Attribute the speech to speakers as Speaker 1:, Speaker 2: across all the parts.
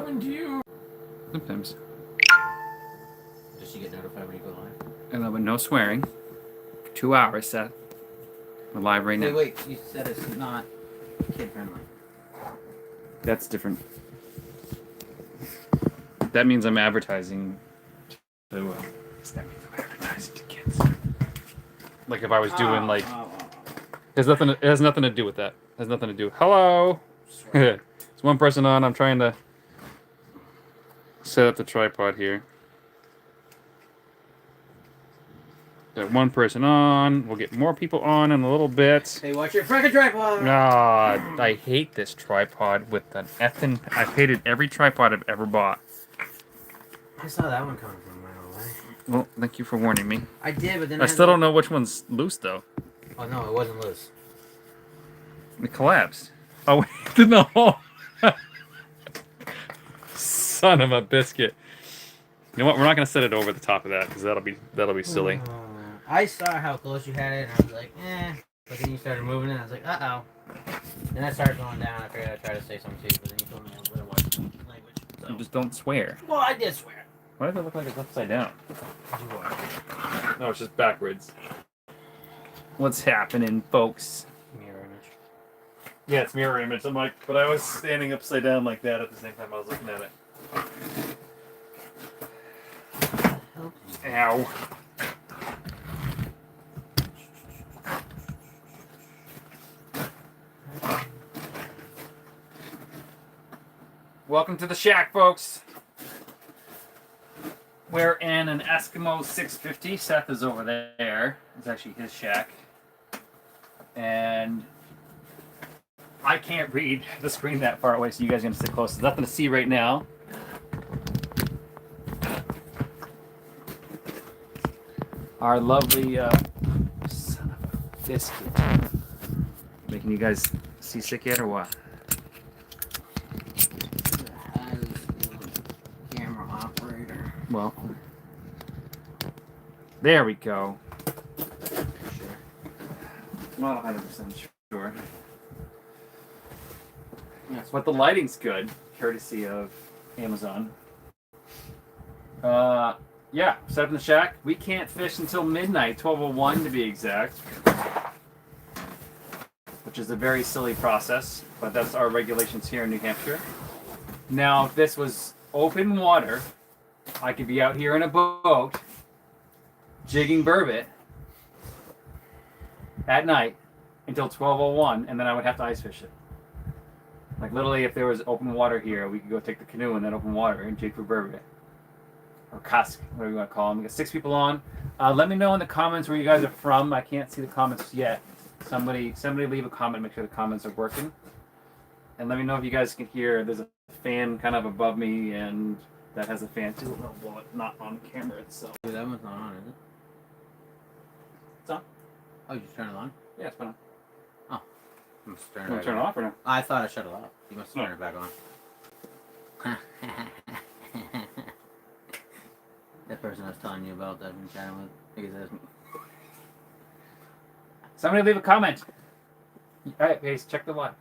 Speaker 1: coming to you.
Speaker 2: Sometimes.
Speaker 1: Does she get notified when you go live?
Speaker 2: And then with no swearing. For 2 hours, Seth. We're live right now.
Speaker 1: Wait, you said it's not kid friendly.
Speaker 2: That's different. That means I'm advertising to. That means I'm advertising to kids. Like if I was doing it has nothing to do with that. It has nothing to do. Hello. There's one person on. I'm trying to set up the tripod here. Got one person on. We'll get more people on in a little bit.
Speaker 1: Hey, watch your freaking tripod!
Speaker 2: God, I hate this tripod with an effing. I've hated every tripod I've ever bought.
Speaker 1: I saw that one coming from right away.
Speaker 2: Well, thank you for warning me.
Speaker 1: I did, but then
Speaker 2: I still don't know which one's loose though.
Speaker 1: Oh no, it wasn't loose.
Speaker 2: It collapsed. Oh wait, no. Son of a biscuit. You know what? We're not gonna set it over the top of that because that'll be silly.
Speaker 1: I saw how close you had it, and I was like, eh. But then you started moving it, and I was like, uh-oh. Then I started going down. I figured I'd try to say something to you, but then you told me what it was language. So.
Speaker 2: You just don't swear.
Speaker 1: Well, I did swear.
Speaker 2: Why does it look like it's upside down?
Speaker 1: You are.
Speaker 2: No, it's just backwards. What's happening, folks?
Speaker 1: Mirror image.
Speaker 2: Yeah, it's mirror image. I'm like, but I was standing upside down like that at the same time I was looking at it. Ow. Welcome to the shack, folks. We're in an Eskimo 650. Seth is over there. It's actually his shack. And I can't read the screen that far away, so you guys are going to sit close. There's nothing to see right now. Our lovely son of a biscuit. Making you guys seasick yet or what?
Speaker 1: Camera operator.
Speaker 2: Well, there we go.
Speaker 1: Sure.
Speaker 2: Not 100% sure. Yes, but the lighting's good, courtesy of Amazon. Yeah, set up in the shack. We can't fish until midnight, 12:01 to be exact. Which is a very silly process, but that's our regulations here in New Hampshire. Now, if this was open water, I could be out here in a boat, jigging burbot at night until 12:01, and then I would have to ice fish it. Like literally, if there was open water here, we could go take the canoe in that open water and jig for burbot. Or Cusk, whatever you want to call them. We got 6 people on. Let me know in the comments where you guys are from. I can't see the comments yet. Somebody leave a comment. Make sure the comments are working. And let me know if you guys can hear. There's a fan kind of above me, and that has a fan too. Well, not on camera itself.
Speaker 1: Dude, that one's not on, is it?
Speaker 2: It's on.
Speaker 1: Oh, you just turned it on?
Speaker 2: Yeah, it's been on.
Speaker 1: Oh. I'm just turning
Speaker 2: You want to turn it off or no?
Speaker 1: I thought I shut it off. You must turn it back on. That person I was telling you about that I've been chatting with. I think it's
Speaker 2: Somebody leave a comment. Alright, guys, check the live.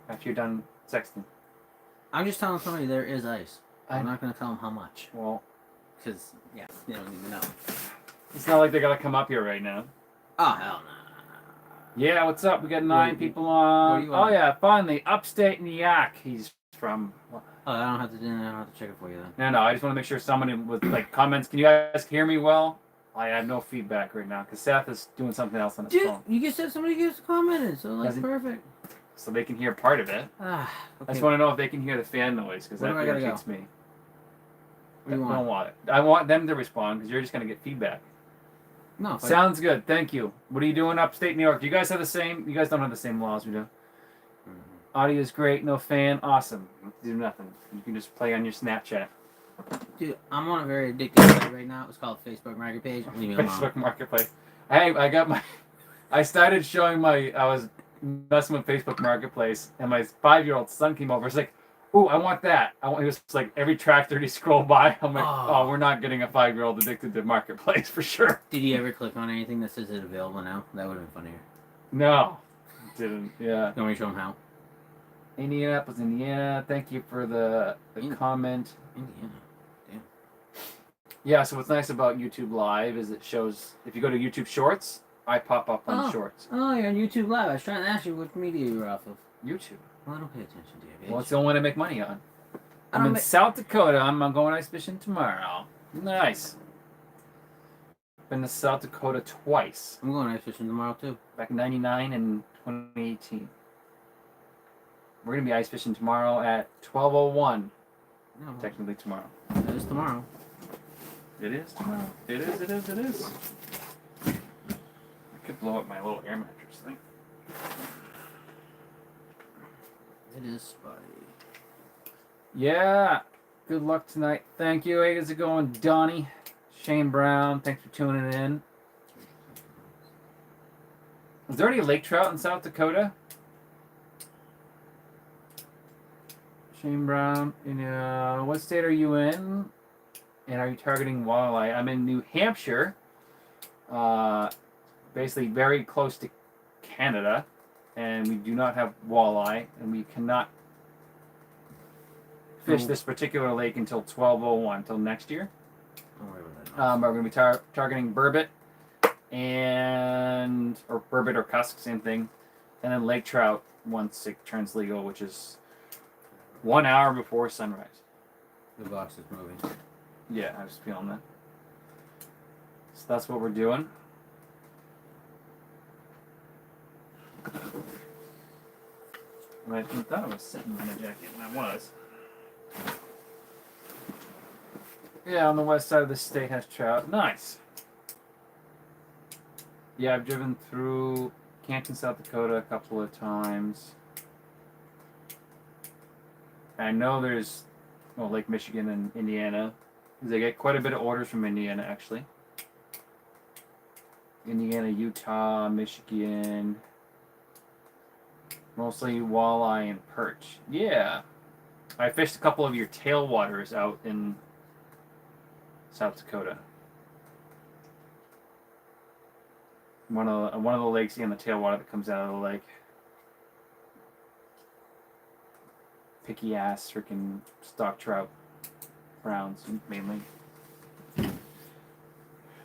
Speaker 2: After you're done sexting.
Speaker 1: I'm just telling somebody there is ice. I'm not going to tell them how much.
Speaker 2: Well,
Speaker 1: because, yeah, they don't even know.
Speaker 2: It's not like they're going to come up here right now.
Speaker 1: Oh, hell no.
Speaker 2: Yeah, what's up? We got 9 people on. Oh, yeah, finally. Upstate New York. He's from...
Speaker 1: Oh, I don't have to check it for you then.
Speaker 2: No, I just want to make sure somebody with like comments. Can you guys hear me well? I have no feedback right now because Seth is doing something else on his phone.
Speaker 1: You just said somebody just commented, so like perfect.
Speaker 2: So they can hear part of it.
Speaker 1: Okay.
Speaker 2: I just want to know if they can hear the fan noise because that irritates me.
Speaker 1: What do you want?
Speaker 2: I don't want it. I want them to respond because you're just gonna get feedback.
Speaker 1: No.
Speaker 2: Sounds good. Thank you. What are you doing upstate New York? Do you guys have the same? You guys don't have the same laws we do. Audio is great, no fan, awesome. Do nothing. You can just play on your Snapchat.
Speaker 1: Dude, I'm on a very addictive site right now. It's called Facebook Market Page. Leave me alone.
Speaker 2: Facebook Marketplace. Hey, I started showing I was messing with Facebook Marketplace, and my 5-year-old son came over. He's like, ooh, I want that. He was like, every tractor he scrolled by, I'm like, oh, we're not getting a 5-year-old addicted to Marketplace for sure.
Speaker 1: Did you ever click on anything that says it's available now? That would have been funnier.
Speaker 2: No, didn't. Yeah.
Speaker 1: You want me to show him how?
Speaker 2: Indianapolis, Indiana. Thank you for the comment.
Speaker 1: Indiana. Damn.
Speaker 2: Yeah, so what's nice about YouTube Live is it shows, if you go to YouTube Shorts, I pop up on Shorts.
Speaker 1: Oh, you're on YouTube Live. I was trying to ask you what media you were off of.
Speaker 2: YouTube.
Speaker 1: Well, I don't pay attention to you, bitch.
Speaker 2: Well, it's the only one I make money on.
Speaker 1: I
Speaker 2: I'm
Speaker 1: don't
Speaker 2: in South Dakota. I'm going ice fishing tomorrow. Nice. Been to South Dakota twice.
Speaker 1: I'm going ice fishing tomorrow, too.
Speaker 2: Back in 99 and 2018. We're going to be ice fishing tomorrow at 12:01.
Speaker 1: No,
Speaker 2: Technically tomorrow.
Speaker 1: it is tomorrow.
Speaker 2: It is tomorrow. It is. I could blow up my little air mattress thing.
Speaker 1: It is spotty.
Speaker 2: Yeah. Good luck tonight. Thank you. Hey, how's it going, Donnie? Shane Brown, thanks for tuning in. Is there any lake trout in South Dakota? Shane Brown, what state are you in? And are you targeting walleye? I'm in New Hampshire, basically very close to Canada, and we do not have walleye, and we cannot fish this particular lake until 12:01, until next year.
Speaker 1: Don't worry about that.
Speaker 2: But we're going to be targeting burbot or burbot or cusk, same thing, and then lake trout once it turns legal, which is 1 hour before sunrise.
Speaker 1: The box is moving.
Speaker 2: Yeah, I was feeling that. So that's what we're doing. And I thought I was sitting in the jacket, and I was. Yeah, on the west side of the state has trout. Nice. Yeah, I've driven through Canton, South Dakota a couple of times. I know there's Lake Michigan and Indiana. They get quite a bit of orders from Indiana, actually. Indiana, Utah, Michigan. Mostly walleye and perch. Yeah. I fished a couple of your tailwaters out in South Dakota. One of the lakes in the tailwater that comes out of the lake. Picky ass freaking stock trout. Browns mainly.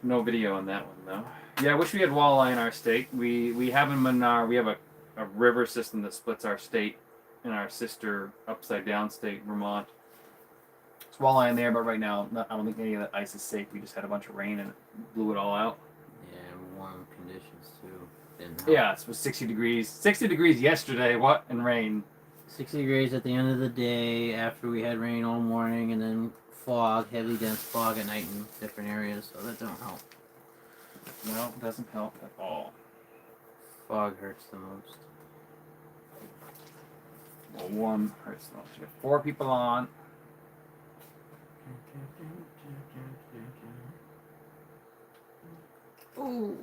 Speaker 2: No video on that one though. Yeah, I wish we had walleye in our state. We have them in our, we have a river system that splits our state and our sister upside down state, Vermont. It's walleye in there, but right now I don't think any of that ice is safe. We just had a bunch of rain and it blew it all out.
Speaker 1: Yeah, warm conditions too.
Speaker 2: Yeah, it was 60 degrees. 60 degrees yesterday, what? And rain.
Speaker 1: 60 degrees at the end of the day after we had rain all morning, and then fog, heavy dense fog at night in different areas, so that don't help.
Speaker 2: No, it doesn't help at all.
Speaker 1: Fog hurts the most.
Speaker 2: Well, warm hurts the most. You got 4 people on.
Speaker 1: Oh,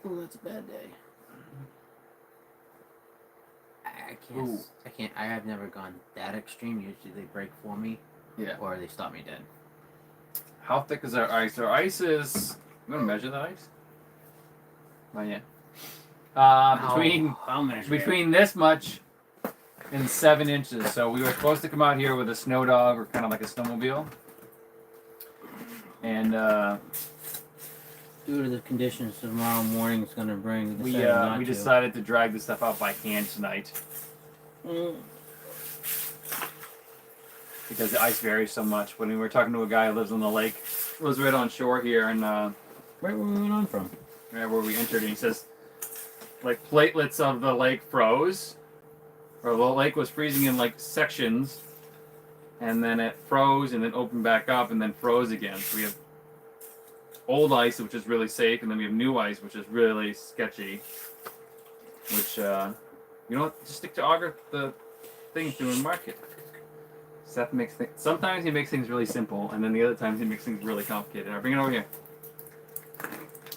Speaker 1: that's a bad day. I can't. I have never gone that extreme. Usually they break for me,
Speaker 2: Yeah.
Speaker 1: or they stop me dead.
Speaker 2: How thick is our ice? Our ice is. I'm gonna measure the ice. Oh yeah. Between this much and 7 inches. So we were supposed to come out here with a snow dog or kind of like a snowmobile. And
Speaker 1: due to the conditions tomorrow morning, it's gonna bring.
Speaker 2: we decided to drag this stuff out by hand tonight. Because the ice varies so much. When we were talking to a guy who lives on the lake, lives right on shore here, and
Speaker 1: where were we on from?
Speaker 2: Right where we entered, and he says, like platelets of the lake froze, or the lake was freezing in like sections, and then it froze, and then opened back up, and then froze again. So we have old ice, which is really safe, and then we have new ice, which is really sketchy. Which, you know what? Just stick to auger the thing through and mark it. Seth makes things. Sometimes he makes things really simple, and then the other times he makes things really complicated. I'll bring it over here.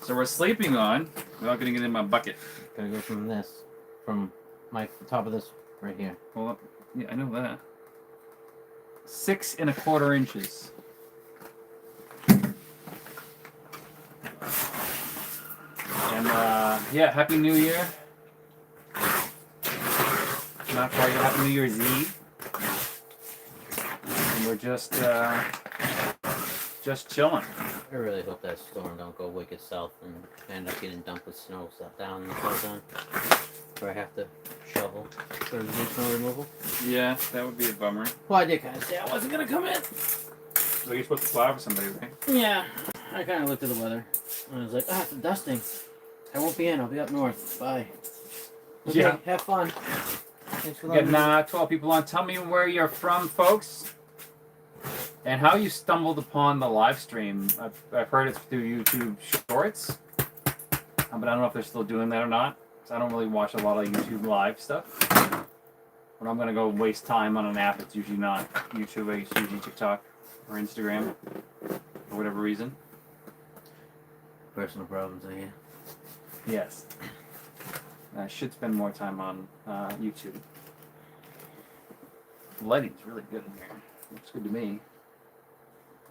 Speaker 2: So we're sleeping on, without getting it in my bucket.
Speaker 1: Gotta go from this, from the top of this right here.
Speaker 2: Hold up. Yeah, I know that. 6 1/4 inches. And yeah, Happy New Year. Not quite. Happy New Year's Eve. And we're just chilling.
Speaker 1: I really hope that storm don't go wicked south and end up getting dumped with snow stuff down in the southern, where I have to shovel for the snow removal.
Speaker 2: Yeah, that would be a bummer.
Speaker 1: Well, I did kind of say I wasn't gonna come in.
Speaker 2: So you're supposed to plow for somebody, right?
Speaker 1: Yeah, I kind of looked at the weather and I was like, it's dusting. I won't be in. I'll be up north. Bye. Okay,
Speaker 2: Yeah.
Speaker 1: have fun. Thanks for letting
Speaker 2: Getting
Speaker 1: me.
Speaker 2: 12 people on. Tell me where you're from, folks, and how you stumbled upon the live stream. I've heard it's through YouTube Shorts, but I don't know if they're still doing that or not. So I don't really watch a lot of YouTube live stuff. When I'm gonna go waste time on an app, it's usually not YouTube. It's usually TikTok or Instagram for whatever reason.
Speaker 1: Personal problems, I hear.
Speaker 2: Yes. I should spend more time on YouTube. The lighting's really good in here. Looks good to me.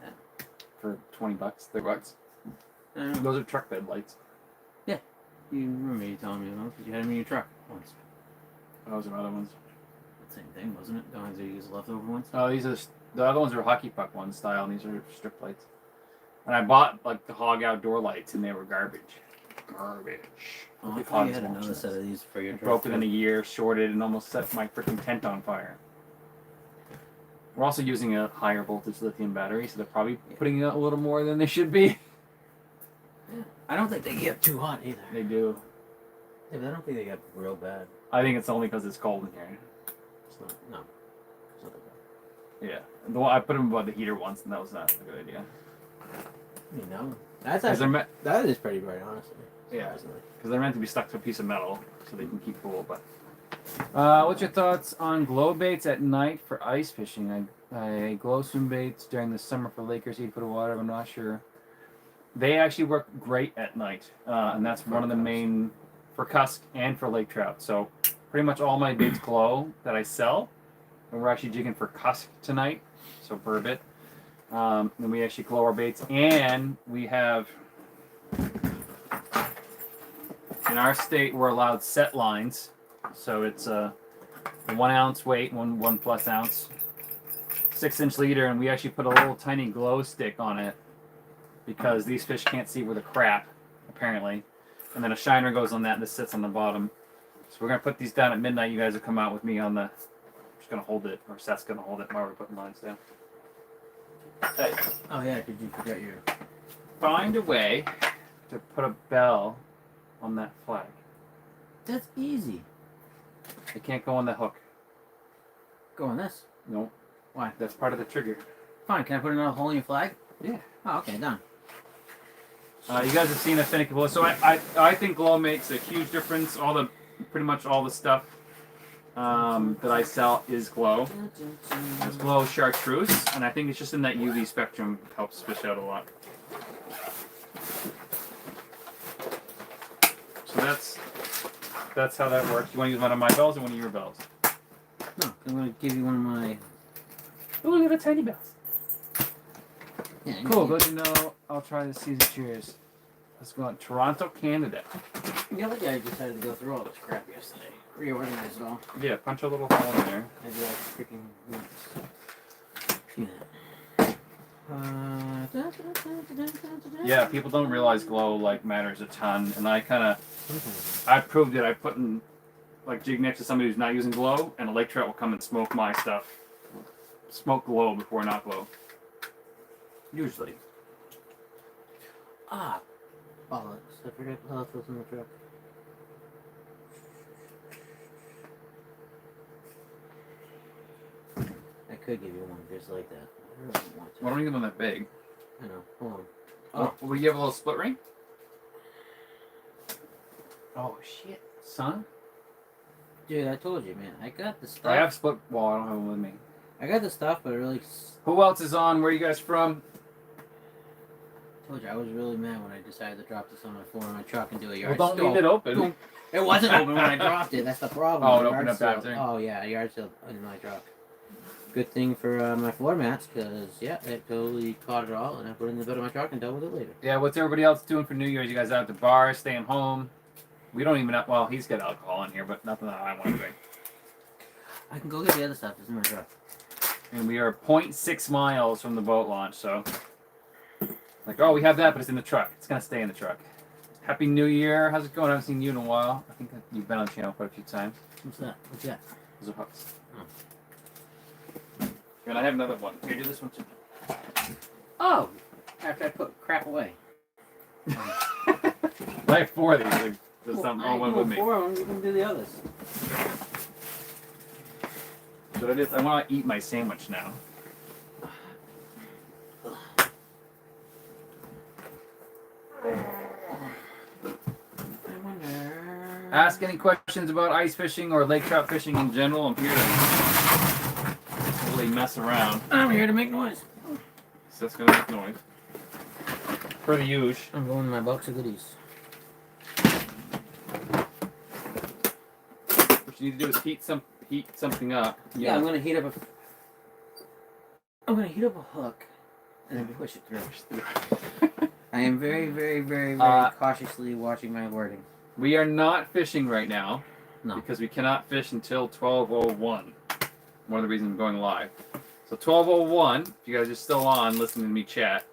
Speaker 1: Yeah.
Speaker 2: For $20, $30. Those are truck bed lights.
Speaker 1: You remember you telling me about because you had them in your truck once.
Speaker 2: Those are other ones.
Speaker 1: Same thing, wasn't it? The ones that you used leftover ones.
Speaker 2: Oh, these are the other ones are hockey puck one style, and these are strip lights. And I bought like the Hog outdoor lights, and they were garbage. Garbage.
Speaker 1: Oh, I thought you had another set of these for your truck.
Speaker 2: Broke within a year, shorted, and almost set my freaking tent on fire. We're also using a higher voltage lithium battery, so they're probably putting out a little more than they should be.
Speaker 1: I don't think they get too hot either.
Speaker 2: They do.
Speaker 1: Yeah, but I don't think they get real bad.
Speaker 2: I think it's only because it's cold in here.
Speaker 1: It's not. No. It's not that bad.
Speaker 2: Yeah. The one, I put them above the heater once, and that was not a good idea.
Speaker 1: You know, that's actually that is pretty bright, honestly.
Speaker 2: Yeah. Because they're meant to be stuck to a piece of metal, so they can keep cool. But what's your thoughts on glow baits at night for ice fishing? I glow swim baits during the summer for Lakers 8 foot of water. I'm not sure. They actually work great at night, and that's one of the main for Cusk and for lake trout. So pretty much all my baits glow that I sell, and we're actually jigging for Cusk tonight, so burbot. And we actually glow our baits, and we have in our state we're allowed set lines, so it's a 1 ounce weight, one plus ounce, 6-inch leader, and we actually put a little tiny glow stick on it because these fish can't see where the crap, apparently. And then a shiner goes on that, and this sits on the bottom. So we're gonna put these down at midnight. You guys will come out with me on the. I'm just gonna hold it, or Seth's gonna hold it while we're putting lines down. Hey.
Speaker 1: Oh yeah, did you forget your?
Speaker 2: Find a way to put a bell on that flag.
Speaker 1: That's easy.
Speaker 2: It can't go on the hook.
Speaker 1: Go on this.
Speaker 2: Nope.
Speaker 1: Why?
Speaker 2: That's part of the trigger.
Speaker 1: Fine. Can I put another hole in your flag?
Speaker 2: Yeah.
Speaker 1: Oh, okay, done.
Speaker 2: You guys have seen a finicky glow, so I think glow makes a huge difference. Pretty much all the stuff that I sell is glow. It's glow chartreuse, and I think it's just in that UV spectrum helps fish out a lot. So that's how that works. You want to use one of my bells or one of your bells?
Speaker 1: No, I'm gonna give you one of my.
Speaker 2: Oh, look at the tiny bells.
Speaker 1: Yeah,
Speaker 2: Cool, good to know. I'll try this season. Cheers. Let's go on. Toronto, Canada.
Speaker 1: The other guy decided to go through all this crap yesterday. Reorganize it all.
Speaker 2: Yeah, punch a little hole in there.
Speaker 1: I do like freaking nuts.
Speaker 2: Yeah, people don't realize glow matters a ton, and I proved it. I put in jig next to somebody who's not using glow, and a lake trout will come and smoke my stuff. Smoke glow before not glow. Usually.
Speaker 1: Ah, bollocks! I forgot the health was in the truck. I could give you one just like that. I really don't want to.
Speaker 2: Why don't you give them that big?
Speaker 1: I know. Hold on.
Speaker 2: Oh, will you have a little split ring? Oh shit, son!
Speaker 1: Dude, I told you, man. I got the stuff.
Speaker 2: I have split. Well, I don't have one with me.
Speaker 1: I got the stuff, but it really.
Speaker 2: Who else is on? Where are you guys from?
Speaker 1: I told you I was really mad when I decided to drop this on my floor in my truck and do a
Speaker 2: Well,
Speaker 1: yard
Speaker 2: don't
Speaker 1: sale.
Speaker 2: leave it open.
Speaker 1: Boom. It wasn't open when I dropped it. That's the problem.
Speaker 2: Oh, it
Speaker 1: Yard
Speaker 2: opened up
Speaker 1: sale.
Speaker 2: after?
Speaker 1: Oh yeah, yard sale in my truck. Good thing for my floor mats, because yeah, it totally caught it all, and I put it in the bed of my truck and dealt with it later.
Speaker 2: Yeah, what's everybody else doing for New Year's? You guys out at the bar, staying home? We don't even have. Well, he's got alcohol in here, but nothing that I want to drink.
Speaker 1: I can go get the other stuff. It's in my truck.
Speaker 2: And we are 0.6 miles from the boat launch, so like, oh, we have that, but it's in the truck. It's gonna stay in the truck. Happy New Year. How's it going? I haven't seen you in a while. I think you've been on the channel quite a few times.
Speaker 1: What's that? What's that?
Speaker 2: Those are hooks. And I have another one. Here, do this one too.
Speaker 1: Oh! After I put crap away.
Speaker 2: I have 4 of these. Like, there's some all one with me.
Speaker 1: 4 of them, you can do the others.
Speaker 2: But it is, I want to eat my sandwich now. Ask any questions about ice fishing or lake trout fishing in general. I'm here to really mess around.
Speaker 1: I'm here to make noise.
Speaker 2: So that's going to make noise. For the usual.
Speaker 1: I'm going to my box of goodies.
Speaker 2: What you need to do is heat something up.
Speaker 1: Yeah, I'm gonna heat up a hook and then push it through. I am very, very, very, very cautiously watching my wording.
Speaker 2: We are not fishing right now.
Speaker 1: No.
Speaker 2: Because we cannot fish until 12:01. One of the reasons I'm going live. So 12:01, if you guys are still on listening to me chat,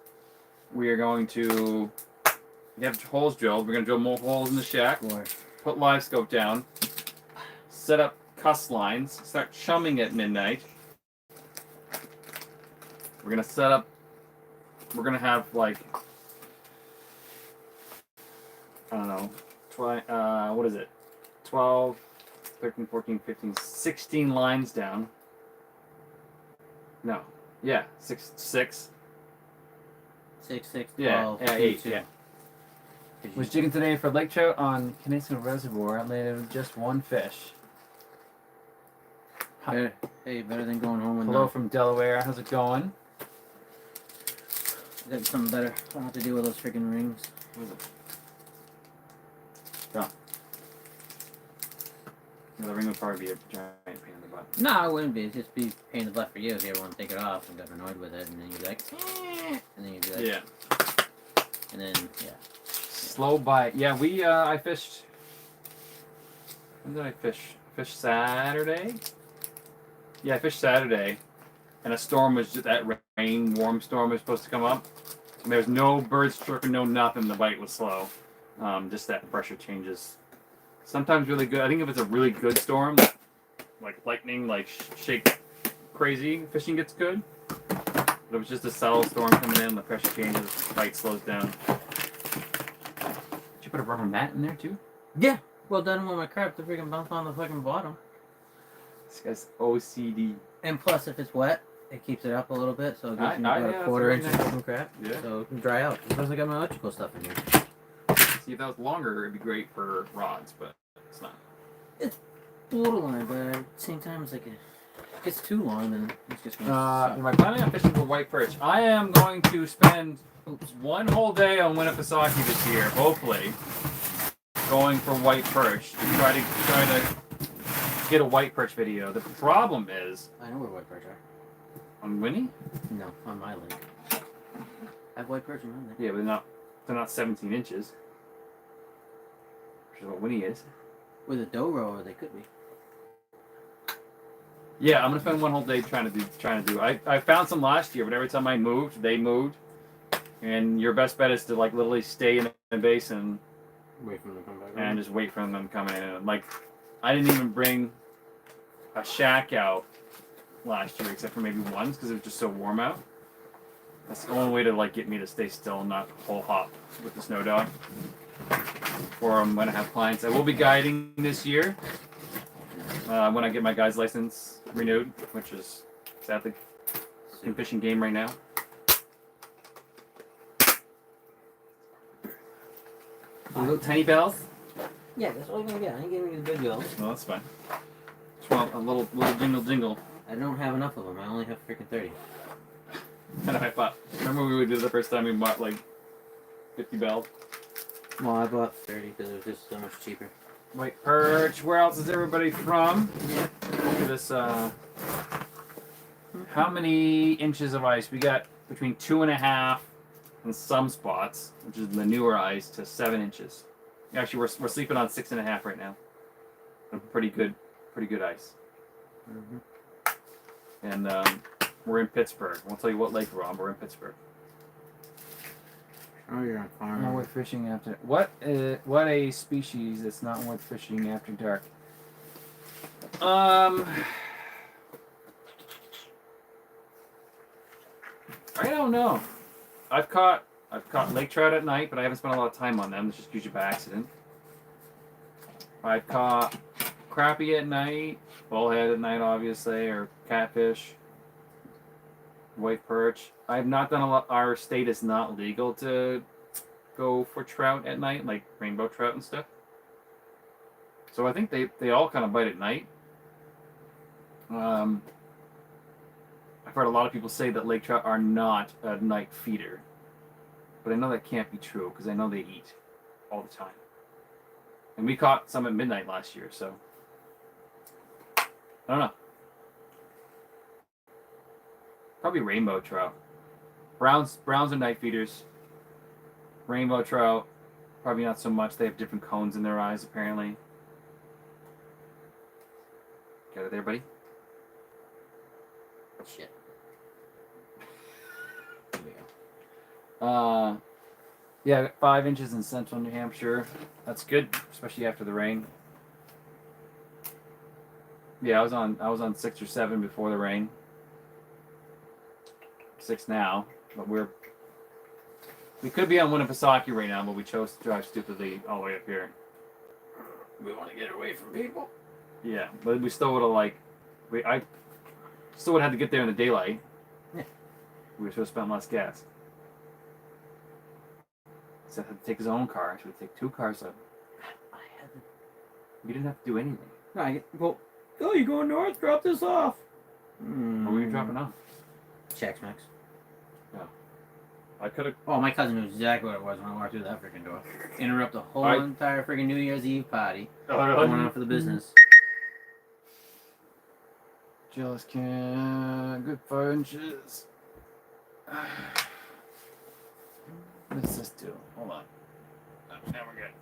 Speaker 2: we are going to have holes drilled. We're going to drill more holes in the shack. Put live scope down. Set up cuss lines. Start chumming at midnight. We're going to set up. We're going to have like, I don't know. What is it? 12, 13, 14, 15, 16 lines down. No. Yeah. 6.
Speaker 1: 6, 6, 12,
Speaker 2: Yeah, 8.
Speaker 1: 2.
Speaker 2: Yeah. Was jigging today for lake trout on Canadian Reservoir. I landed just 1 fish.
Speaker 1: Hey, better than going home with
Speaker 2: Hello
Speaker 1: none.
Speaker 2: from Delaware. How's it going?
Speaker 1: I got something better. I don't have to deal with those freaking rings.
Speaker 2: Yeah. The ring would probably be a giant pain in the butt.
Speaker 1: No, it wouldn't be. It'd just be pain in the butt for you if you ever want to take it off and got annoyed with it, and then you'd be like, and then you'd be like,
Speaker 2: Yeah.
Speaker 1: And then, yeah.
Speaker 2: Slow bite. Yeah, I fished. When did I fish? Fished Saturday? Yeah, I fished Saturday. And a storm was just that rain, warm storm was supposed to come up. And there was no birds chirping, no nothing. The bite was slow. Just that pressure changes. Sometimes really good. I think if it's a really good storm, like lightning, like shake crazy, fishing gets good. But if it's just a subtle storm coming in, the pressure changes, the bite slows down. Did you put a rubber mat in there too?
Speaker 1: Yeah. Well, then when my crap to freaking bounce on the fucking bottom.
Speaker 2: This guy's OCD.
Speaker 1: And plus, if it's wet, it keeps it up a little bit, so it gives me about
Speaker 2: yeah,
Speaker 1: a quarter inch
Speaker 2: nice.
Speaker 1: of some crap.
Speaker 2: Yeah.
Speaker 1: So it can dry out. Because I got my electrical stuff in here.
Speaker 2: See, if that was longer, it'd be great for rods, but it's not.
Speaker 1: It's borderline, but at the same time, it's like if it gets too long, then it's just gonna suck.
Speaker 2: Am I planning on fishing for white perch? I am going to spend 1 whole day on Winnipesaukee this year, hopefully, going for white perch to try to get a white perch video. The problem is,
Speaker 1: I know where white perch are.
Speaker 2: on Winnie?
Speaker 1: No, on my lake. I have white perch in my lake.
Speaker 2: Yeah, but they're not 17 inches. Which is what Winnie is.
Speaker 1: With a dough roller, they could be.
Speaker 2: Yeah, I'm gonna spend 1 whole day trying to do. I found some last year, but every time I moved, they moved. And your best bet is to like literally stay in the basin
Speaker 1: Wait for them to come back.
Speaker 2: and just wait for them to come in. And like, I didn't even bring a shack out last year, except for maybe once because it was just so warm out. That's the only way to like get me to stay still and not whole hop with the snow dog. Or I'm gonna have clients. I will be guiding this year when I get my guide's license renewed, which is sadly in fishing game right now. Little tiny bells.
Speaker 1: Yeah, that's all you're gonna get. I ain't giving you the big bells.
Speaker 2: No, that's fine. Just want a little jingle jingle.
Speaker 1: I don't have enough of them. I only have freaking 30.
Speaker 2: And I thought, remember when we did it the first time we bought like 50 bells?
Speaker 1: Well, I bought 30 because it was just so much cheaper.
Speaker 2: White perch. Where else is everybody from?
Speaker 1: Yeah.
Speaker 2: Look at this. How many inches of ice? We got between 2.5 in some spots, which is the newer ice, to 7 inches. Actually, we're sleeping on 6.5 right now. Pretty good ice. And we're in Pittsburgh. I won't tell you what lake we're on. We're in Pittsburgh.
Speaker 1: Oh, you're on farm.
Speaker 2: Not worth fishing after. What a species that's not worth fishing after dark. I don't know. I've caught lake trout at night, but I haven't spent a lot of time on them. It's just usually by accident. I've caught crappie at night, bullhead at night, obviously, or catfish, white perch. I've not done a lot. Our state is not legal to go for trout at night, like rainbow trout and stuff. So I think they all kind of bite at night. I've heard a lot of people say that lake trout are not a night feeder, but I know that can't be true because I know they eat all the time. And we caught some at midnight last year, so I don't know. Probably rainbow trout. Browns are night feeders. Rainbow trout, probably not so much. They have different cones in their eyes, apparently. Got it there, buddy?
Speaker 1: Shit.
Speaker 2: Yeah, I got 5 inches in central New Hampshire. That's good, especially after the rain. Yeah, I was on 6 or 7 before the rain. 6 now, but we could be on Winnipesaukee right now, but we chose to drive stupidly all the way up here.
Speaker 1: We want to get away from people.
Speaker 2: Yeah, but we still would have I still would have had to get there in the daylight.
Speaker 1: Yeah.
Speaker 2: We should have spent less gas. Seth had to take his own car. I should have taken 2 cars up.
Speaker 1: I had to.
Speaker 2: You didn't have to do anything.
Speaker 1: No, oh, you going north? Drop this off.
Speaker 2: What were you dropping off?
Speaker 1: Chex Mix.
Speaker 2: I could have.
Speaker 1: Oh, my cousin knew exactly what it was when I walked through that freaking door. Interrupt the whole entire freaking New Year's Eve party. Going on for the business.
Speaker 2: Jealous can. Good 5 inches. What does this do? Hold on. Now we're good.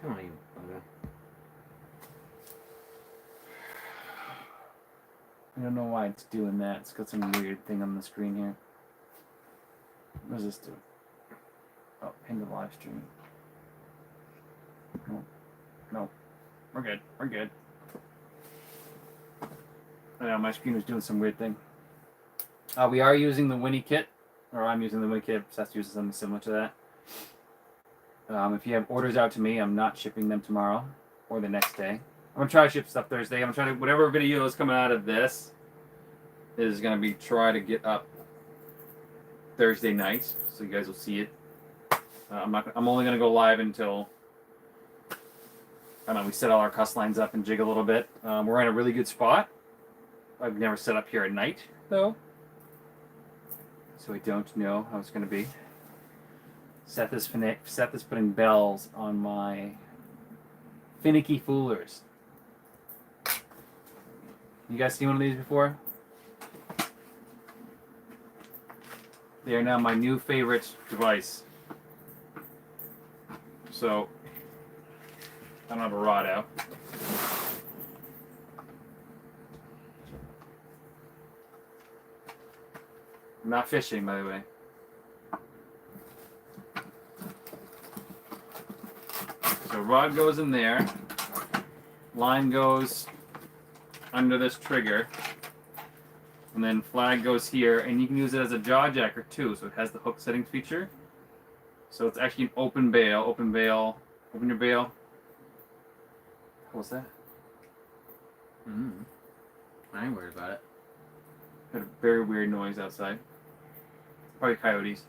Speaker 1: Come on, you bugger.
Speaker 2: I don't know why it's doing that. It's got some weird thing on the screen here. What does this do? Oh, pin the live stream. No. We're good. We're good. Yeah, my screen was doing some weird thing. We are using the Winnie kit. Or I'm using the Winnie kit. Seth uses something similar to that. If you have orders out to me, I'm not shipping them tomorrow or the next day. I'm going to try to ship stuff Thursday. I'm going to try to, whatever video is coming out of this is going to be try to get up Thursday night. So you guys will see it. I'm only going to go live until, I don't know, we set all our cuss lines up and jig a little bit. We're in a really good spot. I've never set up here at night, though. So I don't know how it's going to be. Seth is putting bells on my finicky foolers. You guys seen one of these before? They are now my new favorite device. So, I don't have a rod out. I'm not fishing, by the way. So rod goes in there. Line goes under this trigger. And then flag goes here. And you can use it as a jaw jacker too. So it has the hook settings feature. So it's actually an open bail. Open bail. Open your bail. What was that?
Speaker 1: I ain't worried about it.
Speaker 2: Had a very weird noise outside. Probably coyotes.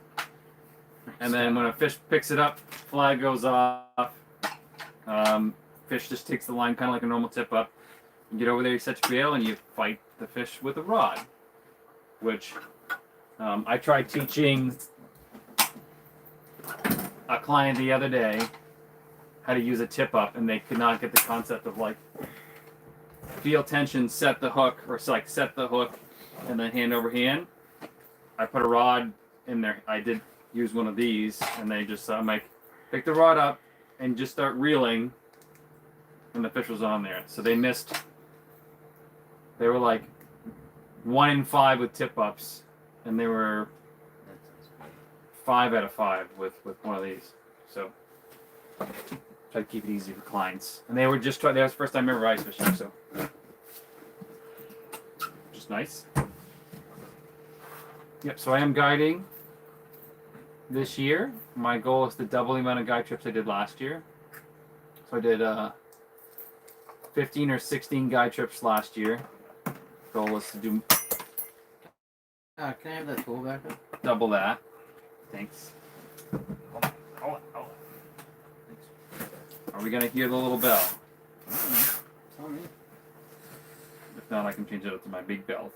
Speaker 2: And then when a fish picks it up, flag goes off. Fish just takes the line kind of like a normal tip up. You get over there, you set your bail, and you fight the fish with a rod. Which I tried teaching a client the other day how to use a tip up, and they could not get the concept of like feel tension, set the hook, or like set the hook, and then hand over hand. I put a rod in there. I did use one of these, and they just I'm like, pick the rod up and just start reeling when the fish was on there. So they missed. They were like 1 in 5 with tip ups, and they were 5 out of 5 with one of these. So try to keep it easy for clients. And they were just trying. That was the first time I ever ice fishing, so just nice. Yep. So I am guiding this year. My goal is to double the amount of guide trips I did last year. So I did 15 or 16 guide trips last year. Goal was to do
Speaker 1: Can I have that tool back up?
Speaker 2: double that. Thanks. Oh. Are we gonna hear the little bell?
Speaker 1: Tell me.
Speaker 2: If not, I can change it up to my big bells.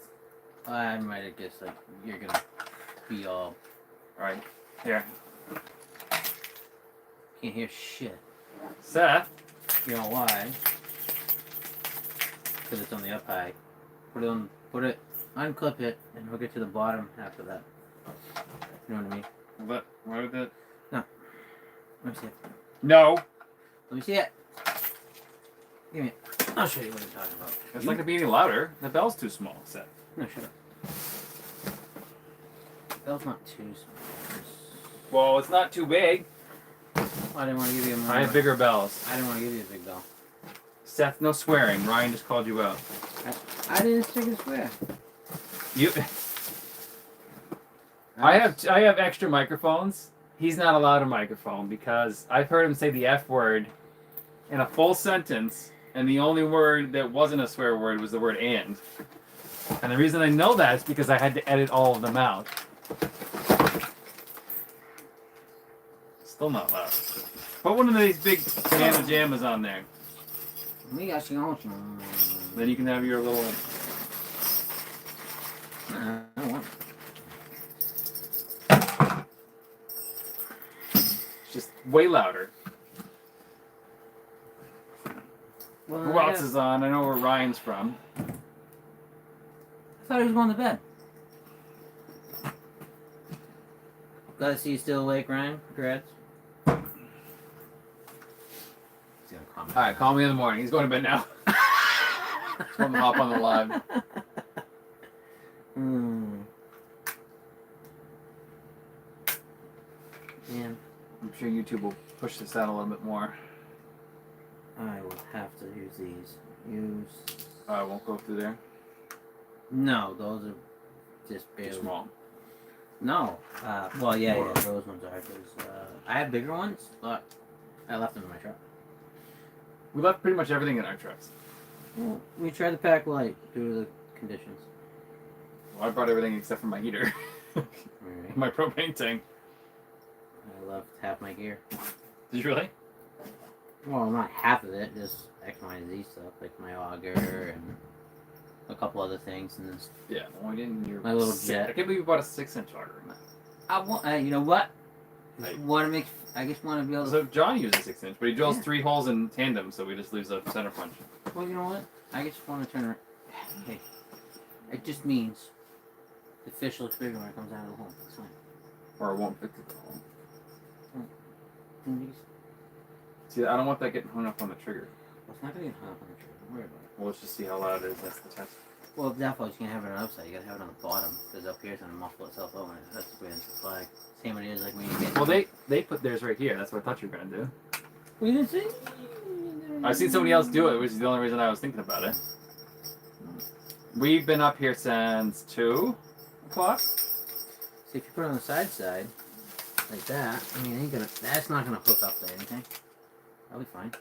Speaker 1: I might have guessed like you're gonna be all.
Speaker 2: Alright, here.
Speaker 1: Can't hear shit.
Speaker 2: Seth.
Speaker 1: You know why? Because it's on the up high. Put it, unclip it, and hook it to the bottom after that. You know what I mean?
Speaker 2: Why would that?
Speaker 1: No. Let me see it.
Speaker 2: No!
Speaker 1: Let me see it. Give me it. I'll show you what I'm talking about.
Speaker 2: It's not gonna be any louder. The bell's too small, Seth.
Speaker 1: No, shut up. Bell's not too small.
Speaker 2: Well, it's not too big.
Speaker 1: I didn't want to give you a more.
Speaker 2: I have bigger bells.
Speaker 1: I didn't want to give you a big bell.
Speaker 2: Seth, no swearing. Ryan just called you out.
Speaker 1: I didn't stick a swear.
Speaker 2: You. I have extra microphones. He's not allowed a microphone because I've heard him say the F word in a full sentence, and the only word that wasn't a swear word was the word "and." And the reason I know that is because I had to edit all of them out. Still not loud. Put one of these big banana jammas on there.
Speaker 1: Me, I see all.
Speaker 2: Then you can have your little.
Speaker 1: I don't want.
Speaker 2: It's just way louder.
Speaker 1: Well,
Speaker 2: Who else is on? I know where Ryan's from.
Speaker 1: I thought he was going to bed. Glad to see you still awake, Ryan. Congrats.
Speaker 2: Alright, call me in the morning. He's going to bed now. Just want to hop on the live.
Speaker 1: Man,
Speaker 2: I'm sure YouTube will push this out a little bit more.
Speaker 1: I will have to use these.
Speaker 2: I won't go through there.
Speaker 1: No, those are just
Speaker 2: Too
Speaker 1: barely.
Speaker 2: small.
Speaker 1: No. Well, yeah, those ones are. Cause, I have bigger ones, but I left them in my truck.
Speaker 2: We left pretty much everything in our trucks.
Speaker 1: Well, we tried to pack light due to the conditions.
Speaker 2: Well, I brought everything except for my heater.
Speaker 1: Right.
Speaker 2: My propane tank.
Speaker 1: I left half my gear.
Speaker 2: Did you really?
Speaker 1: Well, not half of it, just X, Y, and Z stuff, like my auger and a couple other things, and this.
Speaker 2: Yeah, no, I didn't.
Speaker 1: My little jet.
Speaker 2: I can't believe you bought a 6-inch auger.
Speaker 1: I want. You know what?
Speaker 2: Hey.
Speaker 1: Want to make? I just want to be able to.
Speaker 2: So John uses a 6-inch, but he drills 3 holes in tandem, so we just leaves a center punch.
Speaker 1: Well, you know what? I just want to turn around. Hey, it just means the fish looks bigger when it comes out of the hole. It's fine.
Speaker 2: Or it won't fix it at all.
Speaker 1: Well,
Speaker 2: See, I don't want that getting hung up on the trigger.
Speaker 1: it's not gonna get hung up on the trigger. Don't worry about it.
Speaker 2: Well, let's just see how loud it is. That's the test.
Speaker 1: Well, definitely you can't have it on the upside. You gotta have it on the bottom because up here it's gonna muffle itself over and it has to go into the flag. Same way it is like when you get.
Speaker 2: Well, they put theirs right here. That's what I thought you were gonna do.
Speaker 1: We didn't see.
Speaker 2: I've seen somebody else do it, which is the only reason I was thinking about it. We've been up here since 2 o'clock.
Speaker 1: See, if you put it on the side, like that, I mean, ain't gonna. That's not gonna hook up to anything. That'll be fine.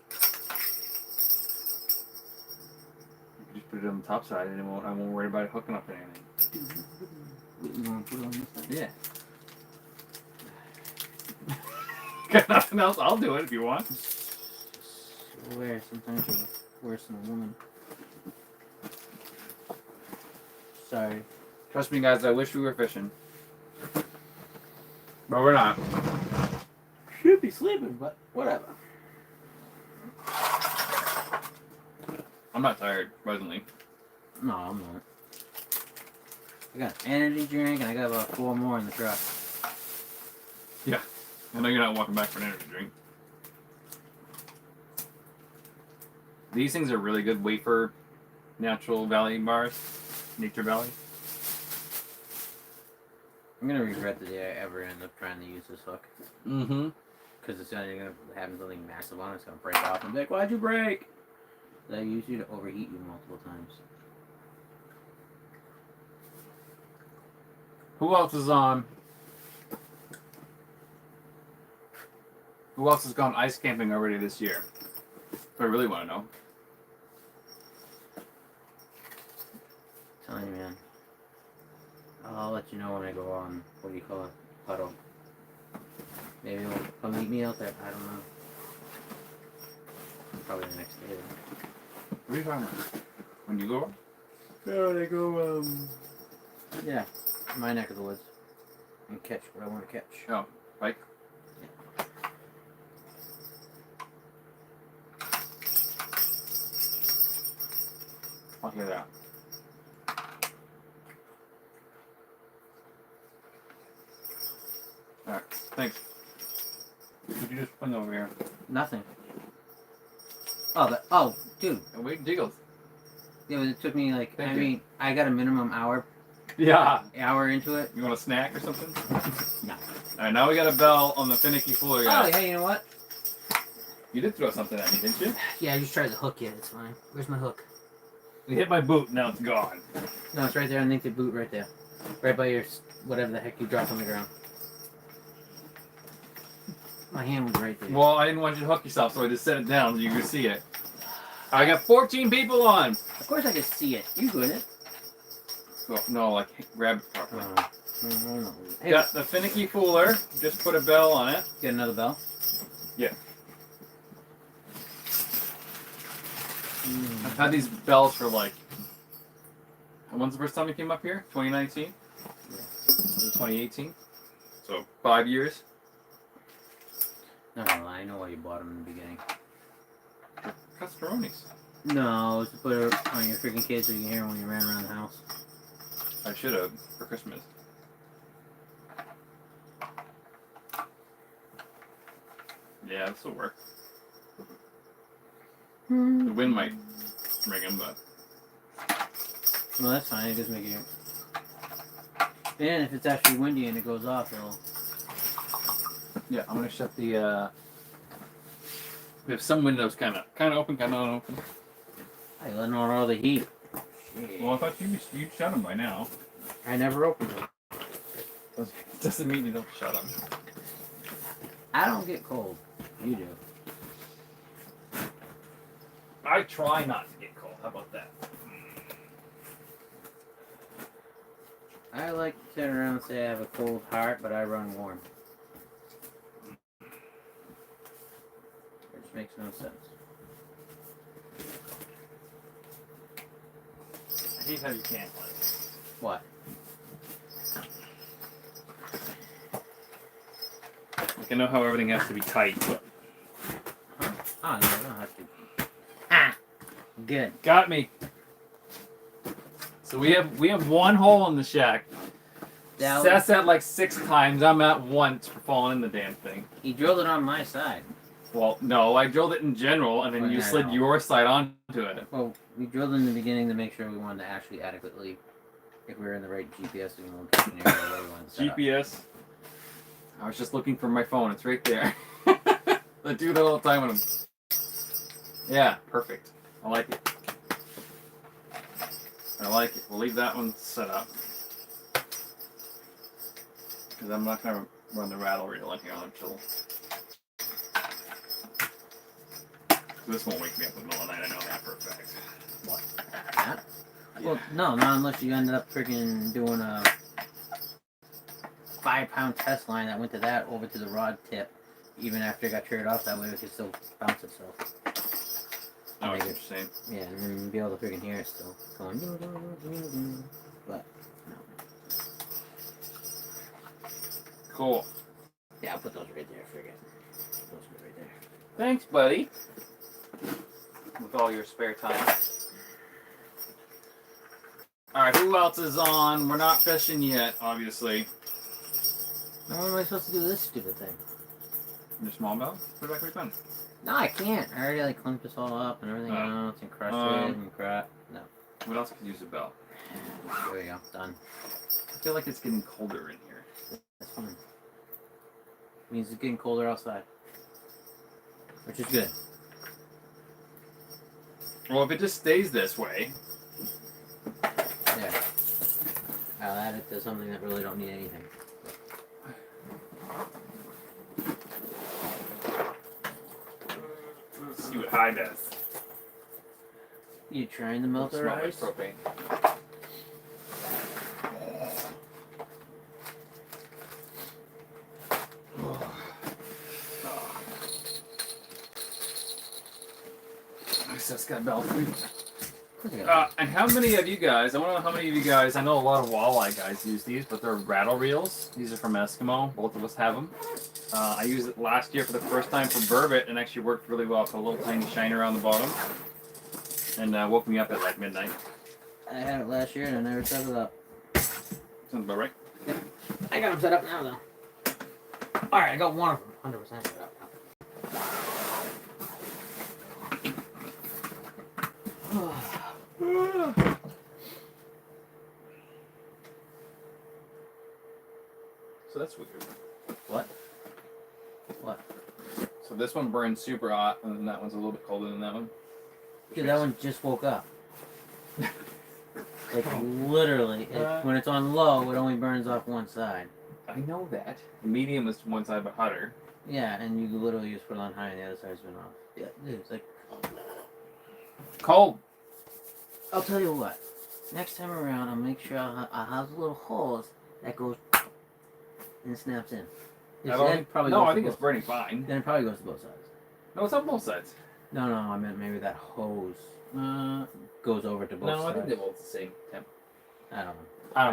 Speaker 2: You can just put it on the top side, and I won't worry about it hooking up to anything.
Speaker 1: You want to put it on this side?
Speaker 2: Yeah. Got nothing else? I'll do it if you want.
Speaker 1: Swear, sometimes you're worse than a woman. Sorry.
Speaker 2: Trust me, guys. I wish we were fishing, but we're not.
Speaker 1: Should be sleeping, but whatever.
Speaker 2: I'm not tired, presently.
Speaker 1: No, I'm not. I got an energy drink, and I got about 4 more in the truck.
Speaker 2: Yeah. I know you're not walking back for an energy drink. These things are really good weight for natural valley bars. Nature Valley.
Speaker 1: I'm gonna regret the day I ever end up trying to use this hook.
Speaker 2: Mm-hmm.
Speaker 1: Because it's gonna have something massive on it. It's gonna break off and be like, "Why'd you break?" I used you to overheat you multiple times.
Speaker 2: Who else is on? Who else has gone ice camping already this year? I really want to know.
Speaker 1: Telling you, man. I'll let you know when I go on. What do you call it? Puddle. Maybe you'll come meet me out there. I don't know. Probably the next day. Then.
Speaker 2: What are you talking about? When you go?
Speaker 1: Yeah, when I go. Yeah, my neck of the woods, and catch what I want to catch.
Speaker 2: Oh, bike. I'll hear that. Alright, thanks. What did you just put over here?
Speaker 1: Nothing. Oh, dude.
Speaker 2: Oh, wait, jiggles.
Speaker 1: Yeah, but it took me like,
Speaker 2: Thank
Speaker 1: I
Speaker 2: you.
Speaker 1: mean, I got a minimum hour
Speaker 2: Yeah.
Speaker 1: into it.
Speaker 2: You want a snack or something?
Speaker 1: No.
Speaker 2: Alright, now we got a bell on the finicky fooler
Speaker 1: Oh,
Speaker 2: guy.
Speaker 1: hey, you know what?
Speaker 2: You did throw something at me, didn't you?
Speaker 1: Yeah, I just tried the hook yet. It's fine. Where's my hook?
Speaker 2: You hit my boot, now it's gone.
Speaker 1: No, it's right there underneath the boot right there. Right by your, whatever the heck you dropped on the ground. My hand was right there.
Speaker 2: Well, I didn't want you to hook yourself, so I just set it down so you could see it. I got 14 people on!
Speaker 1: Of course I could see it. You couldn't.
Speaker 2: Oh, no, like, grab it properly.
Speaker 1: No. Hey,
Speaker 2: Got the finicky fooler, just put a bell on it.
Speaker 1: get another bell?
Speaker 2: Yeah. I've had these bells for like. When's the first time you came up here? 2019?
Speaker 1: Yeah.
Speaker 2: 2018? So 5 years?
Speaker 1: Not gonna lie, I know why you bought them in the beginning.
Speaker 2: Cascaronis.
Speaker 1: No, it's to put it on your freaking kids so you can hear them when you ran around the house.
Speaker 2: I should have for Christmas. Yeah, this will work. The wind might ring him, but.
Speaker 1: Well, that's fine. It just make it. And if it's actually windy and it goes off, it'll.
Speaker 2: Yeah, I'm gonna shut the. We have some windows kind of open, kind of unopen.
Speaker 1: Hey, letting out all the heat.
Speaker 2: Well, I thought you'd shut them by now.
Speaker 1: I never opened them.
Speaker 2: Doesn't mean you don't shut them.
Speaker 1: I don't get cold. You do.
Speaker 2: I try not to get cold. How about that?
Speaker 1: I like to sit around and say I have a cold heart, but I run warm. Which makes no sense.
Speaker 2: I hate how you can't like.
Speaker 1: What?
Speaker 2: Like, I know how everything has to be tight, but
Speaker 1: Huh? Oh, no, I don't have to. Ah! Good.
Speaker 2: got me. So we have one hole in the shack.
Speaker 1: That
Speaker 2: Seth's at like 6 times. I'm at once for falling in the damn thing.
Speaker 1: He drilled it on my side.
Speaker 2: Well, no, I drilled it in general, and then
Speaker 1: Well,
Speaker 2: you
Speaker 1: yeah, I
Speaker 2: slid
Speaker 1: know.
Speaker 2: your side onto it.
Speaker 1: Well, we drilled in the beginning to make sure we wanted to actually adequately, if we were in the right GPS location area where we wanted to set up.
Speaker 2: GPS. I was just looking for my phone. It's right there. I do it all the time with him. Yeah, perfect. I like it. I like it. We'll leave that one set up. Because I'm not going to run the rattle reel in here until... This won't wake me up in the middle of the night. I know that for a fact.
Speaker 1: What? That?
Speaker 2: Yeah.
Speaker 1: Well, no, not unless you ended up freaking doing a 5-pound test line that went to that over to the rod tip. Even after it got turned off, that way it could still bounce itself.
Speaker 2: Oh,
Speaker 1: Make
Speaker 2: what
Speaker 1: it-
Speaker 2: you're saying.
Speaker 1: Yeah, and then be able to freaking hear it still. Going ding, ding, ding, ding, ding. But, no.
Speaker 2: Cool.
Speaker 1: Yeah, I'll put those right there, friggin'. Those right there.
Speaker 2: Thanks, buddy. With all your spare time. Alright, who else is on? We're not fishing yet, obviously.
Speaker 1: Now, what am I supposed to do with this stupid thing?
Speaker 2: Your small bell? Put it back where it's been.
Speaker 1: No, I can't. I already like cleaned this all up and everything else and crushed it and crap. No.
Speaker 2: What else could use a belt?
Speaker 1: There we go. Done.
Speaker 2: I feel like it's getting colder in here.
Speaker 1: That's fine. It means it's getting colder outside. Which is good.
Speaker 2: Well, if it just stays this way.
Speaker 1: There. I'll add it to something that really don't need anything.
Speaker 2: Let's see what high does.
Speaker 1: You trying to melt the
Speaker 2: Smell like
Speaker 1: rice?
Speaker 2: propane. Nice, that's got bell food. And how many of you guys, I want to know how many of you guys, I know a lot of walleye guys use these, but they're rattle reels. These are from Eskimo. Both of us have them. I used it last year for the first time for burbot and actually worked really well. Put a little tiny shiner on the bottom. And woke me up at like midnight.
Speaker 1: I had it last year and I never set it up.
Speaker 2: Sounds about right.
Speaker 1: Yep. I got them set up now though. Alright, I got one of them 100% set up now.
Speaker 2: So that's weird.
Speaker 1: What? What?
Speaker 2: So this one burns super hot, and then that one's a little bit colder than that one.
Speaker 1: Dude, that one just woke up. Like literally, when it's on low, it only burns off one side.
Speaker 2: I know that. The medium is one side but hotter.
Speaker 1: Yeah, and you literally just put it on high and the other side's been off. Yeah, dude, it's like...
Speaker 2: Cold.
Speaker 1: I'll tell you what. Next time around, I'll make sure I'll have the little holes that goes and it snaps in.
Speaker 2: No, I think it's burning fine.
Speaker 1: Then it probably goes to both sides.
Speaker 2: No, it's on both sides.
Speaker 1: No, I meant maybe that hose goes over to both sides.
Speaker 2: No, I think they're both the same temp.
Speaker 1: I don't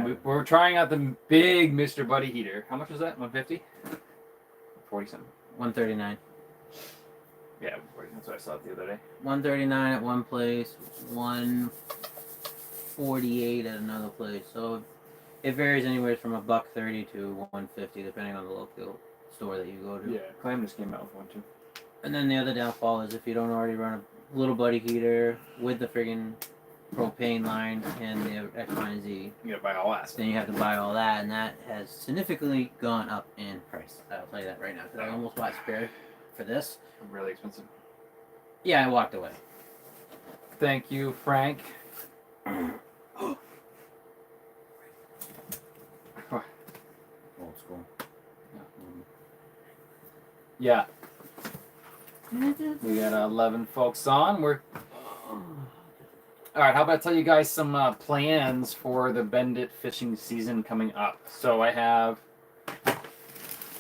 Speaker 1: know.
Speaker 2: We're trying out the big Mr. Buddy heater. How much was that? 150? 40 something.
Speaker 1: 139.
Speaker 2: Yeah, that's what I saw it the other day.
Speaker 1: 139 at one place, 148 at another place. So it varies anywhere from $130 to $150 depending on the local store that you go to.
Speaker 2: Yeah, Clam just came out with one too.
Speaker 1: And then the other downfall is if you don't already run a little buddy heater with the friggin' propane line and the X, Y, and Z,
Speaker 2: You gotta buy all that.
Speaker 1: then you have to buy all that, and that has significantly gone up in price. I'll tell you that right now, because I almost bought spare for this.
Speaker 2: Really expensive.
Speaker 1: Yeah, I walked away.
Speaker 2: Thank you, Frank.
Speaker 1: Old school.
Speaker 2: Yeah. We got 11 folks on. All right, how about I tell you guys some plans for the Bend It fishing season coming up. So I have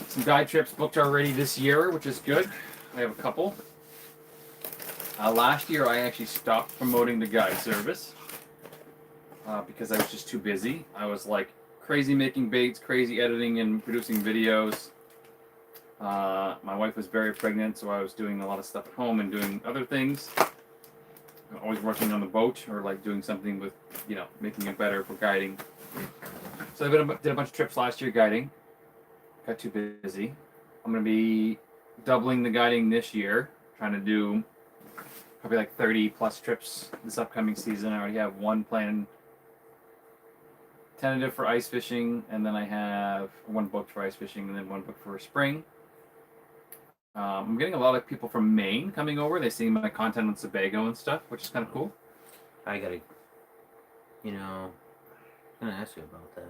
Speaker 2: some guide trips booked already this year, which is good. I have a couple. Last year I actually stopped promoting the guide service because I was just too busy. I was like crazy making baits, crazy editing and producing videos. My wife was very pregnant, so I was doing a lot of stuff at home and doing other things. Always working on the boat or like doing something with, making it better for guiding. So I did a bunch of trips last year guiding. Got too busy. I'm going to be doubling the guiding this year. Trying to do probably like 30 plus trips this upcoming season. I already have one planned tentative for ice fishing, and then I have one booked for ice fishing, and then one booked for spring. I'm getting a lot of people from Maine coming over. They see my content on Sebago and stuff, which is kind of cool.
Speaker 1: I gotta, I'm gonna ask you about that.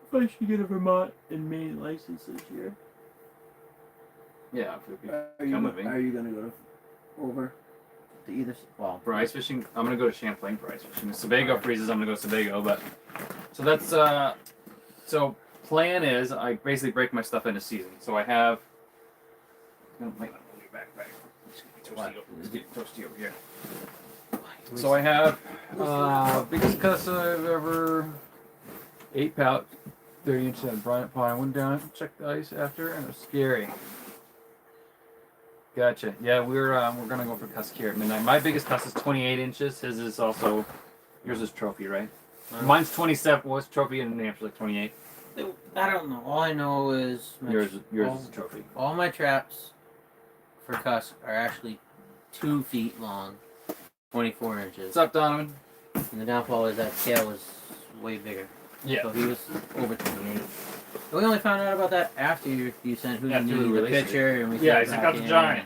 Speaker 1: If I should get a Vermont and Maine license this year.
Speaker 2: Yeah, if you
Speaker 1: Are you gonna go over to either? Well,
Speaker 2: for ice fishing, I'm gonna go to Champlain for ice fishing. If Sebago freezes, I'm gonna go to Sebago. But so that's so plan is I basically break my stuff into seasons. So I have. Might not move your backpack. Let's get toasty over here. So I have biggest cuss I've ever 8-pout 30-inch at Bryant Pond. I went down and checked the ice after, and it was scary. Gotcha. Yeah, we're gonna go for Cusk here at midnight. My biggest cuss is 28 inches. His is also yours is trophy, right? Mine's 27. What's trophy and New Hampshire's like 28?
Speaker 1: I don't know. All I know is
Speaker 2: yours is a trophy.
Speaker 1: All my traps for Cusk are actually 2 feet long, 24 inches.
Speaker 2: What's up, Donovan?
Speaker 1: And the downfall is that scale was way bigger.
Speaker 2: Yeah.
Speaker 1: So he was over 28. But we only found out about that after you sent who
Speaker 2: After
Speaker 1: you
Speaker 2: we
Speaker 1: needed the
Speaker 2: released
Speaker 1: picture, and we
Speaker 2: Yeah,
Speaker 1: sent
Speaker 2: he's
Speaker 1: it
Speaker 2: like,
Speaker 1: back
Speaker 2: "Got the
Speaker 1: in,
Speaker 2: giant."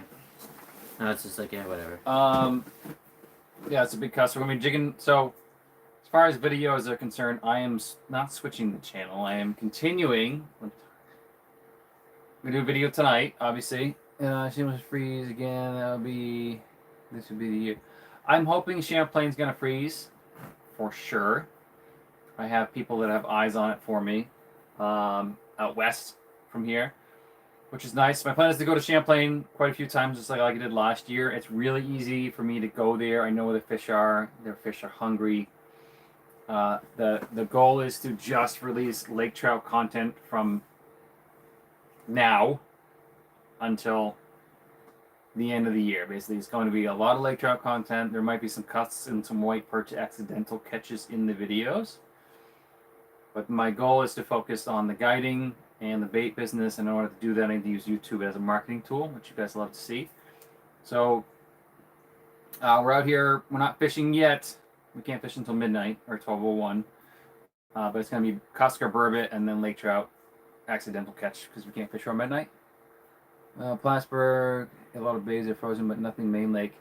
Speaker 1: and now it's just like, yeah, whatever.
Speaker 2: Yeah, it's a big customer. I mean, jigging. So, as far as videos are concerned, I am not switching the channel. I am continuing. We do a video tonight, obviously. She must freeze again. This would be the year. I'm hoping Champlain's gonna freeze, for sure. I have people that have eyes on it for me, out west from here, which is nice. My plan is to go to Champlain quite a few times, just like I did last year. It's really easy for me to go there. I know where the fish are. Their fish are hungry. The goal is to just release lake trout content from now until the end of the year. Basically, it's going to be a lot of lake trout content. There might be some cuts and some white perch accidental catches in the videos. But my goal is to focus on the guiding and the bait business, and in order to do that, I need to use YouTube as a marketing tool, which you guys love to see. So we're out here. We're not fishing yet. We can't fish until midnight or 12:01. But it's going to be Cusk or burbot and then lake trout accidental catch because we can't fish around midnight. Plattsburgh, a lot of bays are frozen, but nothing main lake.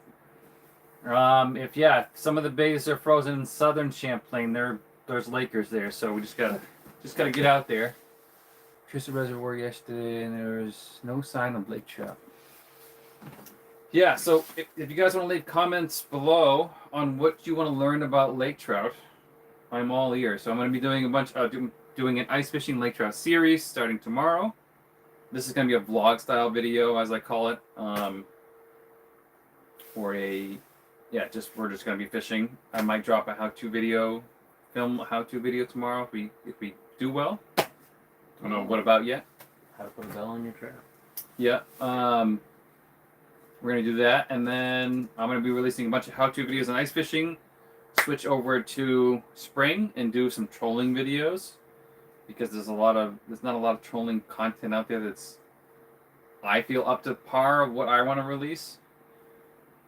Speaker 2: If some of the bays are frozen in southern Champlain, there's Lakers there, so we just gotta get out there. Pierced the reservoir yesterday, and there was no sign of lake trout. Yeah, so if you guys want to leave comments below on what you want to learn about lake trout, I'm all ears. So I'm going to be doing doing an ice fishing lake trout series starting tomorrow. This is going to be a vlog style video, as I call it. We're just going to be fishing. I might drop a film a how-to video tomorrow if we do well. I don't know what about yet.
Speaker 1: How to put a bell on your trap.
Speaker 2: Yeah. We're going to do that, and then I'm going to be releasing a bunch of how-to videos on ice fishing. Switch over to spring and do some trolling videos, because there's not a lot of trolling content out there that's, I feel, up to par of what I want to release.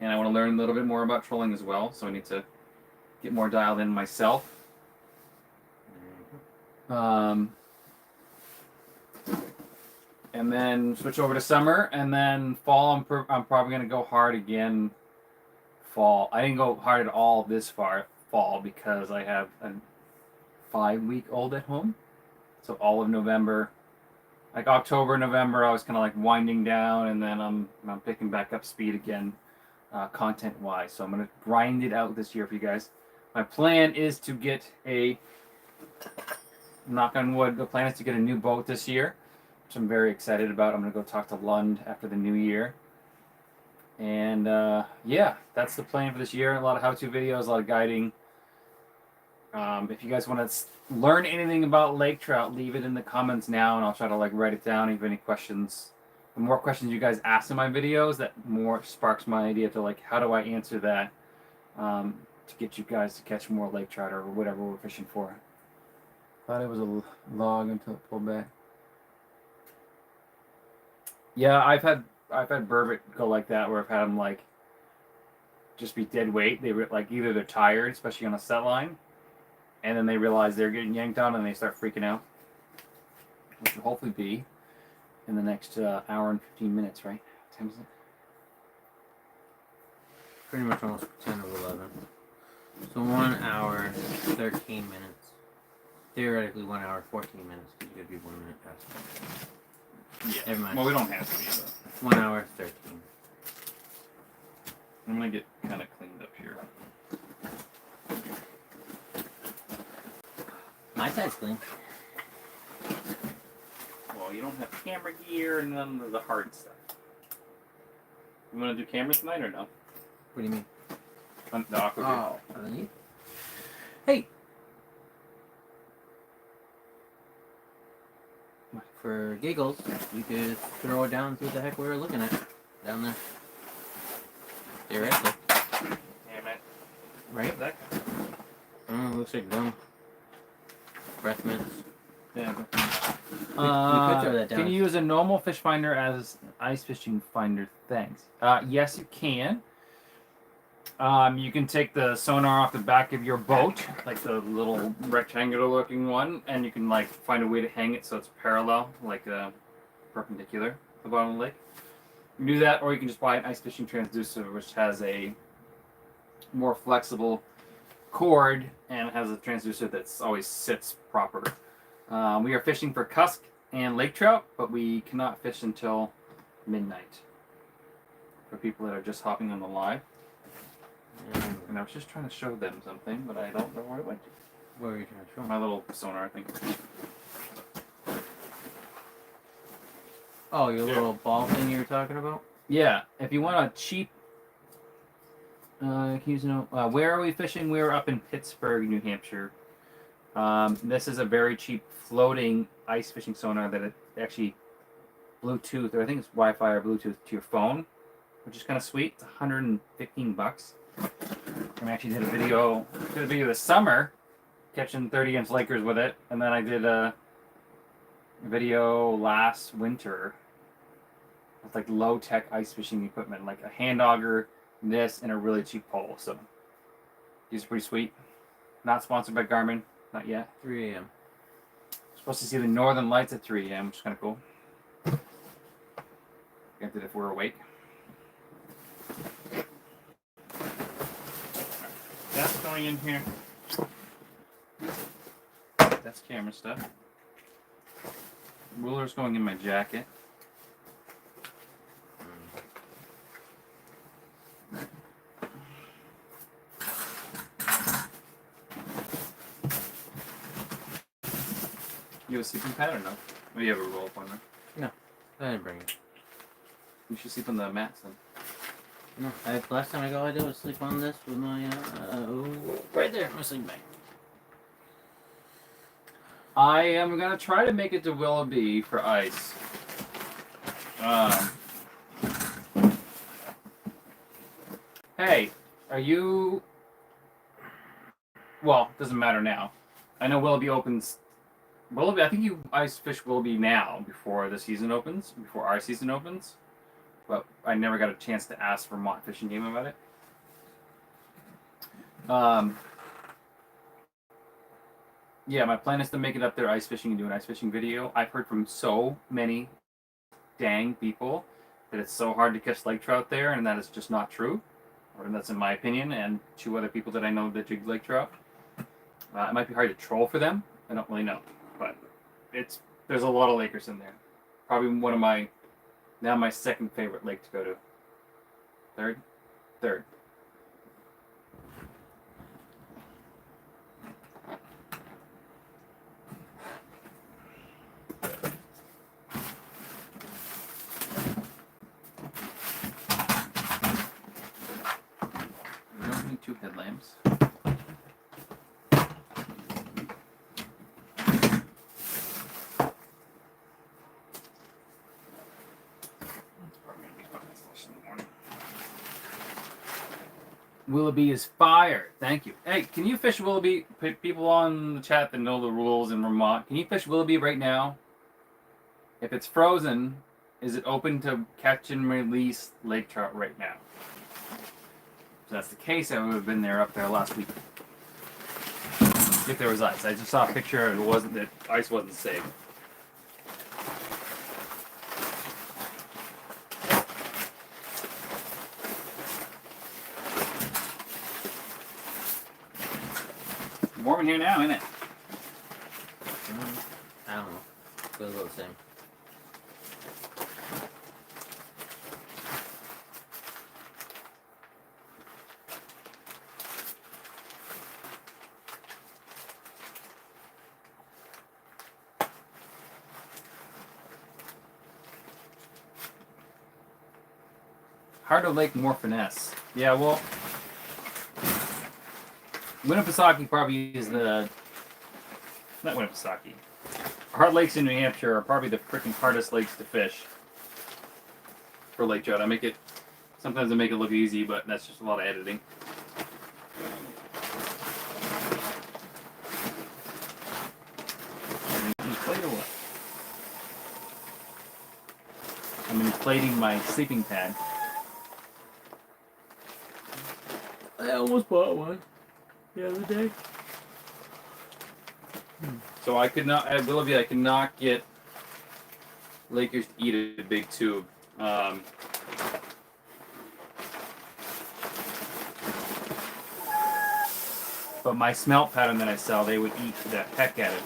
Speaker 2: And I want to learn a little bit more about trolling as well, so I need to get more dialed in myself. And then switch over to summer, and then fall. I'm probably going to go hard again. Fall. I didn't go hard at all this fall because I have a 5-week-old at home. So all of November, like October, November, I was kind of like winding down, and then I'm picking back up speed again, content-wise. So I'm gonna grind it out this year for you guys. My plan is to get knock on wood, the plan is to get a new boat this year, which I'm very excited about. I'm gonna go talk to Lund after the new year. And that's the plan for this year. A lot of how-to videos, a lot of guiding. If you guys want to learn anything about lake trout, leave it in the comments now, and I'll try to write it down. If you have any questions, the more questions you guys ask in my videos, that more sparks my idea to how do I answer that to get you guys to catch more lake trout or whatever we're fishing for. Thought it was a log until it pulled back. Yeah, I've had burbot go like that, where I've had them just be dead weight. They either they're tired, especially on a set line, and then they realize they're getting yanked on and they start freaking out, which will hopefully be in the next hour and 15 minutes, right? What time is it?
Speaker 1: Pretty much almost 10 of 11. So 1 hour, 13 minutes. Theoretically 1 hour, 14 minutes, because you could be 1 minute past.
Speaker 2: Yeah.
Speaker 1: Never mind.
Speaker 2: Well, we don't have to be, though.
Speaker 1: 1 hour, 13.
Speaker 2: I'm going to get kind of cleaned up here.
Speaker 1: My side's clean.
Speaker 2: Well, you don't have camera gear and none of the hard stuff. You want to do cameras tonight or no?
Speaker 1: What do you mean?
Speaker 2: On the aqua gear.
Speaker 1: Oh, underneath? Hey! For giggles, we could throw it down and see what the heck we were looking at down there. Theoretically.
Speaker 2: Damn it.
Speaker 1: Right?
Speaker 2: That
Speaker 1: Oh, looks like gum. Breath mints.
Speaker 2: yeah.
Speaker 1: We could throw that down.
Speaker 2: Can you use a normal fish finder as ice fishing finder. Thanks. Yes, you can. You can take the sonar off the back of your boat, like the little rectangular looking one, and you can like find a way to hang it so it's parallel, like perpendicular to the bottom of the lake. You can do that, or you can just buy an ice fishing transducer, which has a more flexible cord and has a transducer that's always sits proper. We are fishing for cusk and lake trout, but we cannot fish until midnight. For people that are just hopping on the live. And I was just trying to show them something, but I don't know where it went.
Speaker 1: What were you trying to show?
Speaker 2: My little sonar thing.
Speaker 1: Oh, your little ball thing you were talking about?
Speaker 2: Yeah, if you want a cheap... where are we fishing? We're up in Pittsburgh, New Hampshire. This is a very cheap floating ice fishing sonar that it actually Bluetooth, or I think it's Wi-Fi or Bluetooth to your phone, which is kind of sweet. It's $115. I actually did a video this summer, catching 30-inch Lakers with it, and then I did a video last winter with like low-tech ice fishing equipment, like a hand auger, this, and a really cheap pole. So these are pretty sweet. Not sponsored by Garmin, not yet.
Speaker 1: 3 a.m.
Speaker 2: Supposed to see the northern lights at 3 a.m., which is kind of cool. Granted, if we're awake. That's going in here. That's camera stuff. Ruler's going in my jacket. You have a sleeping pad or no? Or you have a roll up on there?
Speaker 1: No, I didn't bring it.
Speaker 2: You should sleep on the mats then.
Speaker 1: No, last time I go, I did was sleep on this with my, right there, my sleeping bag.
Speaker 2: I am gonna try to make it to Willoughby for ice. Hey, are you... Well, doesn't matter now. I know Willoughby opens... Willoughby, I think you ice fish Willoughby now before the season opens, before our season opens. But I never got a chance to ask Vermont Fishing Game about it. Yeah, my plan is to make it up there ice fishing and do an ice fishing video. I've heard from so many dang people that it's so hard to catch lake trout there, and that is just not true. Or that's in my opinion, and 2 other people that I know that jig lake trout. It might be hard to troll for them. I don't really know, but there's a lot of lakers in there. Probably one of my second favorite lake to go to. Third. We don't need 2 headlamps. Willoughby is fire. Thank you. Hey, can you fish Willoughby? People on the chat that know the rules in Vermont, can you fish Willoughby right now? If it's frozen, is it open to catch and release lake trout right now? If that's the case, I would have been there up there last week. If there was ice. I just saw a picture and that ice wasn't safe. Warm in here now, isn't it?
Speaker 1: I don't know. Feels about the same.
Speaker 2: Harder Lake, more finesse. Yeah, well, Winnipesaukee probably is not Winnipesaukee. Hard lakes in New Hampshire are probably the freaking hardest lakes to fish for lake trout. Sometimes I make it look easy, but that's just a lot of editing. Just play or what? I mean, plating my sleeping pad.
Speaker 1: I almost bought one the other day.
Speaker 2: So I could not, at Willoughby, I could not get Lakers to eat a big tube. But my smelt pattern that I sell, they would eat the heck out of it.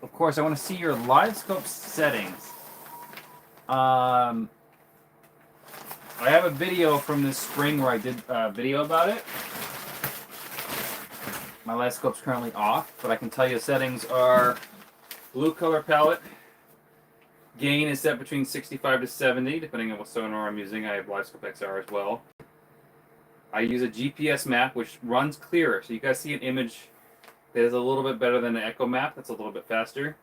Speaker 2: Of course, I want to see your live scope settings. I have a video from this spring where I did a video about it. My live scope's currently off, but I can tell you the settings are blue color palette. Gain is set between 65 to 70, depending on what sonar I'm using. I have live scope XR as well. I use a GPS map, which runs clearer, so you guys see an image that is a little bit better than an echo map. That's a little bit faster.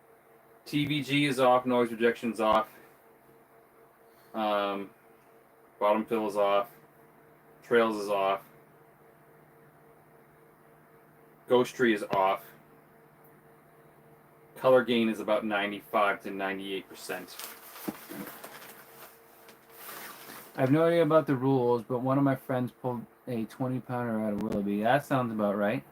Speaker 2: TVG is off, noise rejection is off. Bottom fill is off. Trails is off. Ghost tree is off. Color gain is about 95 to 98%. I have no idea about the rules, but one of my friends pulled a 20-pounder out of Willoughby. That sounds about right.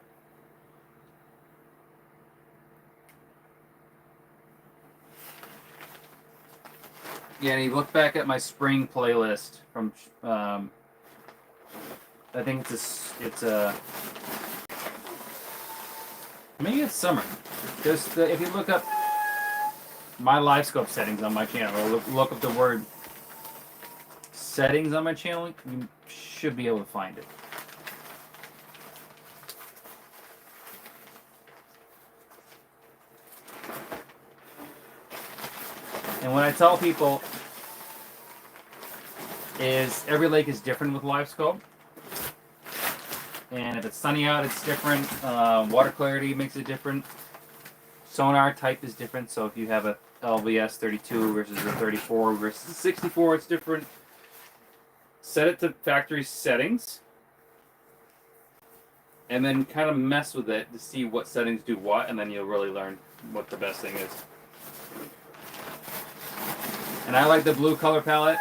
Speaker 2: Yeah, and you look back at my spring playlist from, I think maybe it's summer. If you look up my live scope settings on my channel, or look up the word settings on my channel, you should be able to find it. And what I tell people is every lake is different with live scope. And if it's sunny out, it's different. Water clarity makes it different. Sonar type is different. So if you have a LVS 32 versus a 34 versus a 64, it's different. Set it to factory settings. And then kind of mess with it to see what settings do what. And then you'll really learn what the best thing is. And I like the blue color palette.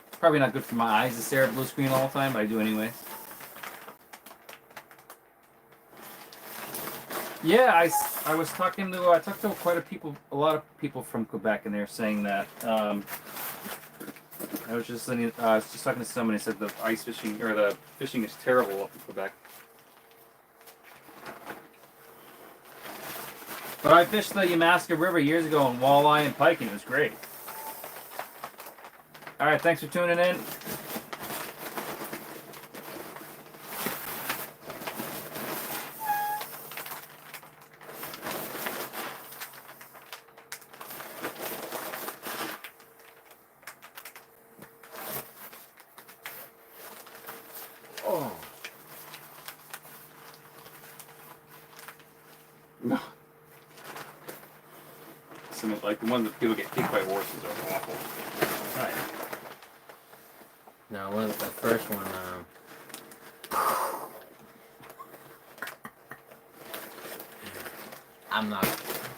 Speaker 2: It's probably not good for my eyes to stare at blue screen all the time, but I do anyways. Yeah, I was talking to I talked to a lot of people from Quebec, and they're saying that I was just talking to somebody who said the ice fishing or the fishing is terrible up in Quebec. But I fished the Yamaska River years ago on walleye and pike, and it was great. All right, thanks for tuning in. Oh. No. Some like the ones that people get kicked by horses are awful.
Speaker 1: Right. No, the first one, I'm not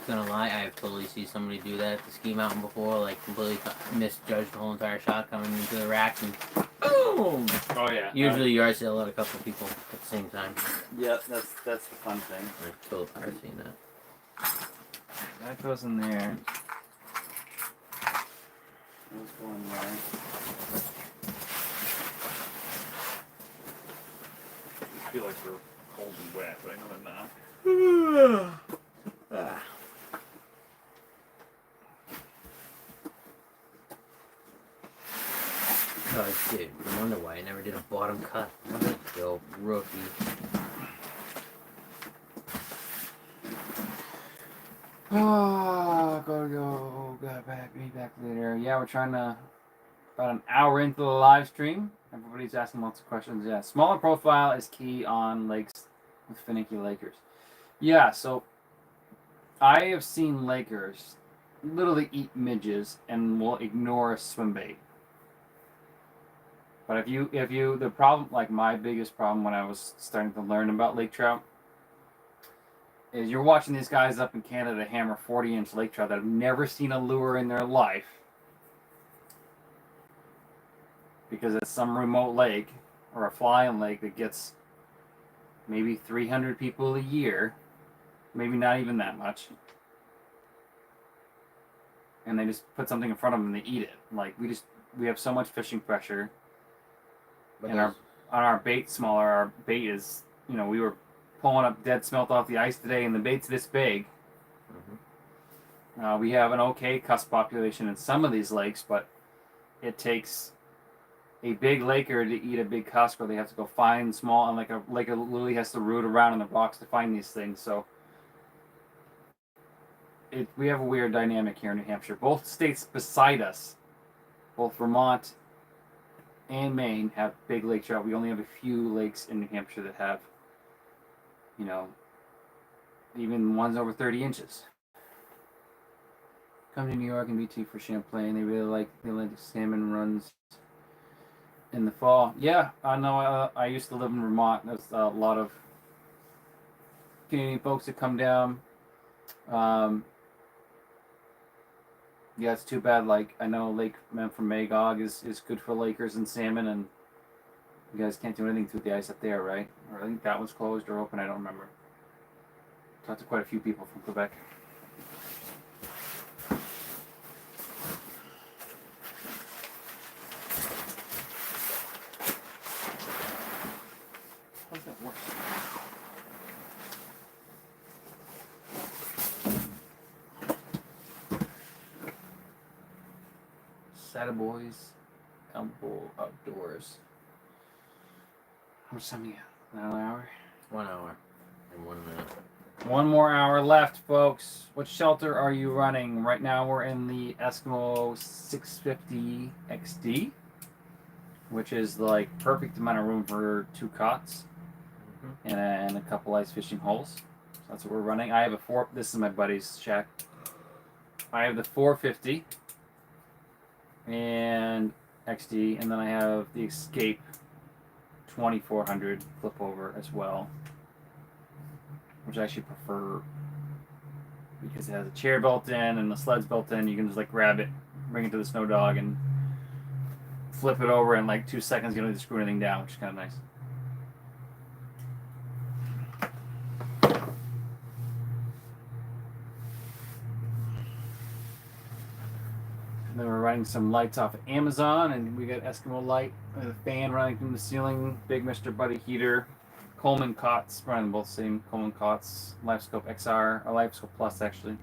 Speaker 1: gonna lie, I've totally seen somebody do that at the ski mountain before, like completely misjudged the whole entire shot coming into the rack and boom!
Speaker 2: Oh yeah.
Speaker 1: Usually you already see a lot of couple people at the same time.
Speaker 2: Yeah, that's the fun thing.
Speaker 1: I've totally seen that.
Speaker 2: That goes in there. Those go in there. I feel like we're cold and wet, but I know they're not.
Speaker 1: Oh shit, no wonder why I never did a bottom cut. Yo, rookie.
Speaker 2: Oh, got me back later. Yeah, we're trying to, about an hour into the live stream. Everybody's asking lots of questions. Yeah, smaller profile is key on lakes with finicky Lakers. Yeah, so I have seen Lakers literally eat midges and will ignore a swim bait. But if you, the problem, like my biggest problem when I was starting to learn about lake trout is you're watching these guys up in Canada hammer 40-inch lake trout that have never seen a lure in their life because it's some remote lake or a flying lake that gets maybe 300 people a year, maybe not even that much, and they just put something in front of them and they eat it. Like we have so much fishing pressure,
Speaker 1: But
Speaker 2: and on our bait smaller. Our bait is, we were pulling up dead smelt off the ice today, and the bait's this big. We have an okay cusk population in some of these lakes, but it takes a big laker to eat a big cusk, or they have to go find small, and like a lake literally has to root around in the rocks to find these things. So we have a weird dynamic here in New Hampshire. Both states beside us, both Vermont and Maine, have big lake trout. We only have a few lakes in New Hampshire that have, even ones over 30 inches. Come to New York and BT for Champlain. They really like the Atlantic salmon runs in the fall. Yeah, I know. I used to live in Vermont. There's a lot of Canadian folks that come down. Yeah, it's too bad. Like, I know Lake from Magog is good for Lakers and salmon, and you guys can't do anything to the ice up there, right? Or I think that was closed or open. I don't remember. Talked to quite a few people from Quebec. How does that work? Saddle Boys, Elbow Outdoors. How much time do you got? An hour?
Speaker 1: 1 hour and 1 minute.
Speaker 2: 1 more hour left, folks. What shelter are you running? Right now we're in the Eskimo 650 XD, which is like perfect amount of room for 2 cots and a couple ice fishing holes. So that's what we're running. I have this is my buddy's shack. I have the 450 and XD, and then I have the Escape 2400 flip over as well, which I actually prefer because it has a chair built in and the sled's built in. You can just like grab it, bring it to the snow dog, and flip it over in like 2 seconds. You don't need to screw anything down, which is kind of nice. And then we're running some lights off of Amazon, and we got Eskimo light with a fan running from the ceiling, big Mr. Buddy heater, Coleman cots, running both same Coleman cots, LifeScope XR, or LifeScope Plus actually.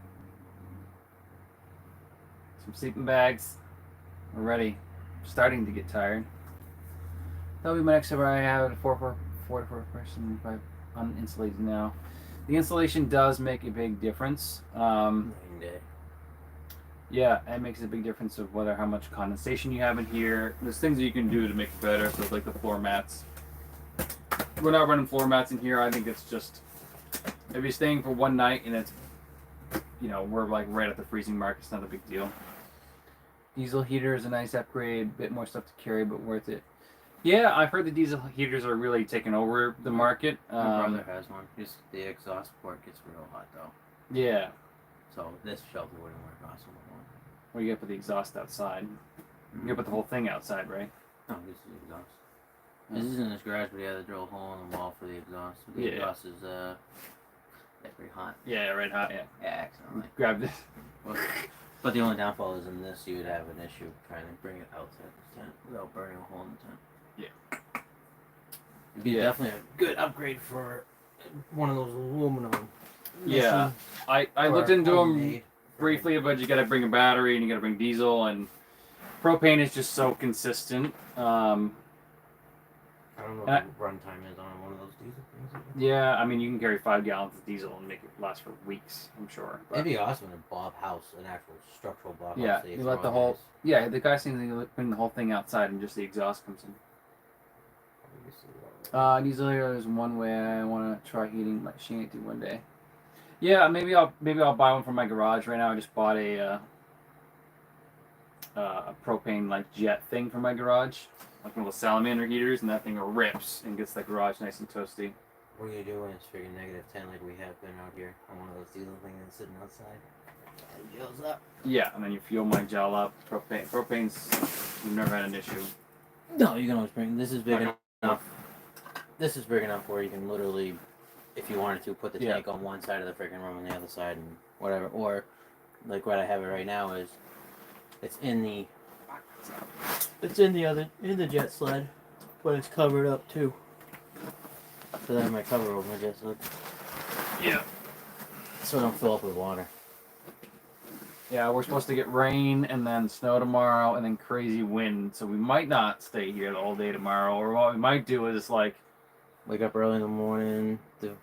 Speaker 2: Some sleeping bags. We're ready. Starting to get tired. That'll be my next ever. I have a 4 person uninsulated now. The insulation does make a big difference. Yeah, it makes a big difference of how much condensation you have in here. There's things that you can do to make it better, so like the floor mats. We're not running floor mats in here. I think it's just, if you're staying for one night and it's, we're like right at the freezing mark, it's not a big deal. Diesel heater is a nice upgrade, bit more stuff to carry, but worth it. Yeah, I've heard the diesel heaters are really taking over the market.
Speaker 1: My brother has one. Just the exhaust port gets real hot though.
Speaker 2: Yeah.
Speaker 1: So this shelter wouldn't work awesome anymore.
Speaker 2: Well, you gotta put the exhaust outside. You gotta put the whole thing outside, right?
Speaker 1: No, this is the exhaust. This is in his garage, but he had to drill a hole in the wall for the exhaust. But the exhaust is pretty hot.
Speaker 2: Yeah, red hot. Yeah.
Speaker 1: Yeah, accidentally.
Speaker 2: Grab this.
Speaker 1: But the only downfall is in this, you would have an issue trying to bring it outside the tent without burning a hole in the tent.
Speaker 2: Yeah.
Speaker 1: It'd be definitely a good upgrade for one of those aluminum.
Speaker 2: Yeah, I looked into them briefly, but you got to bring a battery and you got to bring diesel, and propane is just so consistent.
Speaker 1: I don't know what the runtime is on one of those diesel things.
Speaker 2: Yeah, I mean you can carry 5 gallons of diesel and make it last for weeks, I'm sure. But
Speaker 1: it'd be awesome in a blob house, an actual structural blob house.
Speaker 2: Yeah, you let the whole. Yeah, the guy seems to bring the whole thing outside and just the exhaust comes in. Diesel here is one way I want to try heating my shanty one day. Yeah, maybe I'll buy one for my garage. Right now, I just bought a propane like jet thing for my garage, like one of those salamander heaters, and that thing rips and gets the garage nice and toasty.
Speaker 1: What are you doing when it's freaking -10 like we have been out here on one of those diesel things that's sitting outside? It gels up.
Speaker 2: Yeah, and then you fuel my gel up. Propane's we've never had an issue.
Speaker 1: No, you can always bring. This is big
Speaker 2: Okay.
Speaker 1: enough. This is big enough where you can literally, if you wanted to, put the tank on one side of the freaking room and the other side and whatever. Or, like what I have it right now is, it's in the jet sled, but it's covered up too. So then I might cover over my jet sled.
Speaker 2: Yeah.
Speaker 1: So I don't fill up with water.
Speaker 2: Yeah, we're supposed to get rain and then snow tomorrow and then crazy wind. So we might not stay here the whole day tomorrow. Or what we might do is like
Speaker 1: wake up early in the morning to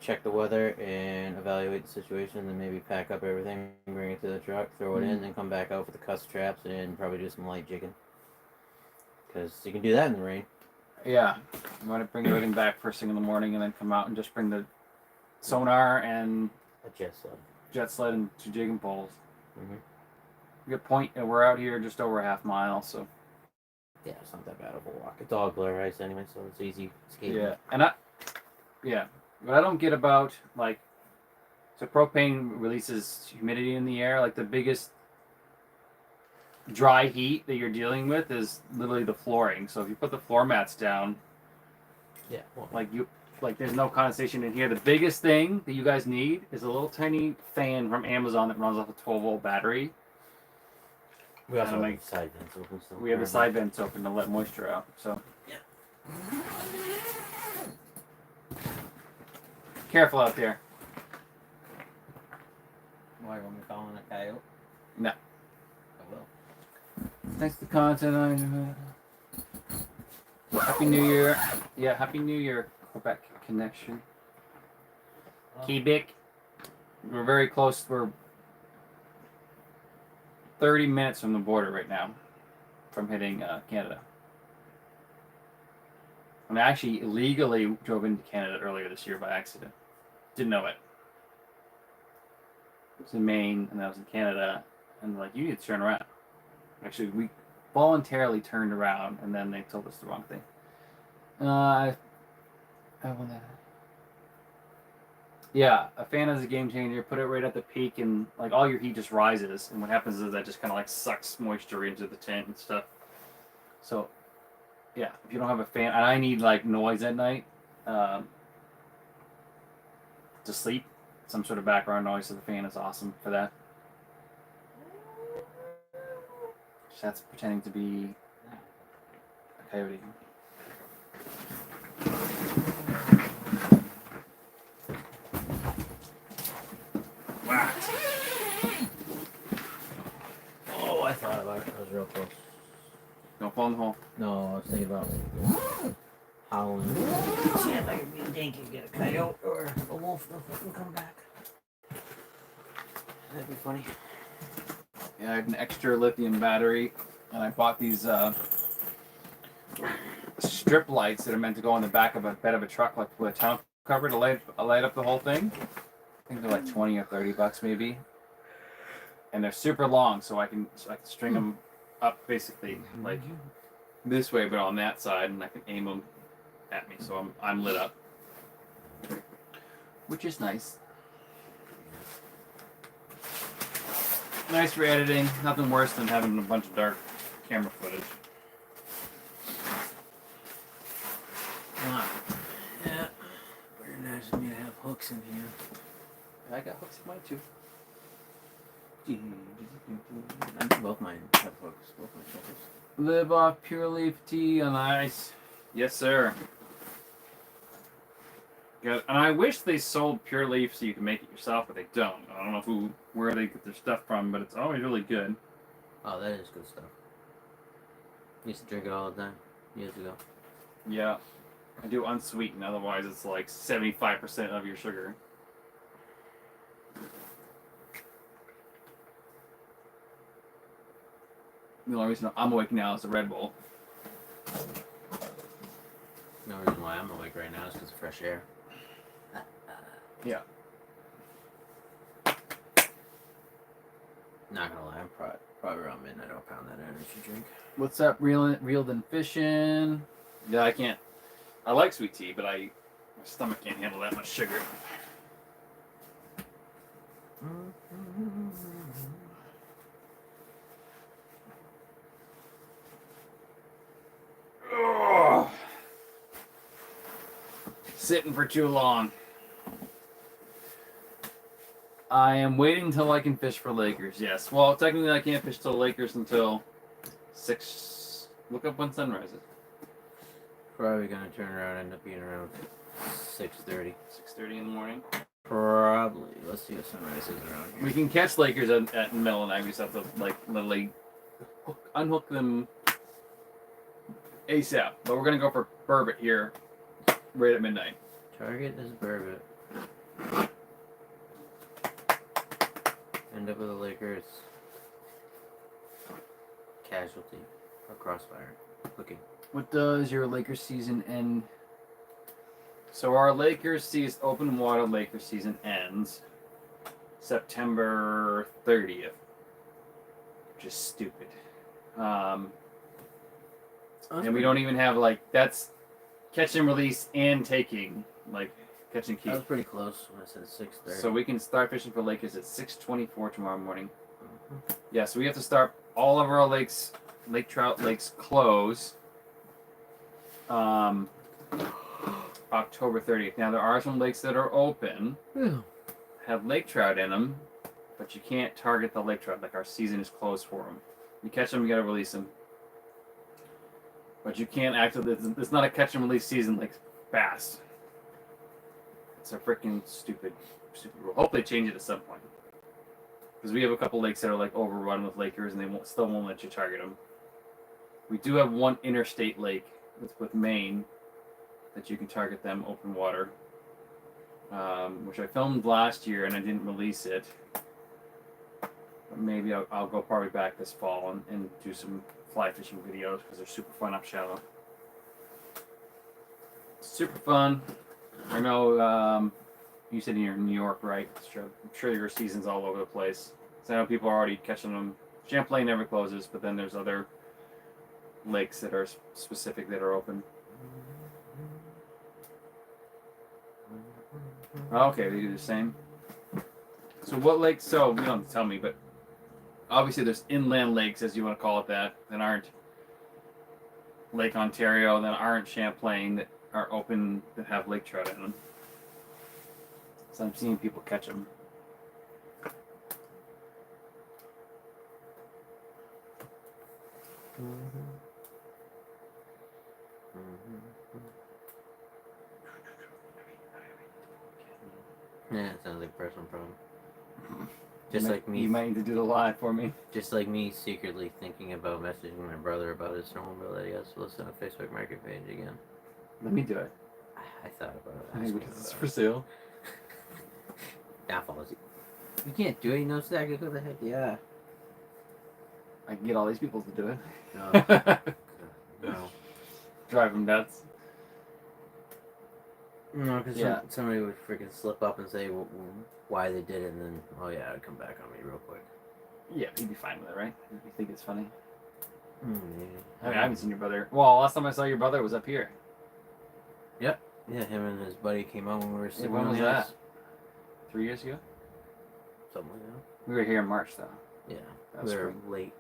Speaker 1: check the weather and evaluate the situation, then maybe pack up everything, bring it to the truck, throw it in, and come back out for the cusk traps and probably do some light jigging. Because you can do that in the rain.
Speaker 2: Yeah, we want to bring everything back first thing in the morning and then come out and just bring the sonar and
Speaker 1: a jet
Speaker 2: sled and 2 jigging poles.
Speaker 1: Mm-hmm.
Speaker 2: Good point. And we're out here just over a half mile, so
Speaker 1: yeah, it's not that bad of a walk. It's all glare ice anyway, so it's easy skating.
Speaker 2: Yeah, and what I don't get about like, so propane releases humidity in the air. Like the biggest dry heat that you're dealing with is literally the flooring. So if you put the floor mats down,
Speaker 1: yeah, well,
Speaker 2: like there's no condensation in here. The biggest thing that you guys need is a little tiny fan from Amazon that runs off a 12-volt battery.
Speaker 1: We also have the side vents open. So
Speaker 2: we have the side vents open to let moisture out. So
Speaker 1: yeah.
Speaker 2: Careful out there.
Speaker 1: Why are we calling a coyote?
Speaker 2: No.
Speaker 1: I will.
Speaker 2: Thanks to content. Happy New Year. Yeah, Happy New Year, Quebec connection. Quebec. We're very close. We're 30 minutes from the border right now from hitting Canada. I actually illegally drove into Canada earlier this year by accident. Didn't know it. It was in Maine, and I was in Canada, and they're like, you need to turn around. Actually, we voluntarily turned around, and then they told us the wrong thing. I want that. Yeah, a fan is a game changer. Put it right at the peak, and like all your heat just rises, and what happens is that just kind of like sucks moisture into the tent and stuff. So, yeah, if you don't have a fan, and I need like noise at night to sleep, some sort of background noise, so the fan is awesome for that. That's pretending to be a coyote. Wow.
Speaker 1: Oh, I thought about it. I was real close.
Speaker 2: Don't fall in the hole.
Speaker 1: No, I was thinking about howling. See if I can be dinky and get a coyote or a wolf to fucking come back. That'd be funny.
Speaker 2: Yeah, I had an extra lithium battery, and I bought these strip lights that are meant to go on the back of a bed of a truck, like with a tonneau cover to light up the whole thing. I think they're like $20 or $30 maybe, and they're super long, so I can string them up basically like this way, but on that side, and I can aim them at me, so I'm lit up, which is nice. Nice for editing. Nothing worse than having a bunch of dark camera footage.
Speaker 1: Wow. Yeah. Very nice of me to have hooks in here.
Speaker 2: I got hooks in mine too.
Speaker 1: Both mine have hooks. Both my filters.
Speaker 2: Live off pure leaf tea on ice. Yes, sir. Good. And I wish they sold pure leaf so you can make it yourself, but they don't. I don't know where they get their stuff from, but it's always really good.
Speaker 1: Oh, that is good stuff. I used to drink it all the time years ago.
Speaker 2: Yeah. I do unsweetened, otherwise it's like 75% of your sugar. The only reason I'm awake now is the Red Bull.
Speaker 1: No reason why I'm awake right now is because of fresh air.
Speaker 2: Yeah.
Speaker 1: Not gonna lie, I'm probably around midnight I'll pound that energy drink.
Speaker 2: What's up, reeled and fishing? Yeah, I can't. I like sweet tea, but my stomach can't handle that much sugar. Ugh. Sitting for too long. I am waiting until I can fish for Lakers. Yes. Well, technically, I can't fish till Lakers until 6. Look up when sunrise is.
Speaker 1: Probably gonna turn around and end up being around 6:30.
Speaker 2: 6:30 in the morning.
Speaker 1: Probably. Let's see what sunrise is around here.
Speaker 2: We can catch Lakers at the middle of the night. We just have to like literally unhook them ASAP. But we're gonna go for burbot here, right at midnight.
Speaker 1: Target is burbot. End up with the Lakers. Casualty or crossfire. Looking.
Speaker 2: What does your Lakers season end? So our Lakers season, open water Lakers season ends September 30th, which is stupid. And we don't even have like that's catch and release and taking like catch and keep.
Speaker 1: That was pretty close when I said 6:30.
Speaker 2: So we can start fishing for Lakers at 6:24 tomorrow morning. Yeah, so we have to start all of our lakes, lake trout lakes close. October 30th. Now there are some lakes that are open, have lake trout in them, but you can't target the lake trout. Like our season is closed for them. You catch them, you gotta release them. But you can't actually. It's not a catch and release season like bass. It's a freaking stupid rule. Hope they change it at some point. Because we have a couple lakes that are like overrun with Lakers, and they still won't let you target them. We do have one interstate lake with Maine that you can target them open water, which I filmed last year and I didn't release it. But maybe I'll go probably back this fall and do some fly fishing videos because they're super fun up shallow. Super fun. I know you said you're in New York, right? I'm sure your season's all over the place. So I know people are already catching them. Champlain never closes, but then there's other lakes that are specific that are open. Okay, they do the same. So what lakes? So you don't have to tell me, but obviously there's inland lakes, as you want to call it that aren't Lake Ontario, that aren't Champlain, that are open, that have lake trout in them. So I'm seeing people catch them.
Speaker 1: Yeah, it sounds like a personal problem. Just like me.
Speaker 2: You might need to do the live for me.
Speaker 1: Just like me secretly thinking about messaging my brother about his snowmobile that he has to list on a Facebook market page again.
Speaker 2: Let me do it.
Speaker 1: I thought about it.
Speaker 2: Maybe because it's for sale.
Speaker 1: Downfall is you can't do it, you know exactly who the heck, yeah.
Speaker 2: I can get all these people to do it.
Speaker 1: No. No.
Speaker 2: Drive them nuts.
Speaker 1: No, because
Speaker 2: Yeah.
Speaker 1: somebody would freaking slip up and say why they did it, and then, oh yeah, it'd come back on me real quick.
Speaker 2: Yeah, he'd be fine with it, right? You think it's funny?
Speaker 1: Maybe.
Speaker 2: I mean, I haven't seen your brother. Well, last time I saw your brother was up here.
Speaker 1: Yep. Yeah, him and his buddy came out when we were sitting
Speaker 2: When
Speaker 1: on
Speaker 2: was
Speaker 1: the
Speaker 2: that?
Speaker 1: ice.
Speaker 2: 3 years ago?
Speaker 1: Something like that.
Speaker 2: We were here in March, though.
Speaker 1: Yeah.
Speaker 2: That was
Speaker 1: We were
Speaker 2: spring.
Speaker 1: late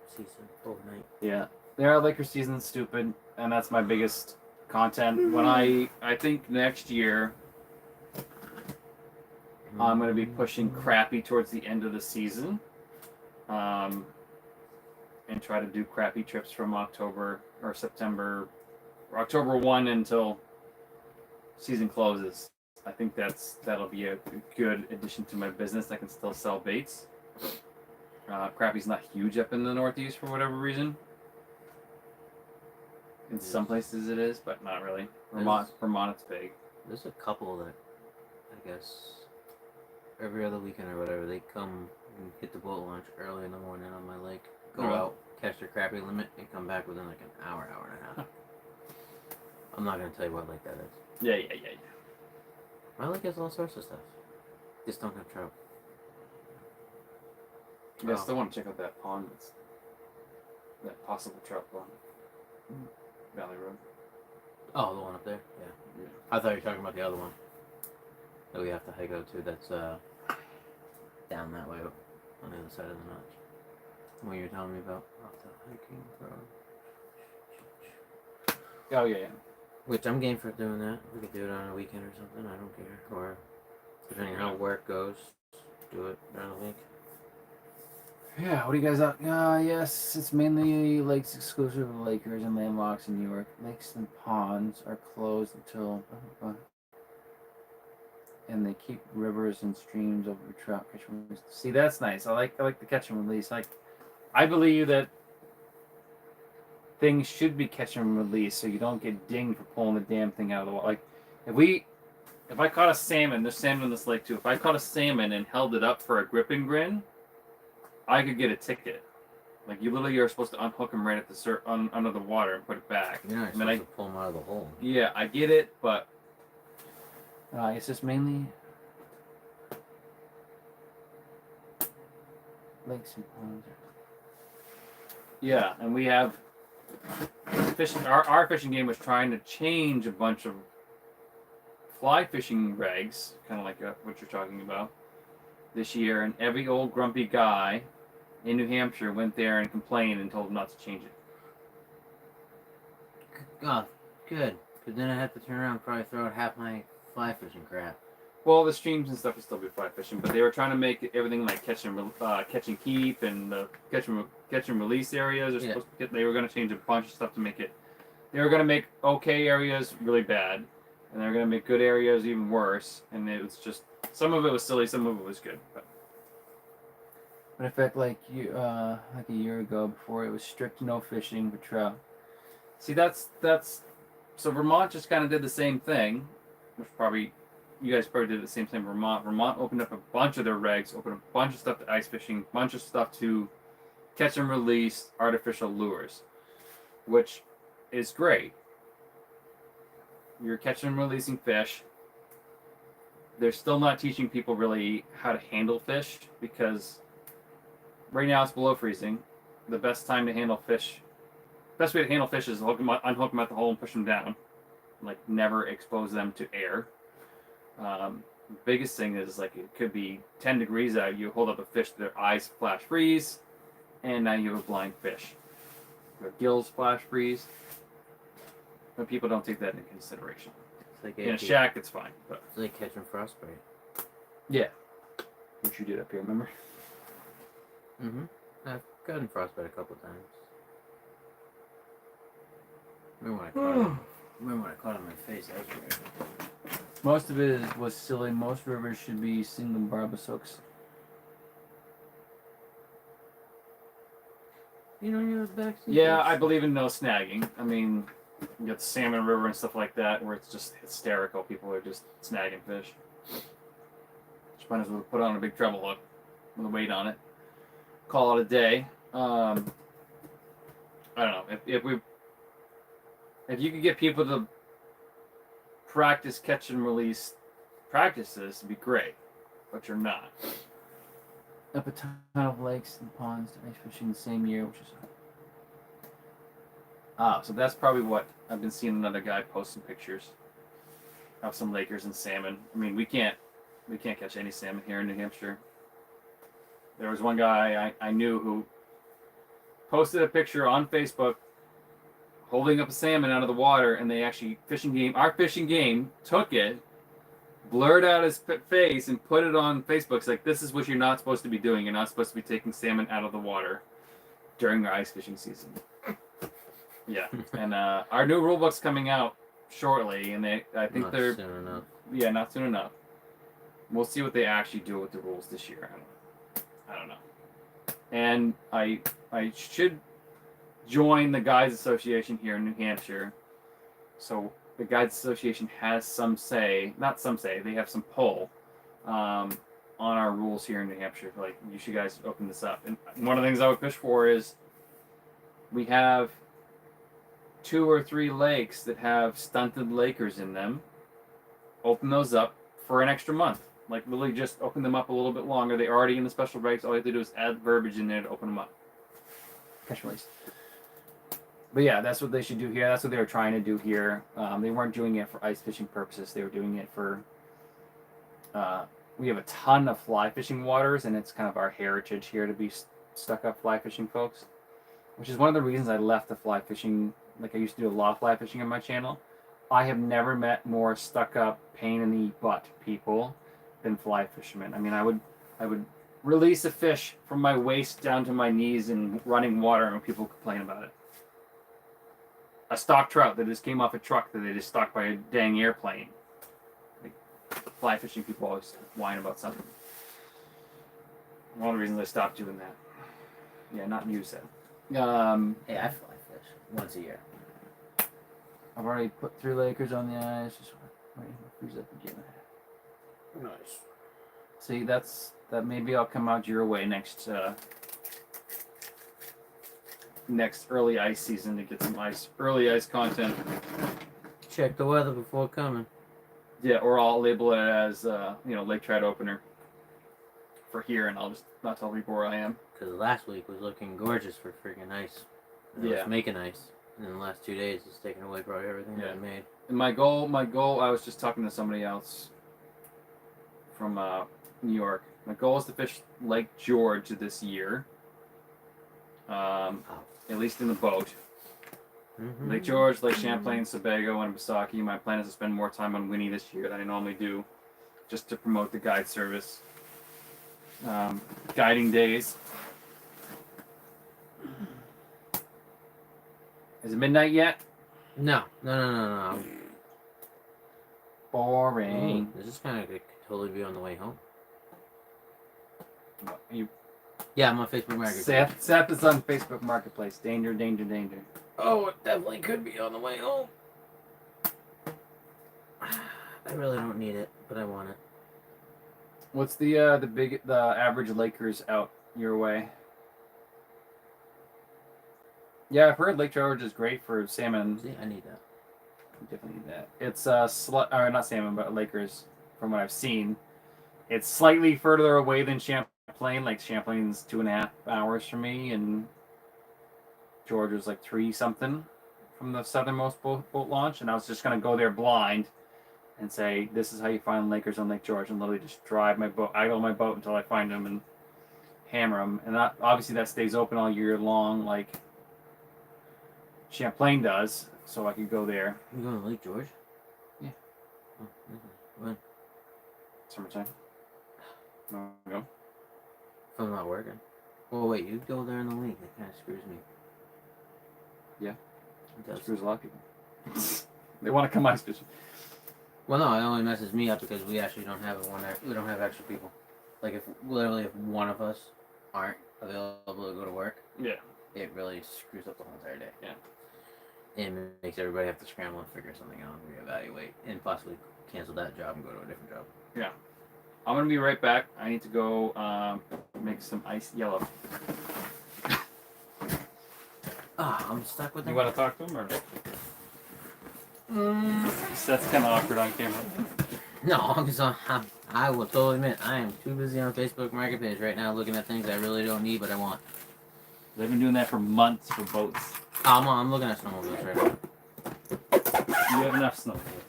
Speaker 1: season, overnight.
Speaker 2: Yeah. Their Lakers season's stupid, and that's my biggest content. When I think next year, I'm going to be pushing crappie towards the end of the season. And try to do crappie trips from October or September, or October 1 until season closes. I think that'll be a good addition to my business. I can still sell baits. Crappie's not huge up in the Northeast for whatever reason. In some places it is, but not really. Vermont it's big.
Speaker 1: There's a couple that, I guess, every other weekend or whatever, they come and hit the boat launch early in the morning on my lake, go out, catch their crappie limit, and come back within like an hour and a half. I'm not going to tell you what lake that is.
Speaker 2: Yeah.
Speaker 1: My lake has all sorts of stuff. Just don't have trout.
Speaker 2: I still want to check out that pond. That possible trout pond. Valley Road.
Speaker 1: Oh, the one up there. Yeah. I thought you were talking about the other one that we have to hike out to. That's down that way on the other side of the notch. What you were telling me about off the hiking road.
Speaker 2: Oh yeah, yeah.
Speaker 1: Which I'm game for doing that. We could do it on a weekend or something. I don't care. Or depending on how work goes, do it during the week.
Speaker 2: Yeah, what do you guys up? Yes, it's mainly lakes exclusive of Lakers and landlocks in New York. Lakes and ponds are closed until, and they keep rivers and streams over trout catch and release. See, that's nice. I like the catch and release. I believe that things should be catch and release, so you don't get dinged for pulling the damn thing out of the water. Like, if I caught a salmon, there's salmon in this lake too. If I caught a salmon and held it up for a grip and grin, I could get a ticket. Like, you literally are supposed to unhook them right at the under the water and put it back.
Speaker 1: You're not supposed to pull them out of the hole.
Speaker 2: Yeah, I get it, but it's just mainly lakes and ponds. Yeah, and we have fishing. Our fishing game was trying to change a bunch of fly fishing regs, kind of like what you're talking about, this year, and every old grumpy guy in New Hampshire went there and complained and told them not to change it.
Speaker 1: Oh, good. Because then I have to turn around and probably throw out half my fly fishing crap.
Speaker 2: Well, the streams and stuff would still be fly fishing, but they were trying to make everything like catch and keep and the catch and release areas. They were going to change a bunch of stuff to make it. They were going to make okay areas really bad, and they were going to make good areas even worse. And it was just, some of it was silly, some of it was good. But in fact, like a year ago, before it was strict no fishing for trout. See, that's so Vermont just kind of did the same thing, which probably. You guys probably did the same thing in Vermont. Vermont opened up a bunch of their regs, opened up a bunch of stuff to ice fishing, a bunch of stuff to catch and release artificial lures, which is great. You're catching and releasing fish. They're still not teaching people really how to handle fish because right now it's below freezing. The best time to handle fish, best way to handle fish is unhook them at the hole and push them down. Like, never expose them to air. Biggest thing is, like, it could be 10 degrees out, you hold up a fish, their eyes flash freeze, and now you have a blind fish. Their gills flash freeze. But people don't take that into consideration. Like in a shack, it's fine. But
Speaker 1: it's like catching frostbite.
Speaker 2: Yeah. Which you did up here, remember?
Speaker 1: Mm-hmm. I've gotten frostbite a couple times. Remember when I caught it on my face? That was weird.
Speaker 2: Most of it was silly. Most rivers should be single barbus hooks.
Speaker 1: You know, you're back.
Speaker 2: Yeah, I believe in no snagging. I mean, you got the Salmon River and stuff like that where it's just hysterical. People are just snagging fish. Just might as well put on a big treble hook with a weight on it. Call it a day. I don't know. If you could get people to practice catch and release practices, it'd be great, but you're not. Up a ton of lakes and ponds to ice fishing the same year, which is so that's probably what I've been seeing. Another guy posting pictures of some Lakers and salmon. I mean, we can't catch any salmon here in New Hampshire. There was one guy I knew who posted a picture on Facebook holding up a salmon out of the water, and they actually our fishing game took it, blurred out his face, and put it on Facebook. It's like, this is what you're not supposed to be doing. You're not supposed to be taking salmon out of the water during our ice fishing season. Yeah, and our new rule book's coming out shortly, and I think they're
Speaker 1: soon enough.
Speaker 2: Yeah, not soon enough. We'll see what they actually do with the rules this year. I don't know. And I should join the Guides Association here in New Hampshire. So the Guides Association has they have some pull on our rules here in New Hampshire. Like, you should guys open this up. And one of the things I would push for is we have 2 or 3 lakes that have stunted Lakers in them. Open those up for an extra month. Like, literally just open them up a little bit longer. They're already in the special regs. All you have to do is add verbiage in there to open them up. Catch release. But yeah, that's what they should do here. That's what they were trying to do here. They weren't doing it for ice fishing purposes. They were doing it for. We have a ton of fly fishing waters, and it's kind of our heritage here to be stuck up fly fishing folks. Which is one of the reasons I left the fly fishing. Like I used to do a lot of fly fishing on my channel. I have never met more stuck up, pain in the butt people than fly fishermen. I mean, I would release a fish from my waist down to my knees in running water, and people complain about it. A stock trout that just came off a truck that they just stocked by a dang airplane. Like, fly fishing people always whine about something. One of the reasons I stopped doing that. Yeah, not you said.
Speaker 1: Hey, I fly fish once a year.
Speaker 2: I've already put 3 Lakers on the ice. Just waiting to freeze up again.
Speaker 1: Nice.
Speaker 2: See, that. Maybe I'll come out your way next early ice season to get some early ice content.
Speaker 1: Check the weather before coming.
Speaker 2: Yeah, or I'll label it as Lake Trout opener for here, and I'll just not tell people where I am.
Speaker 1: Because last week was looking gorgeous for freaking ice. It was making ice. And then the last 2 days it's taken away probably everything that I made.
Speaker 2: And my goal, I was just talking to somebody else from New York. My goal is to fish Lake George this year. At least in the boat. Mm-hmm. Lake George, Lake Champlain, Sebago, and Bisaki. My plan is to spend more time on Winnie this year than I normally do, just to promote the guide service. Guiding days. Is it midnight yet?
Speaker 1: No.
Speaker 2: Boring.
Speaker 1: This is kind of could totally be on the way home.
Speaker 2: You.
Speaker 1: Yeah, I'm on Facebook Marketplace.
Speaker 2: Seth is on Facebook Marketplace. Danger.
Speaker 1: Oh, it definitely could be on the way home. I really don't need it, but I want it.
Speaker 2: What's the average Lakers out your way? Yeah, I've heard Lake George is great for salmon.
Speaker 1: See, I need that.
Speaker 2: I definitely need that. It's not salmon, but Lakers. From what I've seen, it's slightly further away than Champlain. Like Champlain's 2.5 hours from me, and George was like 3 something from the southernmost boat launch. And I was just gonna go there blind and say, "This is how you find Lakers on Lake George," and literally just drive my boat, idle my boat until I find them and hammer them. And obviously that stays open all year long, like Champlain does, so I could go there.
Speaker 1: You going to Lake George?
Speaker 2: Yeah.
Speaker 1: Oh, when?
Speaker 2: Summertime. No, go.
Speaker 1: If I'm not working. Well, wait, you go there in the week. It kind of screws me.
Speaker 2: Yeah.
Speaker 1: It does.
Speaker 2: Screws a lot of people. They want to come ice fishing.
Speaker 1: Well, no, it only messes me up because we actually don't have we don't have extra people. Like if one of us aren't available to go to work,
Speaker 2: yeah,
Speaker 1: it really screws up the whole entire day.
Speaker 2: Yeah.
Speaker 1: And makes everybody have to scramble and figure something out and reevaluate and possibly cancel that job and go to a different job.
Speaker 2: Yeah. I'm going to be right back. I need to go make some ice yellow.
Speaker 1: I'm stuck with them.
Speaker 2: You want to talk to him or That's kind of awkward on camera.
Speaker 1: No, I will totally admit, I am too busy on Facebook Marketplace right now looking at things I really don't need but I want.
Speaker 2: They've been doing that for months for boats.
Speaker 1: I'm looking at snowmobiles right now.
Speaker 2: You have enough snowmobiles.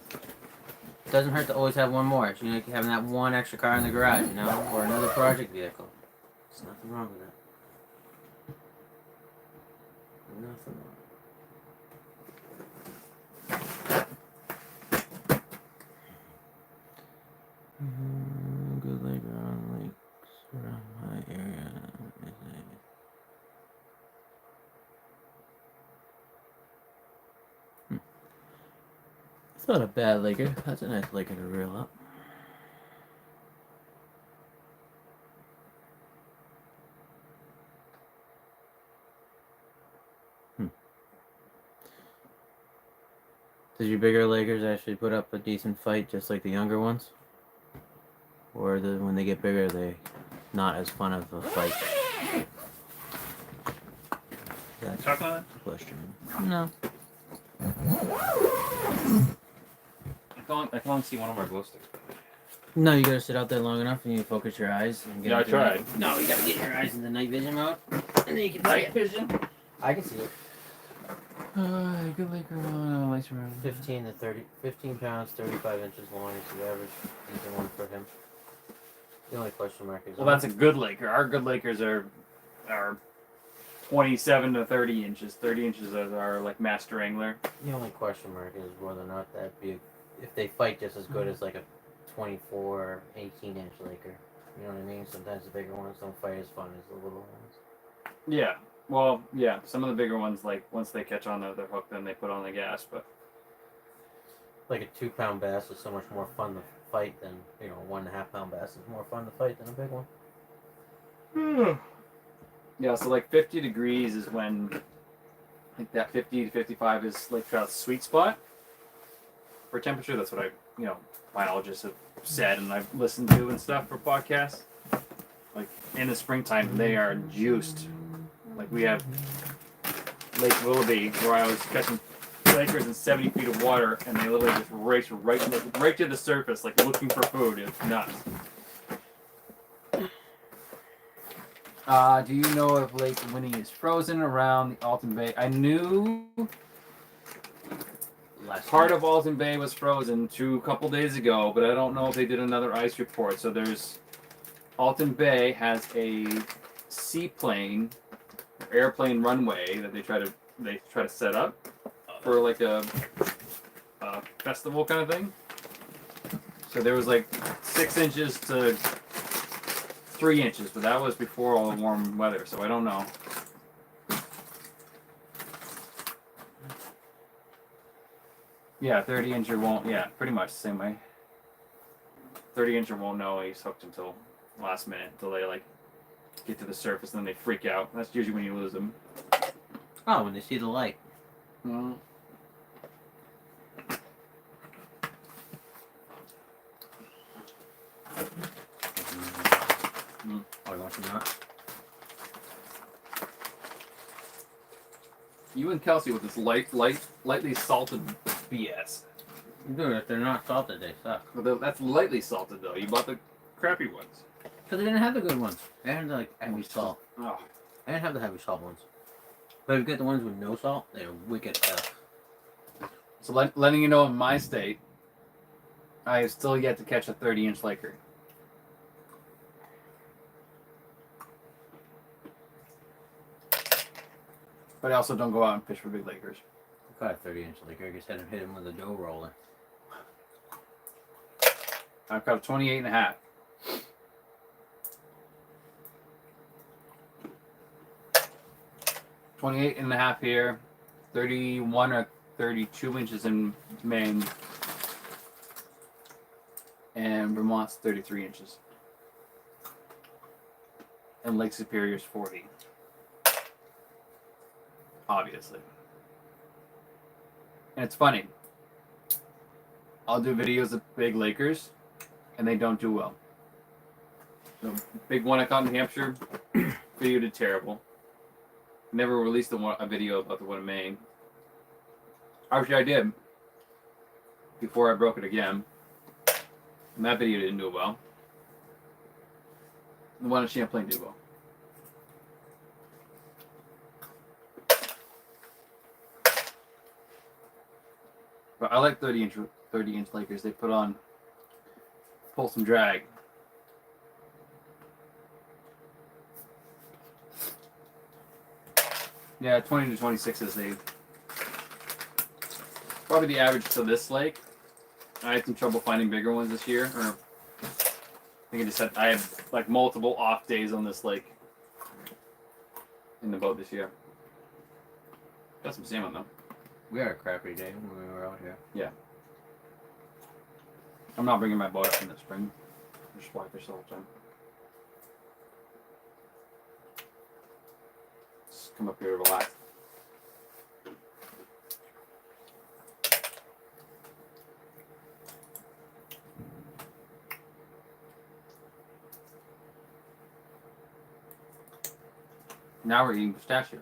Speaker 1: It doesn't hurt to always have one more. So, like having that one extra car in the garage, or another project vehicle. There's nothing wrong with that. Nothing wrong. Good labor on lakes around my area. It's not a bad Laker. That's a nice Laker to reel up. Did your bigger Lakers actually put up a decent fight just like the younger ones? Or when they get bigger, they not as fun of a fight? That's
Speaker 2: Talk about
Speaker 1: the question. No.
Speaker 2: I can only see one of our glow sticks.
Speaker 1: No, you gotta sit out there long enough and you focus your eyes. And
Speaker 2: Yeah, I tried.
Speaker 1: No, you gotta get your eyes in the night vision mode. And then you can see
Speaker 2: Night
Speaker 1: it.
Speaker 2: vision?
Speaker 1: I can see it.
Speaker 2: Good lake around, lakes around.
Speaker 1: 15 pounds, 35 inches long is the average decent one for him. The only question mark is.
Speaker 2: Well, that's a good laker. Our good lakers are 27 to 30 inches. 30 inches is our like master angler.
Speaker 1: The only question mark is whether or not that be if they fight just as good as like a 24, 18-inch laker. You know what I mean? Sometimes the bigger ones don't fight as fun as the little ones.
Speaker 2: Yeah. Well, yeah. Some of the bigger ones, like once they catch on their hook, then they put on the gas. But
Speaker 1: Like a 2-pound bass is so much more fun to fight than a 1.5-pound bass is more fun to fight than a big one.
Speaker 2: Yeah. So like 50 degrees is when like that 50 to 55 is lake trout's sweet spot for temperature. That's what biologists have said and I've listened to and stuff for podcasts. Like in the springtime, they are juiced. Like we have Lake Willoughby, where I was catching lakers in 70 feet of water, and they literally just race right to the surface, like looking for food. It's nuts. Do you know if Lake Winnie is frozen around the Alton Bay? I knew part of Alton Bay was frozen a couple days ago, but I don't know if they did another ice report. So Alton Bay has a seaplane, airplane runway that they try to set up for like a festival kind of thing. So there was like 6 inches to 3 inches, but that was before all the warm weather, so I don't know. Yeah, 30-incher won't. Yeah, pretty much the same way. 30-incher won't know he's hooked until last minute, until they like get to the surface, and then they freak out. That's usually when you lose them.
Speaker 1: Oh, when they see the light.
Speaker 2: Mm.
Speaker 1: Oh, you want some nuts?
Speaker 2: You and Kelsey with this lightly salted BS.
Speaker 1: Dude, if they're not salted, they suck.
Speaker 2: But that's lightly salted though. You bought the crappy ones.
Speaker 1: Because they didn't have the good ones. They had like heavy salt.
Speaker 2: Oh.
Speaker 1: I didn't have the heavy salt ones. But if you get the ones with no salt, they're wicked tough.
Speaker 2: So letting you know in my state, I have still yet to catch a 30-inch laker. But I also don't go out and fish for big lakers.
Speaker 1: I caught a 30-inch laker. I just had to hit him with a dough roller.
Speaker 2: I've caught a 28 and a half. $28 and a half here, 31 or 32 inches in Maine, and Vermont's 33 inches, and Lake Superior's 40. Obviously. And it's funny. I'll do videos of big lakers, and they don't do well. The big one I caught in New Hampshire, video did terrible. Never released a video about the one in Maine. Actually, I did. Before I broke it again. And that video didn't do well. The one in Champlain did well. But I like 30-inch lakers. They pull some drag. Yeah, 20 to 26 is probably the average to this lake. I had some trouble finding bigger ones this year. Or I think I had like multiple off days on this lake in the boat this year. Got some salmon though.
Speaker 1: We had a crappy day when we were out here.
Speaker 2: Yeah. I'm not bringing my boat up in the spring. Just fly fish the whole time. Just come up here to relax. Now we're eating pistachios.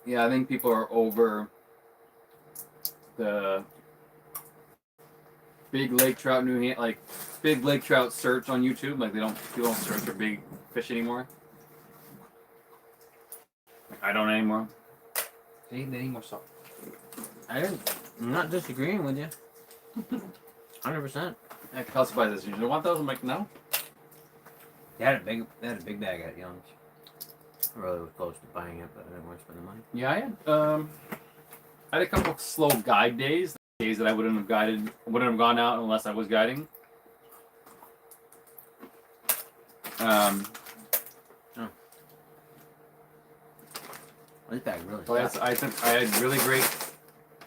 Speaker 2: Yeah, I think people are over the big lake trout, like big lake trout search on YouTube. Like people don't search for big fish anymore. I don't anymore. They need more salt.
Speaker 1: I'm not disagreeing with you. 100%.
Speaker 2: Yeah, Cusk buys this. You don't want those? I'm like, no.
Speaker 1: They had a big bag at Young's. I really was close to buying it, but I didn't want to spend the money.
Speaker 2: Yeah, I had a couple of slow guide days that I wouldn't have gone out unless I was guiding.
Speaker 1: This bag really
Speaker 2: But
Speaker 1: sucks.
Speaker 2: I think I had really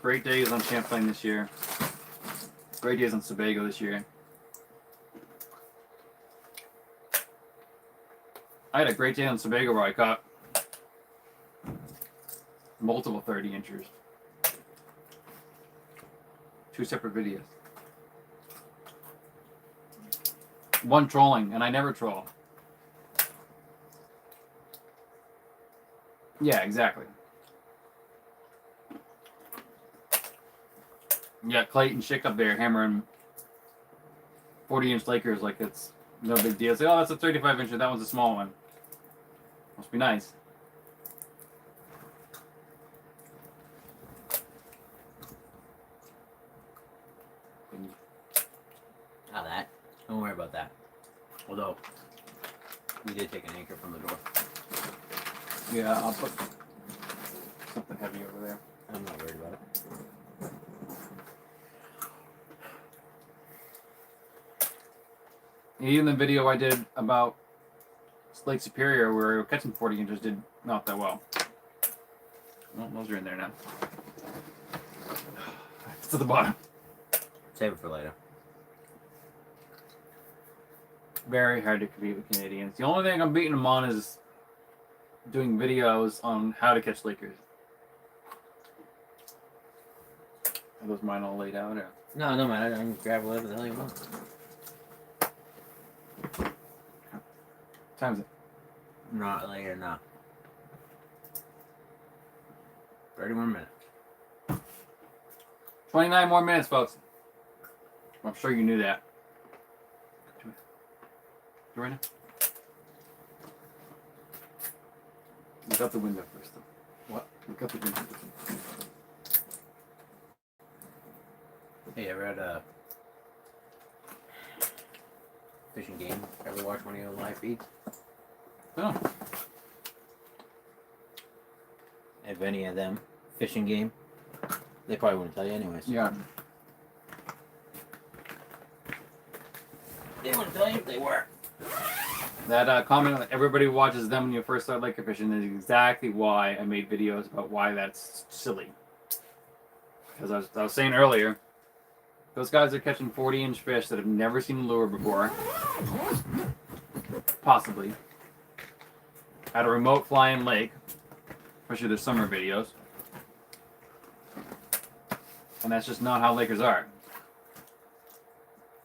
Speaker 2: great days on Champlain this year. Great days on Sebago this year. I had a great day on Sebago where I caught multiple 30 inchers. 2 separate videos. One trolling, and I never troll. Yeah, exactly. Yeah, Clayton Schick up there hammering 40-inch Lakers like it's no big deal. Say, oh, that's a 35-incher. That one's a small one. Must be nice.
Speaker 1: Not that. Don't worry about that. Although, we did take an anchor from the door.
Speaker 2: Yeah, I'll put something heavy over there.
Speaker 1: I'm not worried about it.
Speaker 2: Even the video I did about Lake Superior where we were catching 40 inches did not that well. Well, those are in there now. It's to the bottom.
Speaker 1: Save it for later.
Speaker 2: Very hard to compete with Canadians. The only thing I'm beating them on is doing videos on how to catch Lakers. Are those mine all laid out? Or?
Speaker 1: No, no matter. I can grab whatever the hell you want.
Speaker 2: Time's it?
Speaker 1: Not later, no. 31 minutes.
Speaker 2: 29 more minutes, folks. I'm sure you knew that. Do right now. Look out the window first, though. What? Look out the window first.
Speaker 1: Hey, ever had a fishing game? Ever watch one of your live feeds?
Speaker 2: Oh.
Speaker 1: If any of them fishing game, they probably wouldn't tell you anyways.
Speaker 2: Yeah.
Speaker 1: They wouldn't tell you if they were.
Speaker 2: That comment that everybody watches them when you first start lake fishing is exactly why I made videos about why that's silly. Because I was saying earlier, those guys are catching 40-inch fish that have never seen a lure before, possibly, at a remote flying lake, especially their summer videos. And that's just not how lakers are.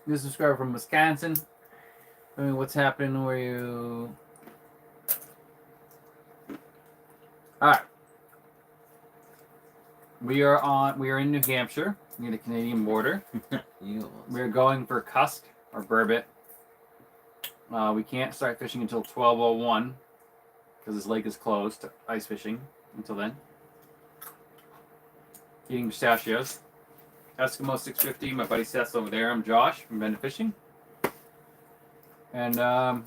Speaker 2: New subscriber from Wisconsin. I mean, what's happening where you... Alright. We are in New Hampshire, near the Canadian border. We're going for Cusk, or burbot. We can't start fishing until 12:01, because this lake is closed to ice fishing until then. Eating pistachios. Eskimo 650, my buddy Seth's over there. I'm Josh from Bend Fishing. And, yeah,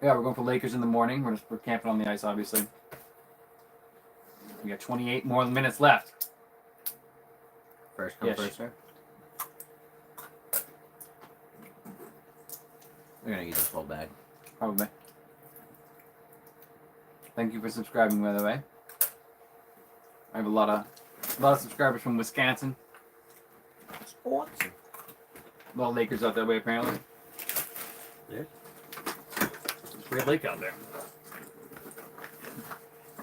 Speaker 2: we're going for Lakers in the morning. We're camping on the ice, obviously. We got 28 more minutes left.
Speaker 1: First come, first serve. We're gonna eat this whole bag.
Speaker 2: Probably. Thank you for subscribing, by the way. I have a lot of subscribers from Wisconsin.
Speaker 1: Sports.
Speaker 2: A lot of Lakers out that way, apparently.
Speaker 1: Yeah.
Speaker 2: It's a great lake out there.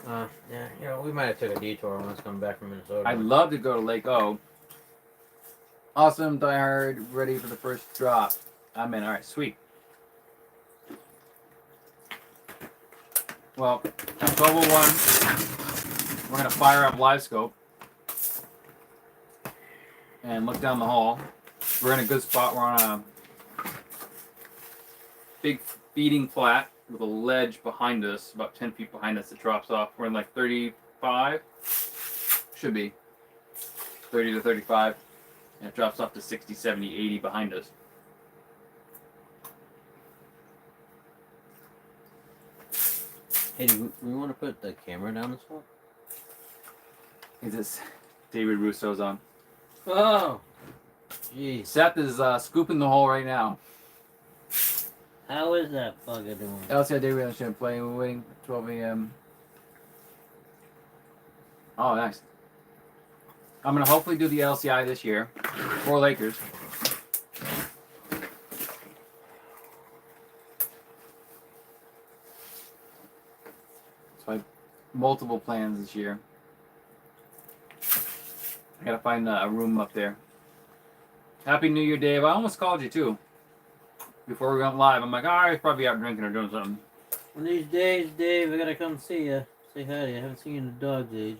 Speaker 1: Yeah, you know, we might have took a detour when I was coming back from Minnesota.
Speaker 2: I'd love to go to Lake O. Awesome, diehard, ready for the first drop. I'm in. All right, sweet. Well, at 12:01, we're gonna fire up live scope and look down the hall. We're in a good spot. We're on a big feeding flat with a ledge behind us, about 10 feet behind us. It drops off. We're in like 35. Should be 30 to 35. And it drops off to 60, 70, 80 behind us.
Speaker 1: Hey, do we want to put the camera down this hole?
Speaker 2: Is this David Russo's on?
Speaker 1: Oh, jeez.
Speaker 2: Seth is scooping the hole right now.
Speaker 1: How is that bugger doing?
Speaker 2: LCI David on Champlain. We're waiting for 12 a.m. Oh, nice. I'm going to hopefully do the LCI this year for Lakers. So I have multiple plans this year. I got to find a room up there. Happy New Year, Dave. I almost called you, too. Before we went live, I'm like, all right, probably out drinking or doing something.
Speaker 1: One of these days, Dave, I got to come see you. Say hi to you. I haven't seen you in a dog's age.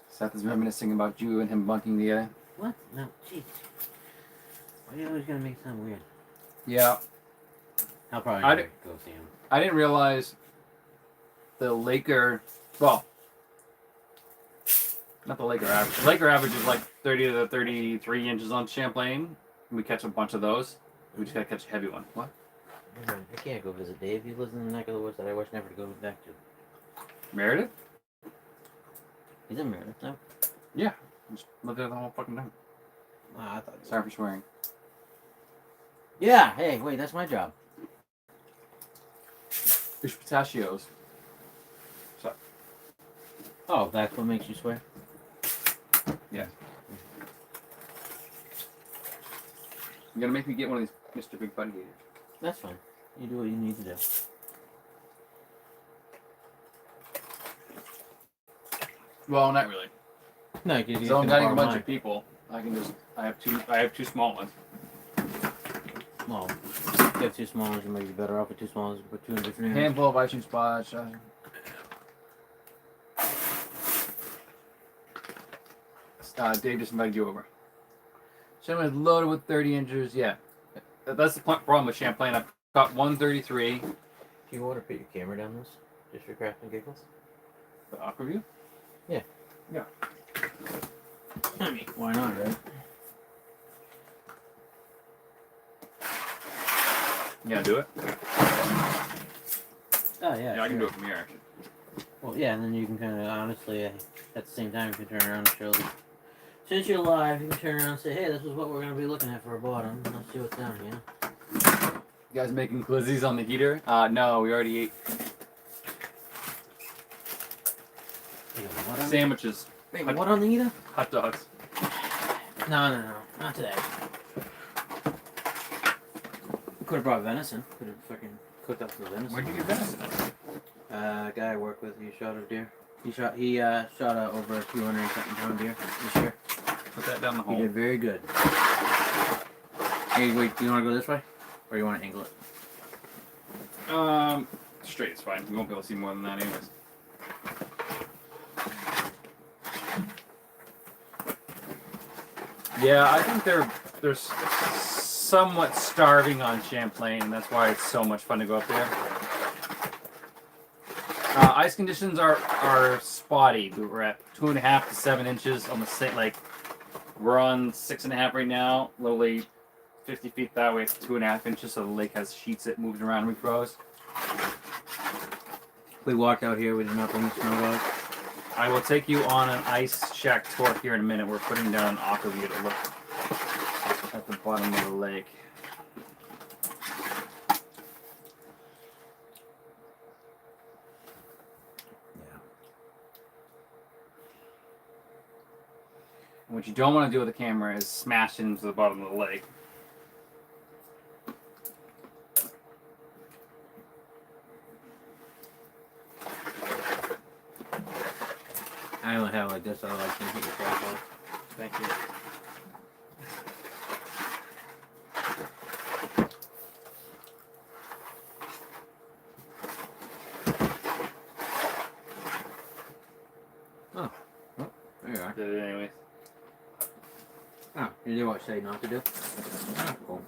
Speaker 2: Seth is reminiscing about you and him bunking the
Speaker 1: What? No, jeez. Why are you always going to make it sound weird?
Speaker 2: Yeah.
Speaker 1: I'll probably
Speaker 2: I
Speaker 1: never go see him.
Speaker 2: I didn't realize the Laker, well, not the Laker average. The Laker average is like 30 to 33 inches on Champlain. We catch a bunch of those. We just gotta catch a heavy one. What?
Speaker 1: I can't go visit Dave. He lives in the neck of the woods that I wish never to go back to.
Speaker 2: Meredith?
Speaker 1: He's in Meredith now.
Speaker 2: Yeah. Just lived there the whole fucking time.
Speaker 1: Wow, I thought.
Speaker 2: Sorry for swearing.
Speaker 1: Yeah. Hey, wait. That's my job.
Speaker 2: Fish pistachios. So,
Speaker 1: Oh, that's what makes you swear.
Speaker 2: yeah. You're gonna make me get one of these Mr. Big Buddy gators.
Speaker 1: That's fine. You do what you need to do.
Speaker 2: Well, not really.
Speaker 1: No, because
Speaker 2: So I'm getting a bunch of people. I have two small ones.
Speaker 1: Well, if you have two small ones, you might be better off with two small ones. Put two in different areas.
Speaker 2: Handful of iTunes spots. Dave just invited you over. Champagne is loaded with 30 inches. Yeah, that's the problem with Champlain. I've got 133.
Speaker 1: Do you want to put your camera down this? Just for crafting giggles?
Speaker 2: The Aquaview?
Speaker 1: Yeah.
Speaker 2: Yeah.
Speaker 1: I mean, why not, right?
Speaker 2: Yeah, do it.
Speaker 1: Oh, yeah.
Speaker 2: Yeah, I can
Speaker 1: sure.
Speaker 2: do it from here, actually.
Speaker 1: Well, yeah, and then you can kind of, honestly, at the same time, you can turn around and show them. Since you're live, you can turn around and say, hey, this is what we're going to be looking at for a bottom. Let's see what's down here.
Speaker 2: You guys making glizzies on the heater? No, we already ate
Speaker 1: What on
Speaker 2: sandwiches.
Speaker 1: Wait, what on the eater?
Speaker 2: Hot dogs.
Speaker 1: No, not today. Could have brought venison. Could have fucking cooked up some venison.
Speaker 2: Where'd you get venison?
Speaker 1: Guy I work with, he shot a deer. He shot over a 200 and something pound deer this year.
Speaker 2: Put that down the
Speaker 1: He
Speaker 2: hole.
Speaker 1: did very good. Hey, wait, do you want to go this way? Or you want to angle it?
Speaker 2: Straight is fine. We won't be able to see more than that anyways. Yeah, I think they're somewhat starving on Champlain, and that's why it's so much fun to go up there. Ice conditions are spotty. We're at 2.5 to 7 inches on the same. Like we're on 6.5 right now. Literally 50 feet that way, it's 2.5 inches. So the lake has sheets that moves around and refroze.
Speaker 1: We walked out here. We did not bring the snow out.
Speaker 2: I will take you on an ice shack tour here in a minute. We're putting down an aquaview to look at the bottom of the lake. And what you don't want to do with the camera is smash it into the bottom of the lake.
Speaker 1: I only have like this, otherwise you can hit your crap off.
Speaker 2: Thank you.
Speaker 1: Oh, well, there you are.
Speaker 2: Did it anyways.
Speaker 1: Oh, you did what I say not to do? Oh, cool.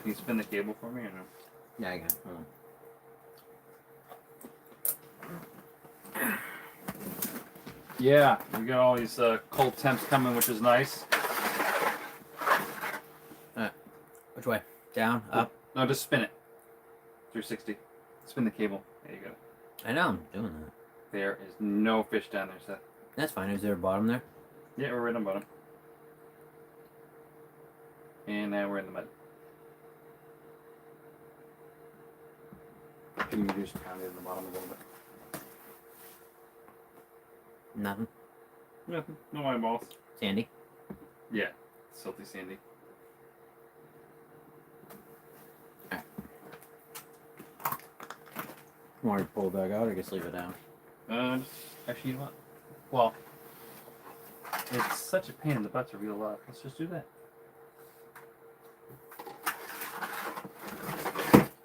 Speaker 2: Can you spin the cable for me or no?
Speaker 1: Yeah, I can. Hold on.
Speaker 2: Yeah, we got all these cold temps coming, which is nice.
Speaker 1: Which way? Down? Up?
Speaker 2: No, just spin it. 360. Spin the cable. There you go.
Speaker 1: I know I'm doing that.
Speaker 2: There is no fish down there, Seth.
Speaker 1: That's fine. Is there a bottom there?
Speaker 2: Yeah, we're right on bottom. And now we're in the mud. Can you just pound it in the bottom a little bit?
Speaker 1: Nothing.
Speaker 2: Nothing. No eyeballs.
Speaker 1: Sandy?
Speaker 2: Yeah. Salty sandy.
Speaker 1: Want to pull it back out or just leave it down?
Speaker 2: Actually, you know what? Well, it's such a pain in the butt to reel up. Let's just do that.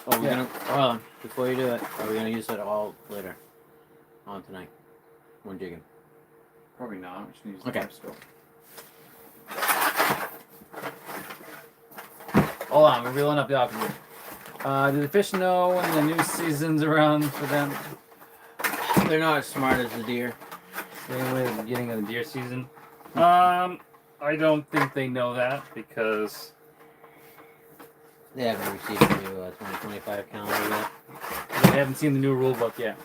Speaker 1: Oh, we're gonna. Hold on. Before you do it, are we gonna use it all later? On tonight? When jigging?
Speaker 2: Probably not. I'm just gonna use the
Speaker 1: Okay.
Speaker 2: grip scope. Hold on, we're reeling up the opposite. Do the fish know when the new season's around for them?
Speaker 1: They're not as smart as the deer.
Speaker 2: Same way at the beginning of the deer season? I don't think they know that because
Speaker 1: They haven't received the new 2025 calendar yet.
Speaker 2: they haven't seen the new rule book yet.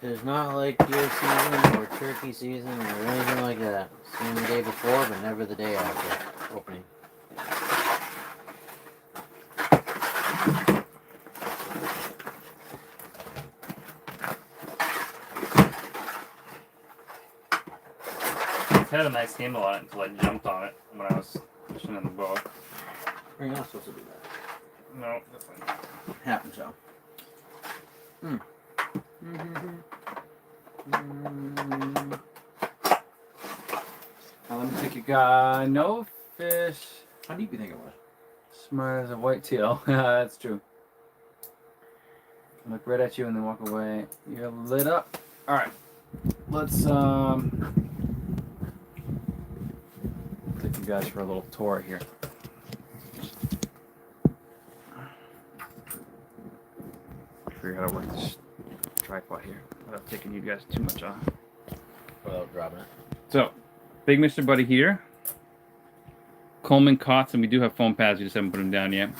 Speaker 1: It's not like deer season or turkey season or anything like that. Seen the day before, but never the day after opening.
Speaker 2: It had a nice handle on it until I jumped on it when I was fishing in the boat.
Speaker 1: You're not supposed to do that.
Speaker 2: No, that's fine.
Speaker 1: Happens so.
Speaker 2: Now let me take a guy. No fish.
Speaker 1: How deep do you think it was?
Speaker 2: Smart as a whitetail. That's true. Look right at you and then walk away. You're lit up. All right. Let's take you guys for a little tour here. Figure out how to work this tripod here without taking you guys too much off.
Speaker 1: Without dropping it.
Speaker 2: So, Big Mr. Buddy here. Coleman cots, and we do have foam pads. We just haven't put them down yet.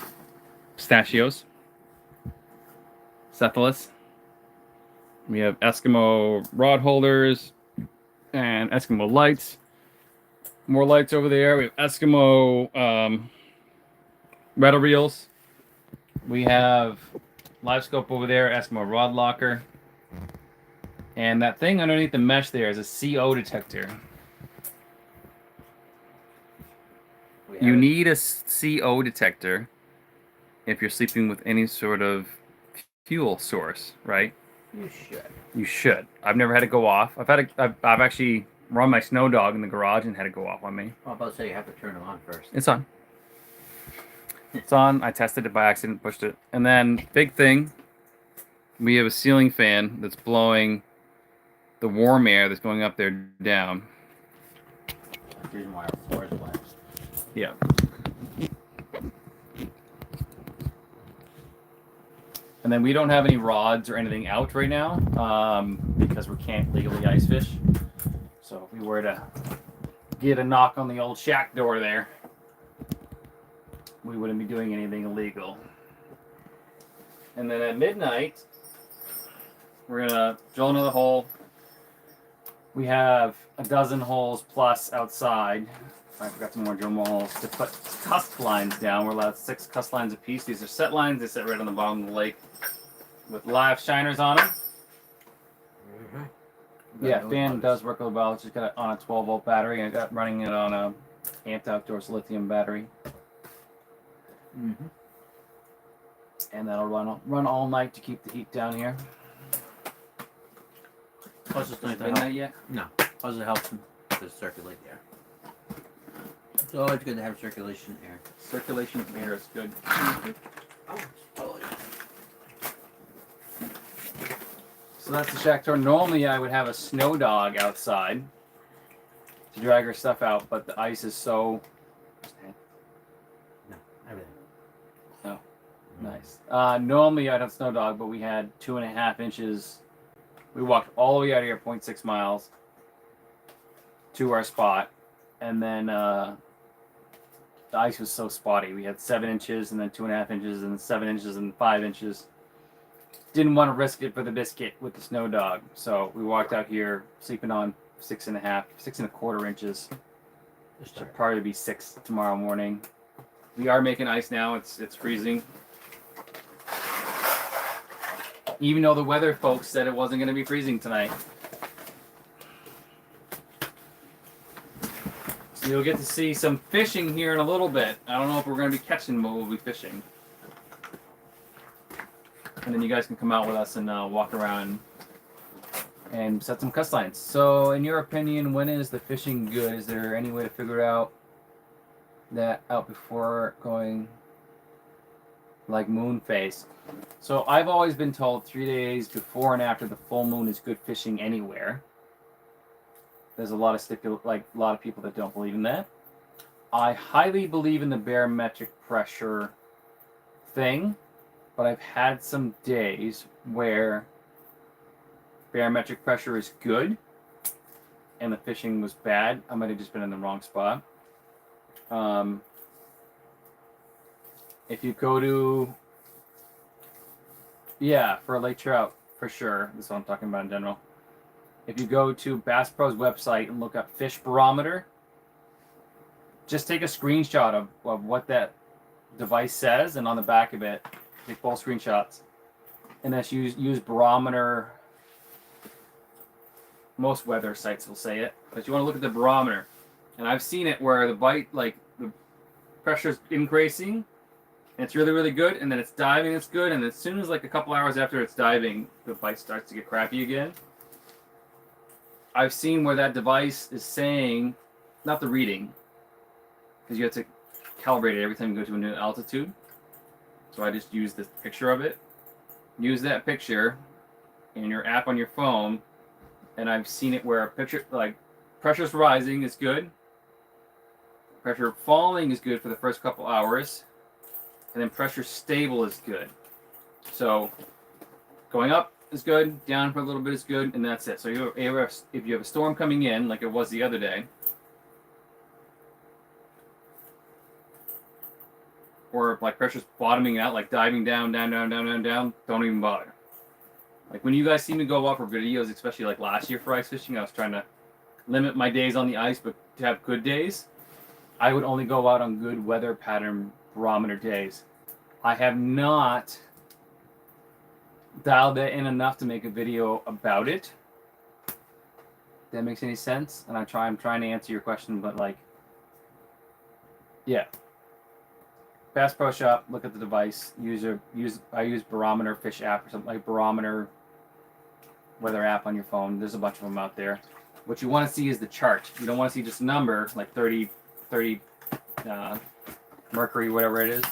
Speaker 2: Pistachios. Cephalus. We have Eskimo rod holders and Eskimo lights. More lights over there. We have Eskimo rattle reels. We have live scope over there, Eskimo rod locker. And that thing underneath the mesh there is a CO detector. You need a CO detector if you're sleeping with any sort of fuel source, right?
Speaker 1: You should.
Speaker 2: You should. I've never had it go off. I've actually run my snow dog in the garage and had it go off on me.
Speaker 1: Well, I'm about to say you have to turn it on first.
Speaker 2: It's on. It's on. I tested it by accident, pushed it. And then, big thing, we have a ceiling fan that's blowing the warm air that's going up there down.
Speaker 1: That's the reason why our floor is wet.
Speaker 2: Yeah. And then we don't have any rods or anything out right now because we can't legally ice fish. So if we were to get a knock on the old shack door there, we wouldn't be doing anything illegal. And then at midnight, we're going to drill another hole. We have a dozen holes plus outside. I forgot some more drill more holes to put Cusk lines down. We're allowed 6 Cusk lines apiece. These are set lines. They sit right on the bottom of the lake with live shiners on them. Yeah, fan does work really well. It's just got it on a 12-volt battery, and I got running it on a amped outdoors lithium battery. And that'll run all night to keep the heat down here.
Speaker 1: Plus, it's nice to
Speaker 2: Midnight
Speaker 1: help.
Speaker 2: yet?
Speaker 1: No. Plus, it helps to circulate the air. It's always good to have circulation air.
Speaker 2: Circulation of air is good. So that's the shack tour. Normally I would have a snow dog outside. to drag our stuff out, but the ice is so...
Speaker 1: No, everything.
Speaker 2: Oh, nice. Normally I'd have snow dog, but we had 2.5 inches. We walked all the way out here, 0.6 miles, to our spot, and then the ice was so spotty. We had 7 inches, and then 2.5 inches, and 7 inches, and 5 inches. Didn't want to risk it for the biscuit with the snow dog, so we walked out here sleeping on 6.25 inches. Should probably be 6 tomorrow morning. We are making ice now. It's freezing. Even though the weather folks said it wasn't going to be freezing tonight. So you'll get to see some fishing here in a little bit. I don't know if we're going to be catching, but we'll be fishing. And then you guys can come out with us and walk around and set some cuss lines. So in your opinion, when is the fishing good? Is there any way to figure out that out before going like moon phase? So I've always been told 3 days before and after the full moon is good fishing anywhere. There's a lot of a lot of people that don't believe in that. I highly believe in the barometric pressure thing, but I've had some days where barometric pressure is good and the fishing was bad. I might have just been in the wrong spot. If you go to, for a lake trout, for sure. This is what I'm talking about in general. If you go to Bass Pro's website and look up fish barometer, just take a screenshot of what that device says, and on the back of it, take both screenshots, and that's use barometer. Most weather sites will say it, but you want to look at the barometer. And I've seen it where the pressure's increasing, and it's really, really good, and then it's diving, it's good, and as soon as like a couple hours after it's diving, the bite starts to get crappy again. I've seen where that device is saying, not the reading, because you have to calibrate it every time you go to a new altitude. So I just use this picture of it. Use that picture in your app on your phone, and I've seen it where a picture, like, pressure's rising is good. Pressure falling is good for the first couple hours. And then pressure stable is good. So going up is good, down for a little bit is good, and that's it. So if you have a storm coming in, like it was the other day, or like pressure's bottoming out, like diving down, don't even bother. Like when you guys see me go out for videos, especially like last year for ice fishing, I was trying to limit my days on the ice, but to have good days, I would only go out on good weather pattern barometer days. I have not dialed that in enough to make a video about it. If that makes any sense? And I'm trying to answer your question, but like, yeah. Bass Pro Shop, look at the device. I use Barometer Fish app or something like Barometer weather app on your phone. There's a bunch of them out there. What you want to see is the chart. You don't want to see just a number like 30 mercury, whatever it is.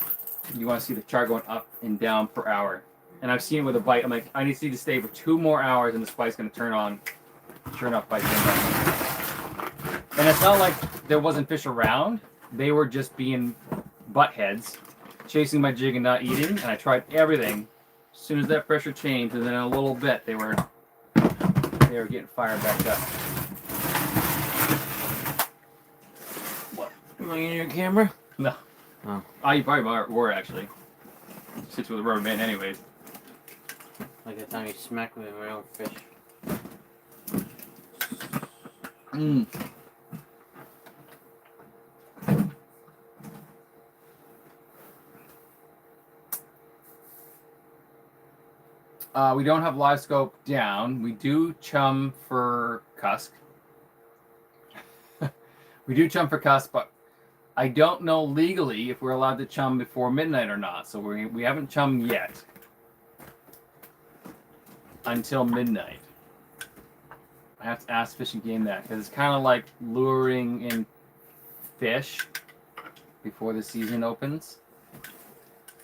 Speaker 2: You want to see the chart going up and down per hour. And I've seen it with a bite. I'm like, I need to stay for 2 more hours, and this bite's going to turn on. Sure enough, bite came back. And it's not like there wasn't fish around. They were just being buttheads, chasing my jig and not eating. And I tried everything. As soon as that pressure changed, and then in a little bit, they were getting fired back up.
Speaker 1: What? Am I in your camera?
Speaker 2: No.
Speaker 1: Oh.
Speaker 2: You probably were actually. Sits with a rubber band, anyways.
Speaker 1: Like the time you smacked me with my own fish.
Speaker 2: We don't have live scope down. We do chum for Cusk. We do chum for Cusk, but I don't know legally if we're allowed to chum before midnight or not. So we haven't chummed yet until midnight. I have to ask Fish and Game that, because it's kind of like luring in fish before the season opens.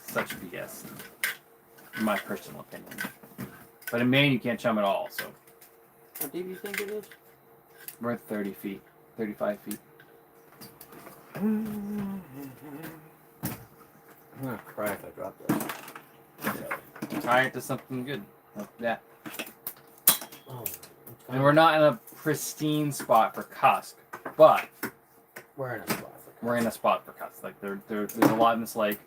Speaker 2: Such BS, in my personal opinion. But in Maine, you can't chum at all. So
Speaker 1: how deep do you think it is?
Speaker 2: we're at 30 feet. 35 feet.
Speaker 1: I'm gonna cry if I drop this.
Speaker 2: Tie it to something good like that.
Speaker 1: Oh,
Speaker 2: And we're not in a pristine spot for Cusk, but
Speaker 1: we're in a spot.
Speaker 2: we're in a spot for Cusk. Like there's a lot in this lake.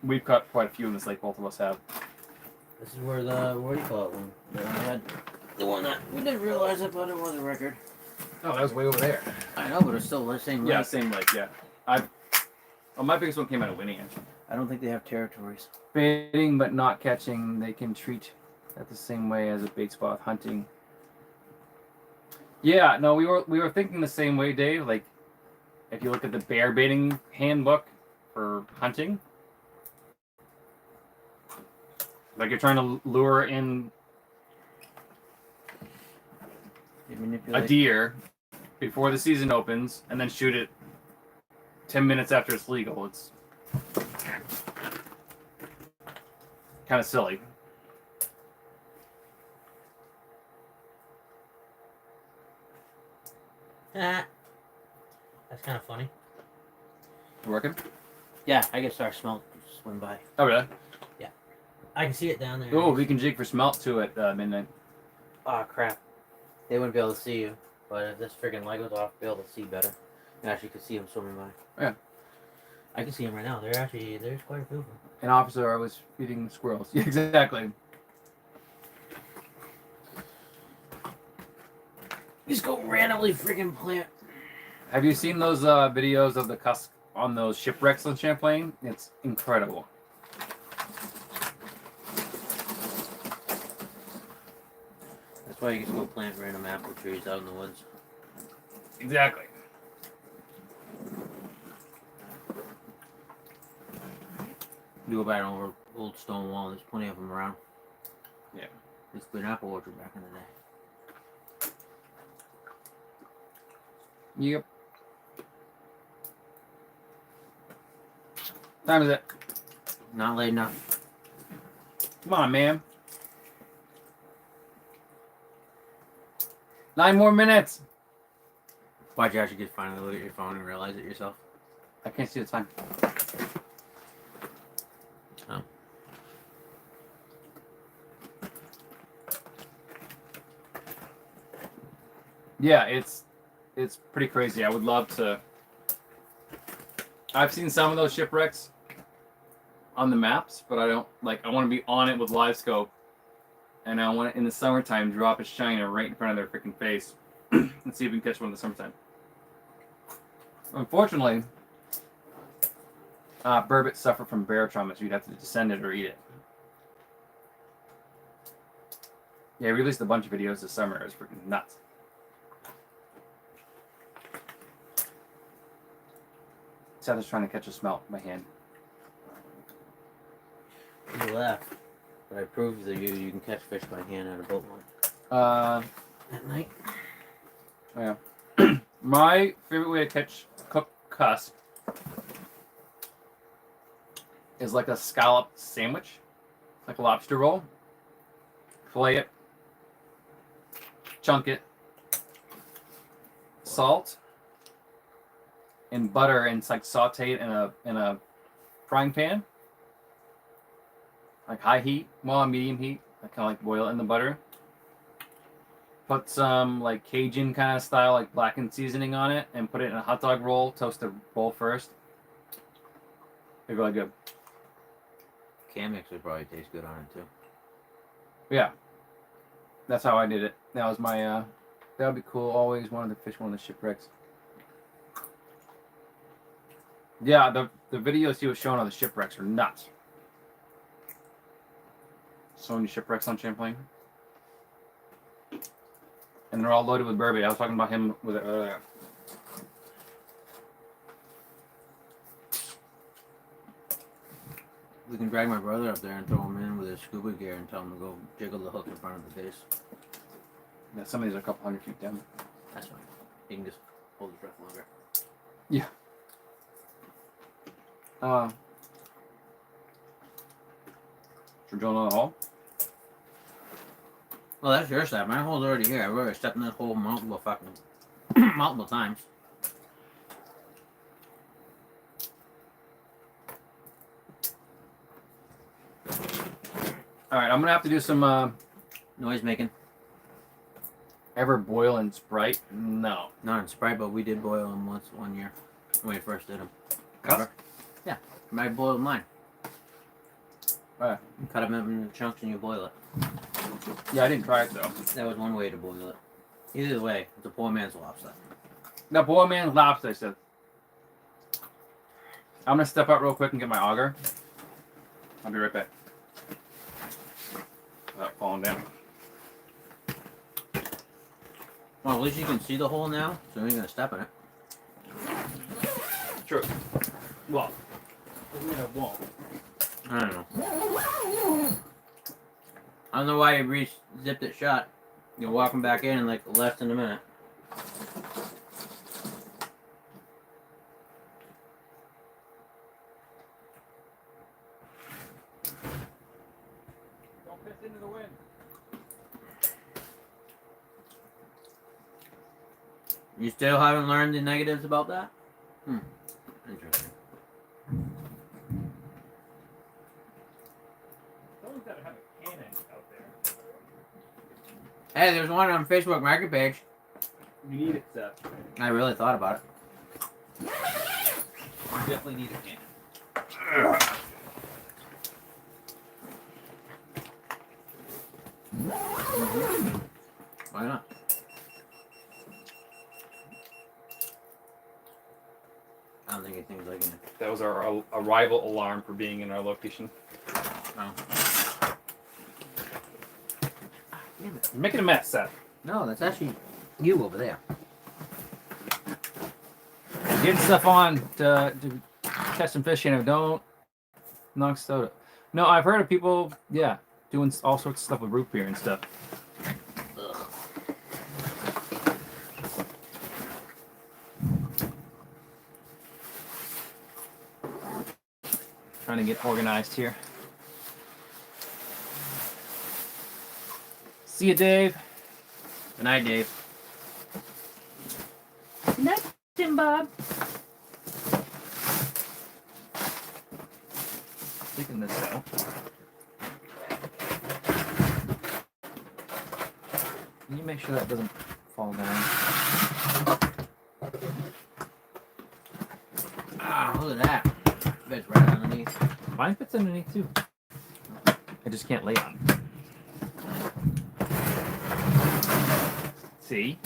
Speaker 2: We've caught quite a few in this lake. Both of us have.
Speaker 1: This is where the what do you call it one? I had the one that we didn't realize it, but it was a record.
Speaker 2: Oh, that was way over there.
Speaker 1: I know, but it's still the same lake.
Speaker 2: Yeah, same lake. Yeah, my biggest one came out of Winnie.
Speaker 1: I don't think they have territories.
Speaker 2: Baiting but not catching, they can treat that the same way as a bait spot hunting. Yeah, no, we were thinking the same way, Dave. Like, if you look at the bear baiting handbook for hunting, like you're trying to lure in a deer before the season opens and then shoot it 10 minutes after it's legal. It's kind of silly.
Speaker 1: That's kind of funny.
Speaker 2: Working?
Speaker 1: Yeah, I can start smelt swim by.
Speaker 2: Oh, really?
Speaker 1: Yeah. I can see it down there.
Speaker 2: Oh, we can jig for smelt too at midnight.
Speaker 1: Oh, crap. They wouldn't be able to see you. But if this friggin' light goes off, they'll be able to see better. You actually could see them swimming by.
Speaker 2: Yeah.
Speaker 1: I can see them right now. There's quite a few of them.
Speaker 2: An officer, I was feeding squirrels. Yeah, exactly.
Speaker 1: Just go randomly friggin' plant.
Speaker 2: Have you seen those videos of the Cusk on those shipwrecks on Champlain? It's incredible.
Speaker 1: That's why you can go plant random apple trees out in the woods.
Speaker 2: Exactly.
Speaker 1: You go by an old stone wall, there's plenty of them around.
Speaker 2: Yeah.
Speaker 1: It's been apple orchard back in the day.
Speaker 2: Yep. Time is it?
Speaker 1: Not late enough.
Speaker 2: Come on, man. 9 more minutes.
Speaker 1: Why'd you actually just finally look at your phone and realize it yourself?
Speaker 2: I can't see the time.
Speaker 1: Oh.
Speaker 2: Yeah, it's pretty crazy. I would love to. I've seen some of those shipwrecks on the maps, but I don't like. I want to be on it with live scope, and I want to in the summertime drop a shiner right in front of their freaking face and see if we can catch one in the summertime. Unfortunately, burbot suffer from bear trauma, so you'd have to descend it or eat it. Yeah, we released a bunch of videos this summer. It was freaking nuts. Seth is trying to catch a smelt with my hand.
Speaker 1: You laugh. But I proved that you can catch fish by hand out of boat line. At night.
Speaker 2: Yeah. My favorite way to cook Cusk is like a scallop sandwich, like a lobster roll. Fillet it, chunk it, salt, and butter, and it's like saute it in a frying pan, like high heat, well, medium heat. I kind of like boil it in the butter. Put some like Cajun kind of style, like blackened seasoning on it, and put it in a hot dog roll. Toast the roll first. They're really good.
Speaker 1: Cam mix would probably taste good on it too.
Speaker 2: Yeah, that's how I did it. That was my. That would be cool. Always wanted to fish one of the shipwrecks. Yeah, the videos he was showing on the shipwrecks are nuts. So many shipwrecks on Champlain. And they're all loaded with burbot. I was talking about him with it earlier.
Speaker 1: We can drag my brother up there and throw him in with his scuba gear and tell him to go jiggle the hook in front of the base.
Speaker 2: Yeah, some of these are a couple hundred feet down.
Speaker 1: That's fine. He can just hold his breath longer.
Speaker 2: Yeah. Should we drill another hole?
Speaker 1: Well, that's your step. My hole's already here. I've already stepped in that hole multiple fucking multiple times.
Speaker 2: All right, I'm gonna have to do some
Speaker 1: Noise making.
Speaker 2: ever boiling Sprite. No.
Speaker 1: Not in Sprite, but we did boil them once one year when we first did them.
Speaker 2: Cusk?
Speaker 1: Yeah, I boiled mine.
Speaker 2: Right.
Speaker 1: You cut them into chunks and you boil it.
Speaker 2: Yeah, I didn't try it though.
Speaker 1: That was one way to boil it. Either way, it's a poor man's lobster.
Speaker 2: Now, boy man's lobster, I said. I'm gonna step out real quick and get my auger. I'll be right back. Without falling down.
Speaker 1: Well, at least you can see the hole now, so you ain't gonna step in it.
Speaker 2: True. Well, I won't.
Speaker 1: I don't know. I don't know why you zipped it shut. You're walking back in like less than a minute.
Speaker 2: Don't piss into the wind.
Speaker 1: You still haven't learned the negatives about that? Interesting.
Speaker 2: Someone's gotta have a cannon out there.
Speaker 1: Hey, there's one on Facebook Market page.
Speaker 2: You need it, Seth.
Speaker 1: I really thought about it.
Speaker 2: You definitely need a cannon.
Speaker 1: Why not? I don't think anything's like it.
Speaker 2: That was our arrival alarm for being in our location.
Speaker 1: Oh.
Speaker 2: You're making a mess, Seth.
Speaker 1: No, that's actually you over there.
Speaker 2: Getting stuff on to catch some fish, don't knock soda. No, I've heard of people, doing all sorts of stuff with root beer and stuff.
Speaker 1: Ugh.
Speaker 2: Trying to get organized here. See you, Dave.
Speaker 1: Good night, Dave.
Speaker 2: Good night, Tim Bob. Taking this out. Can you make sure that doesn't fall down?
Speaker 1: Ah, look at that. Bed's right underneath.
Speaker 2: Mine fits underneath too. I just can't lay on it. See?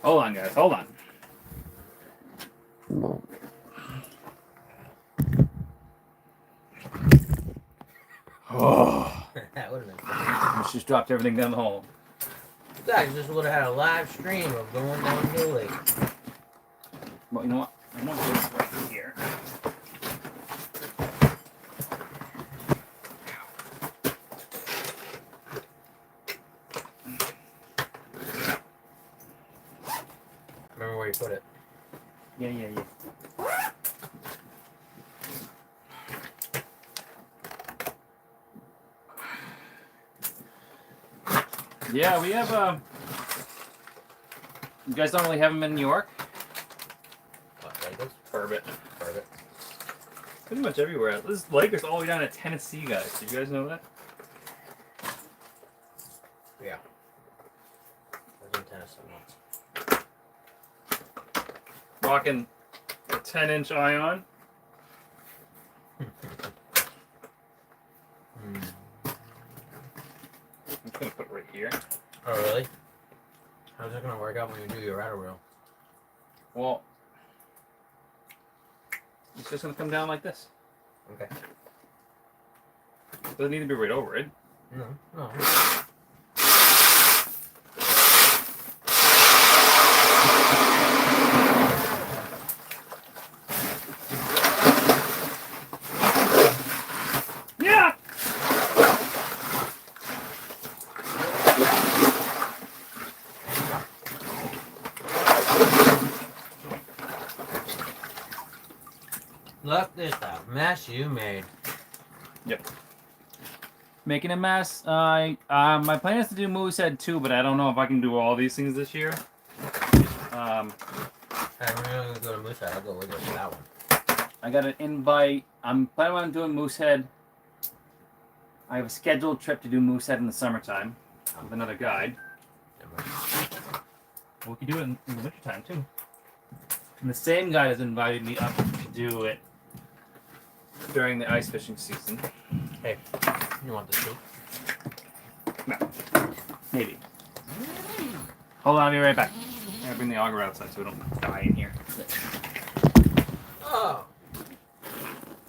Speaker 2: Hold on, guys. Hold on. Oh.
Speaker 1: That would have been fun.
Speaker 2: Just dropped everything down the hole.
Speaker 1: Guys, this would have had a live stream of going down the lake.
Speaker 2: Well, you know what? I want this right here.
Speaker 1: Remember where you put it.
Speaker 2: Yeah. Yeah, we have, you guys don't really have them in New York?
Speaker 1: What, Legos?
Speaker 2: Turbot.
Speaker 1: Turbot.
Speaker 2: Pretty much everywhere. This lake is all the way down to Tennessee, guys. Did you guys know that?
Speaker 1: Yeah. I was in Tennessee once.
Speaker 2: Rocking a 10-inch ion. I'm just gonna put it right here.
Speaker 1: Oh, really? How's that going to work out when you do your rattle reel?
Speaker 2: Well, it's just gonna come down like this.
Speaker 1: Okay.
Speaker 2: It doesn't need to be right over it.
Speaker 1: No.
Speaker 2: Yeah!
Speaker 1: Look at this mess you made.
Speaker 2: Yep. Making a mess. My plan is to do Moosehead too, but I don't know if I can do all these things this year.
Speaker 1: I'm gonna go to Moosehead. I'll go with you for that one.
Speaker 2: I got an invite. I'm planning on doing Moosehead. I have a scheduled trip to do Moosehead in the summertime with another guide. We can do it in the wintertime too. And the same guy has invited me up to do it during the ice fishing season.
Speaker 1: Hey, you want this too?
Speaker 2: No. Maybe. Hold on, I'll be right back. I'm gonna bring the auger outside so we don't die in here.
Speaker 1: Oh.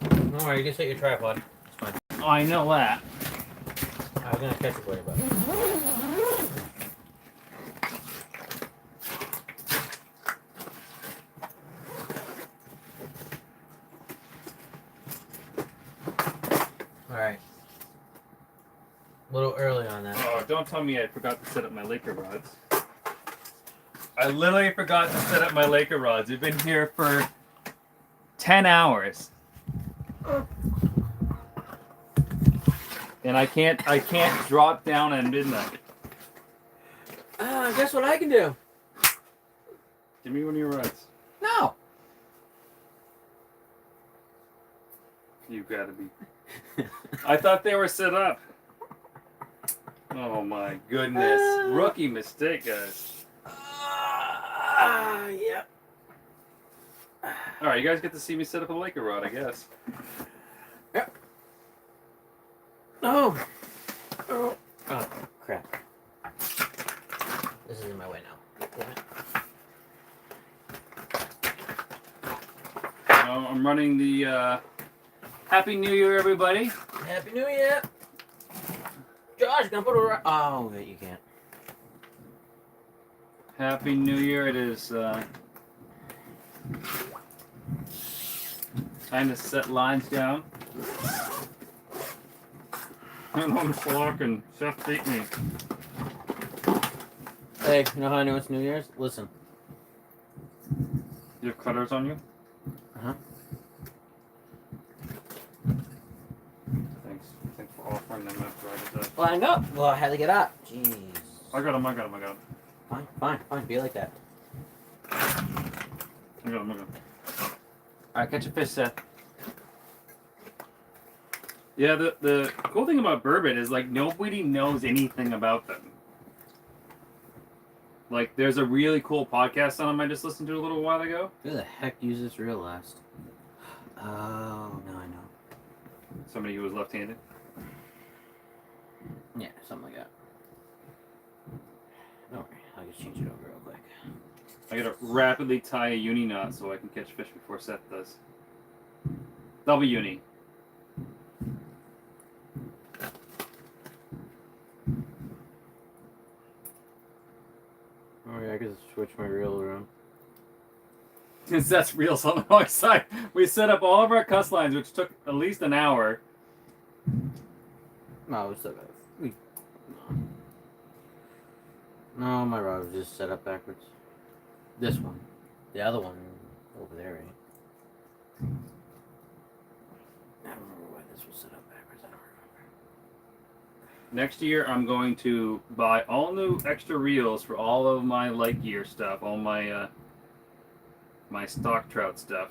Speaker 1: Don't worry, you can set your tripod. It's fine.
Speaker 2: Oh, I know that.
Speaker 1: I was gonna catch it for you, but. Alright. A little early on that.
Speaker 2: Oh, don't tell me I forgot to set up my Laker rods. I literally forgot to set up my Laker rods. We've been here for 10 hours. And I can't drop down at midnight.
Speaker 1: Guess what I can do?
Speaker 2: Give me one of your rods.
Speaker 1: No.
Speaker 2: You gotta be. I thought they were set up. Oh my goodness. Rookie mistake, guys.
Speaker 1: Yep.
Speaker 2: Alright, you guys get to see me set up a Laker rod, I guess.
Speaker 1: Yep. Oh. Oh. Oh, crap. This is in my way now. Damn it.
Speaker 2: I'm running the Happy New Year, everybody.
Speaker 1: Happy New Year. Josh, gonna put a... Oh, wait, you can't.
Speaker 2: Happy New Year. It is time to set lines down. I'm on the clock and Chef beat me.
Speaker 1: Hey, you know how I know it's New Year's? Listen.
Speaker 2: You have cutters on you?
Speaker 1: Uh-huh.
Speaker 2: Thanks for offering them after I did that.
Speaker 1: Well, I know. Well, I had to get up. Jeez.
Speaker 2: I got him.
Speaker 1: Fine. Be like that.
Speaker 2: I got him. Alright, catch a fish, Seth. Yeah, the cool thing about bourbon is, like, nobody knows anything about them. Like, there's a really cool podcast on them I just listened to a little while ago.
Speaker 1: Who the heck uses real last? Oh, now I know.
Speaker 2: Somebody who was left-handed.
Speaker 1: Yeah, something like that. Don't worry, I'll just change it over real quick.
Speaker 2: I gotta rapidly tie a uni knot so I can catch fish before Seth does. Double uni.
Speaker 1: Oh yeah, I can switch my reel around.
Speaker 2: Since that's reels on the wrong side. We set up all of our cuss lines, which took at least an hour.
Speaker 1: No, it's still got No, my rod was just set up backwards. This one. The other one over there, right? I don't remember why this was set up backwards. I don't remember.
Speaker 2: Next year, I'm going to buy all new extra reels for all of my light gear stuff, all my my stock trout stuff.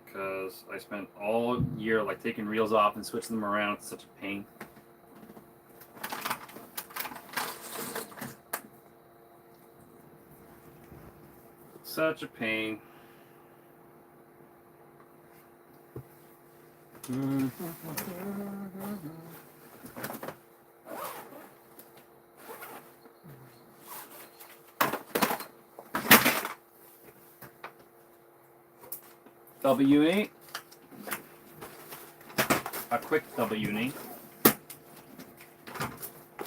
Speaker 2: Because I spent all year like taking reels off and switching them around. It's such a pain. Such a pain. W8. A quick W8.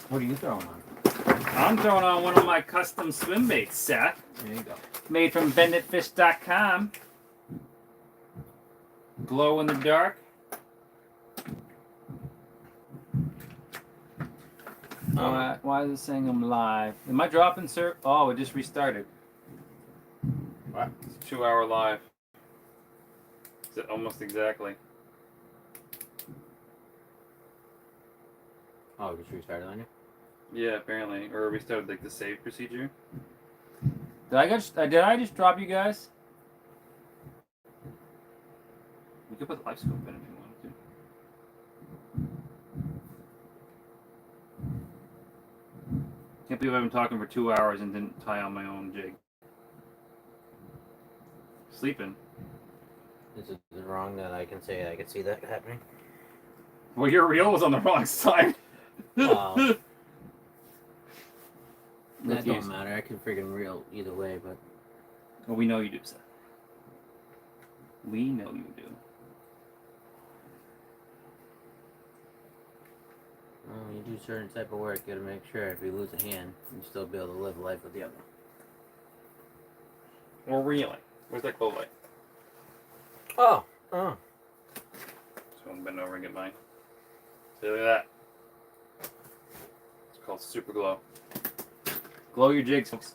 Speaker 1: What are you throwing on?
Speaker 2: I'm throwing on one of my custom swim baits, Seth.
Speaker 1: There you go.
Speaker 2: Made from benditfish.com. Glow in the dark. Why is it saying I'm live? Am I dropping, sir? Oh, it just restarted.
Speaker 1: What?
Speaker 2: It's a 2-hour live. Almost exactly.
Speaker 1: Oh, just restarted on you?
Speaker 2: Yeah, apparently. Or we started like the save procedure. Did I just drop you guys? We could put the life scope in if you wanted to. Can't believe I've been talking for 2 hours and didn't tie on my own jig. Sleeping.
Speaker 1: Is it wrong that I can say I could see that happening?
Speaker 2: Well, your reel was on the wrong side.
Speaker 1: That
Speaker 2: Let's
Speaker 1: don't
Speaker 2: use-
Speaker 1: matter. I can freaking reel either way, but
Speaker 2: Well, we know you do, Seth. We know you do.
Speaker 1: when you do certain type of work, you gotta make sure if you lose a hand, you still be able to live life with the other.
Speaker 2: Or reeling. Where's that glow light?
Speaker 1: Oh.
Speaker 2: So I'm bend over and get mine. See, look at that. It's called Super Glow. Glow your jigs, folks.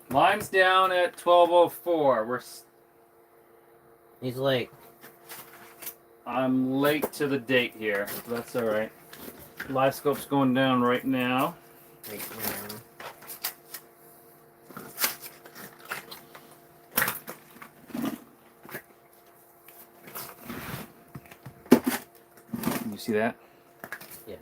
Speaker 2: Mine's down at 12:04.
Speaker 1: He's like,
Speaker 2: I'm late to the date here. But that's all right. Live scope's going down right now. You see that?
Speaker 1: yeah.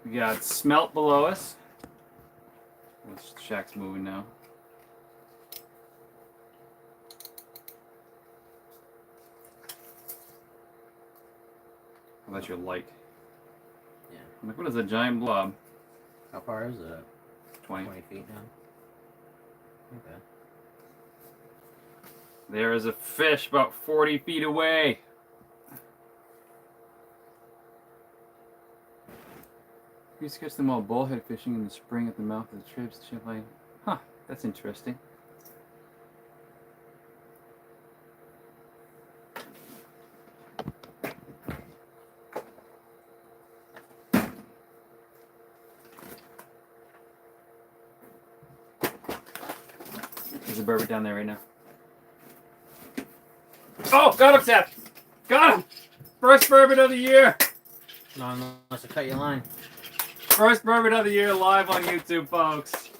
Speaker 2: We got smelt below us. This shack's moving now. Oh, that's your light.
Speaker 1: Yeah.
Speaker 2: I'm like, what is a giant blob?
Speaker 1: How far is it?
Speaker 2: 20.
Speaker 1: 20 feet now. Okay.
Speaker 2: There is a fish about 40 feet away. We used to catch them all bullhead fishing in the spring at the mouth of the Tribs. Huh, that's interesting. There's a burbot down there right now. Oh, got him, Seth! Got him! First burbot of the year!
Speaker 1: No, unless I cut your line.
Speaker 2: First burbot of the year live on YouTube, folks.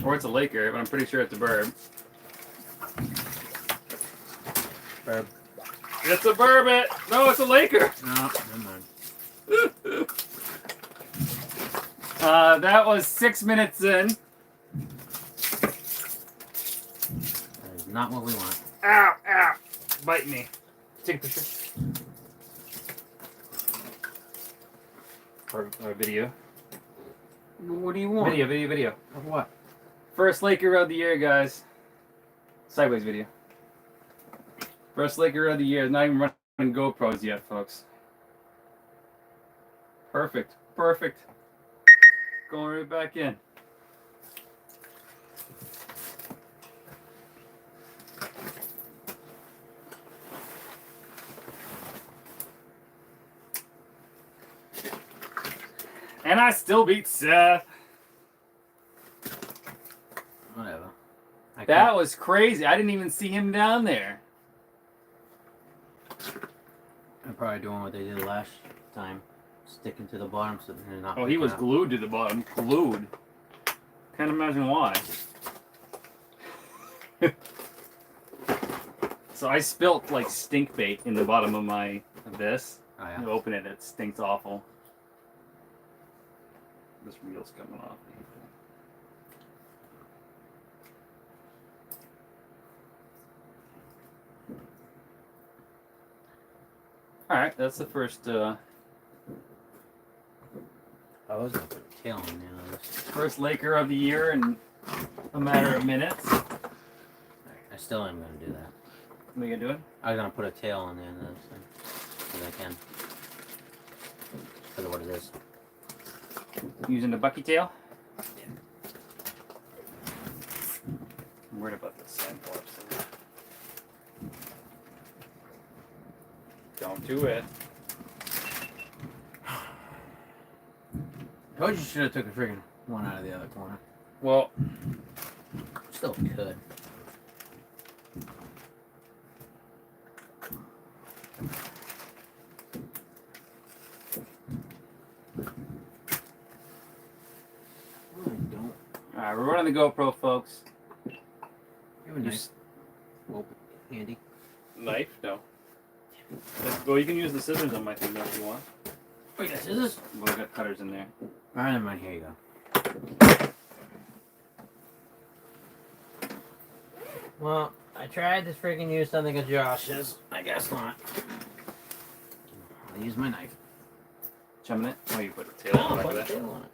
Speaker 2: Or it's a Laker, but I'm pretty sure it's a burb.
Speaker 1: Burb.
Speaker 2: It's a burbot! No, it's a Laker!
Speaker 1: No, never mind.
Speaker 2: That was 6 minutes in.
Speaker 1: That is not what we want.
Speaker 2: Ow, ow. Bite me. Take a picture. Or video.
Speaker 1: What do you want?
Speaker 2: Video.
Speaker 1: Of what?
Speaker 2: First Laker of the year, guys. Sideways video. First Laker of the year. Not even running GoPros yet, folks. Perfect. Going right back in. And I still beat Seth.
Speaker 1: Whatever.
Speaker 2: That was crazy. I didn't even see him down there.
Speaker 1: I'm probably doing what they did last time. Sticking to the bottom so they're not.
Speaker 2: Oh, he was glued to the bottom. Glued. Can't imagine why. So I spilt like stink bait in the bottom of this.
Speaker 1: Oh, yeah.
Speaker 2: You open it, it stinks awful. This reel's coming off. Alright, that's the first
Speaker 1: I was gonna put a tail on the end of this.
Speaker 2: first Laker of the year in a matter of minutes.
Speaker 1: I still am gonna do that.
Speaker 2: What are you gonna do it?
Speaker 1: I'm gonna put a tail on the end of this thing. Because I can. Because of what it is.
Speaker 2: Using the bucky tail?
Speaker 1: Yeah.
Speaker 2: I'm worried about the sand blobs. Don't do it.
Speaker 1: Told you should have took a freaking one out of the other corner.
Speaker 2: Well,
Speaker 1: Still could. I don't.
Speaker 2: alright, we're running the GoPro, folks.
Speaker 1: You have a nice open handy.
Speaker 2: Knife? No. Well, you can use the scissors on my thing though if you want.
Speaker 1: Wait, this is this?
Speaker 2: Well, I got cutters in there.
Speaker 1: Alright, never mind. Here you go. Well, I tried to freaking use something of Josh's. I guess not. I'll use my knife.
Speaker 2: Chumming it? Oh, you put the tail on
Speaker 1: Put
Speaker 2: like
Speaker 1: the
Speaker 2: that.
Speaker 1: tail on it.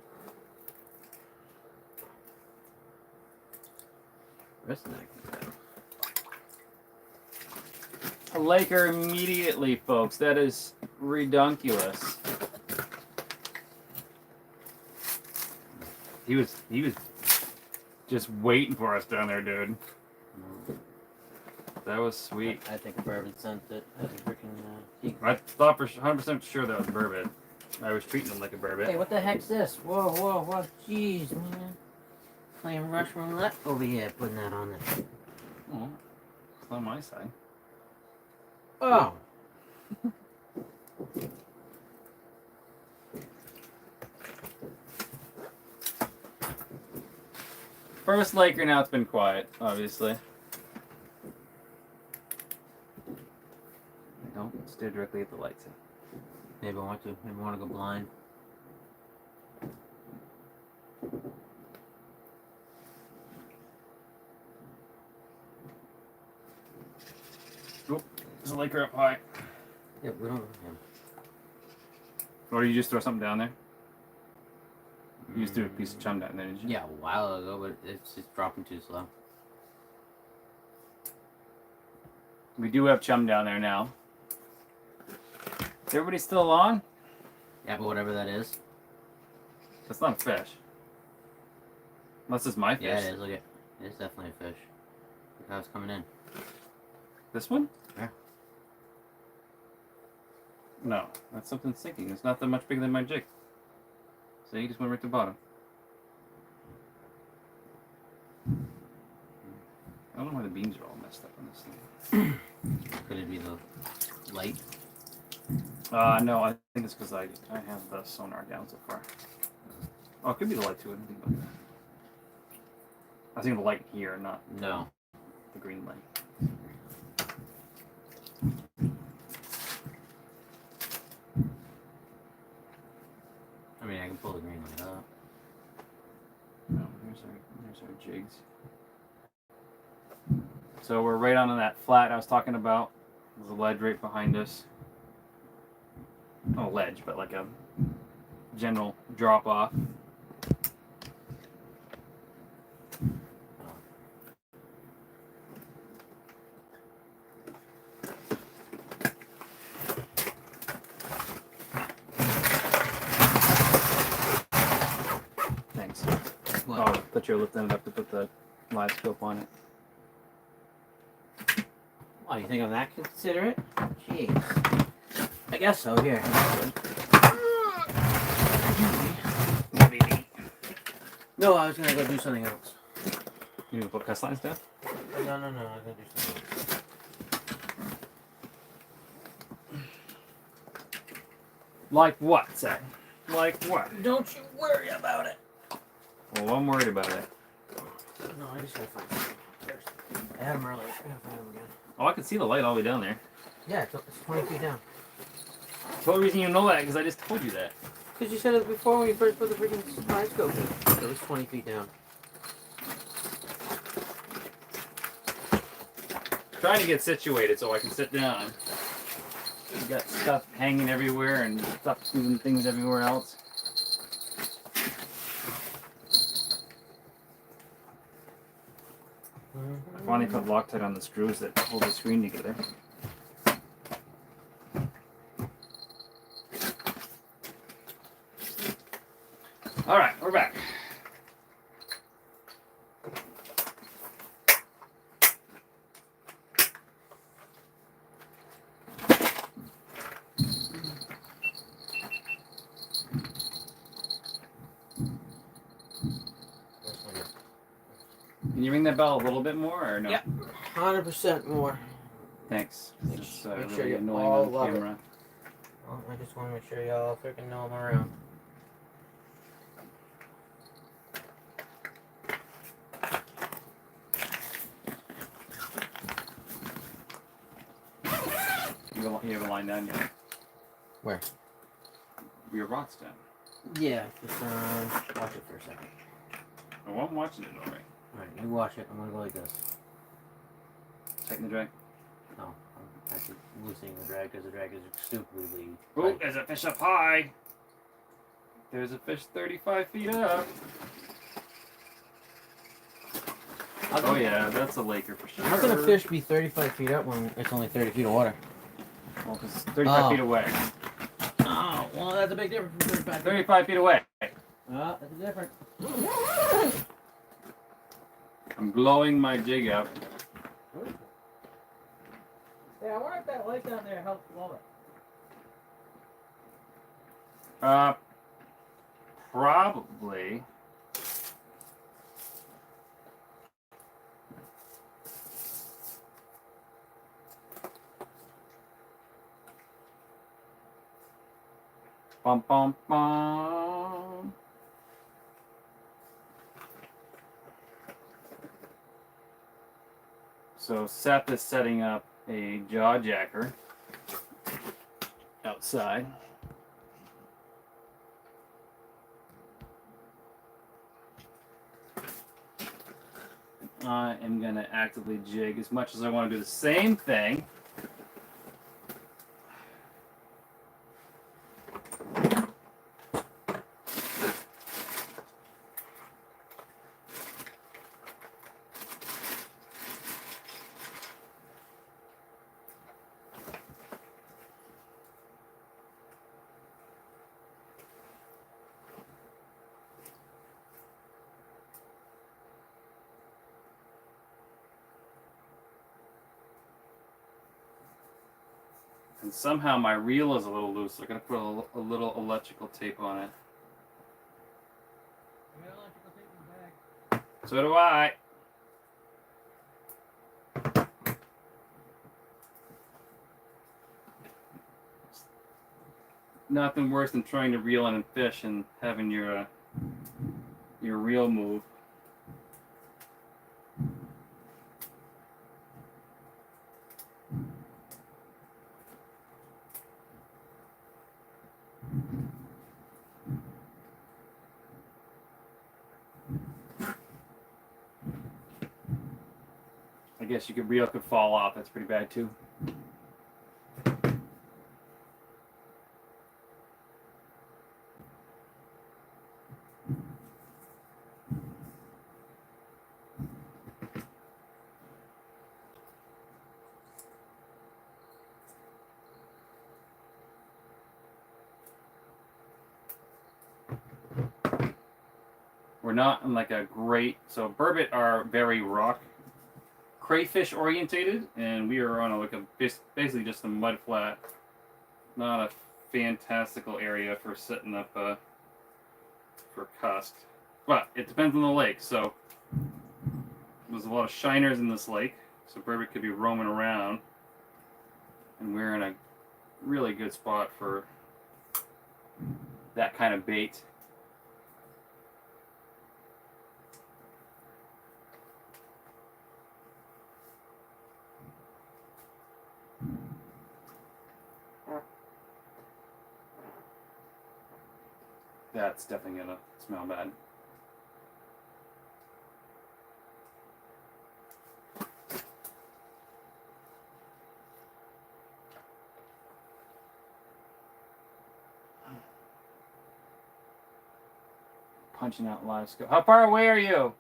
Speaker 1: Rest of that.
Speaker 2: A Laker immediately, folks. That is redunculous. He was just waiting for us down there, dude. That was sweet.
Speaker 1: I think Bourbon sent it as a freaking.
Speaker 2: I thought for 100% sure that was Burbot. I was treating him like a Burbot.
Speaker 1: Hey, what the heck's this? Whoa, whoa, whoa. Jeez, man. Playing Rush Roulette over here, putting that on there.
Speaker 2: Oh, it's on my side.
Speaker 1: Oh.
Speaker 2: First Laker, now it's been quiet, obviously. Don't stare directly at the lights.
Speaker 1: Maybe I want to. Maybe I want to go blind.
Speaker 2: Oh, there's a Laker up high.
Speaker 1: Yeah, we don't.
Speaker 2: Or you just throw something down there? You just threw a piece of chum down there, did you?
Speaker 1: Yeah, a while ago, but it's just dropping too slow.
Speaker 2: We do have chum down there now. Is everybody still on?
Speaker 1: Yeah, but whatever that is.
Speaker 2: That's not a fish. Unless it's my fish.
Speaker 1: Yeah, it is. Look at it. It's definitely a fish. Look how it's coming in.
Speaker 2: This one?
Speaker 1: Yeah.
Speaker 2: No, that's something sinking. It's not that much bigger than my jig. So you just went right to the bottom. I don't know why the beams are all messed up on this thing.
Speaker 1: Could it be the light?
Speaker 2: No, I think it's because I have the sonar down so far. Oh, it could be the light too. I didn't think about that. I was thinking the light here, not
Speaker 1: No.
Speaker 2: the green light.
Speaker 1: I mean, I can pull the green light up.
Speaker 2: No, there's our jigs. So we're right on that flat I was talking about. There's a ledge right behind us. Not a ledge, but like a general drop off. Thanks.
Speaker 1: What?
Speaker 2: Oh, I thought you were lifting it up to put the live scope on it.
Speaker 1: Oh, you think I'm that considerate? Jeez. I guess so. Here. No, I was gonna go do something else.
Speaker 2: You gonna put cuss lines down?
Speaker 1: No, I was gonna do something else.
Speaker 2: Like what, Zach? Like what?
Speaker 1: Don't you worry about it.
Speaker 2: Well, I'm worried about it.
Speaker 1: No, I just gotta find something. I had him earlier. I gotta find him again.
Speaker 2: Oh, I can see the light all the way down there.
Speaker 1: Yeah, it's 20 feet down.
Speaker 2: The only reason you know that because I just told you that.
Speaker 1: Because you said it before when you first put the freaking scope in. It was 20 feet down.
Speaker 2: Trying to get situated so I can sit down. You got stuff hanging everywhere and stuff moving things everywhere else. I finally put Loctite on the screws that hold the screen together. Alright, we're back. Can you ring that bell a little bit more or no?
Speaker 1: Yeah. 100% more.
Speaker 2: Thanks. It's
Speaker 1: Make sure
Speaker 2: really
Speaker 1: you
Speaker 2: annoying
Speaker 1: all
Speaker 2: on
Speaker 1: love it.
Speaker 2: camera.
Speaker 1: Well, I just want to make sure y'all freaking know I'm around.
Speaker 2: You have a line down yet?
Speaker 1: Where?
Speaker 2: Your rock's down.
Speaker 1: Yeah, just watch it for a second.
Speaker 2: Oh, I'm watching it already.
Speaker 1: Alright, you watch it. I'm gonna go like this.
Speaker 2: Tighten the drag.
Speaker 1: No, I'm actually loosening the drag because the drag is stupidly.
Speaker 2: Oh,
Speaker 1: tight.
Speaker 2: there's a fish up high. There's a fish 35 feet up. Oh yeah, that's a laker for sure.
Speaker 1: How can a fish be 35 feet up when it's only 30 feet of water?
Speaker 2: Well, because it's 35 feet away.
Speaker 1: Oh, well, that's a big difference from 35 feet.
Speaker 2: 35 feet away.
Speaker 1: Oh, that's different.
Speaker 2: I'm blowing my jig up.
Speaker 1: Yeah, I wonder if that light down there helps blow it.
Speaker 2: Probably. Bum bum bum. So Seth is setting up a jaw jacker outside. I am going to actively jig as much as I want to do the same thing. And somehow my reel is a little loose, so I'm going to put a little electrical tape on it.
Speaker 1: You got electrical tape in the bag.
Speaker 2: So do I. Nothing worse than trying to reel in a fish and having your reel move. I guess your reel could fall off. That's pretty bad too. We're not in like a great, so burbot are very rock crayfish orientated, and we are on basically just a mud flat. Not a fantastical area for setting up for Cusk. But it depends on the lake. So there's a lot of shiners in this lake, so burbot could be roaming around, and we're in a really good spot for that kind of bait. That's definitely gonna smell bad. Punching out live scope. How far away are you?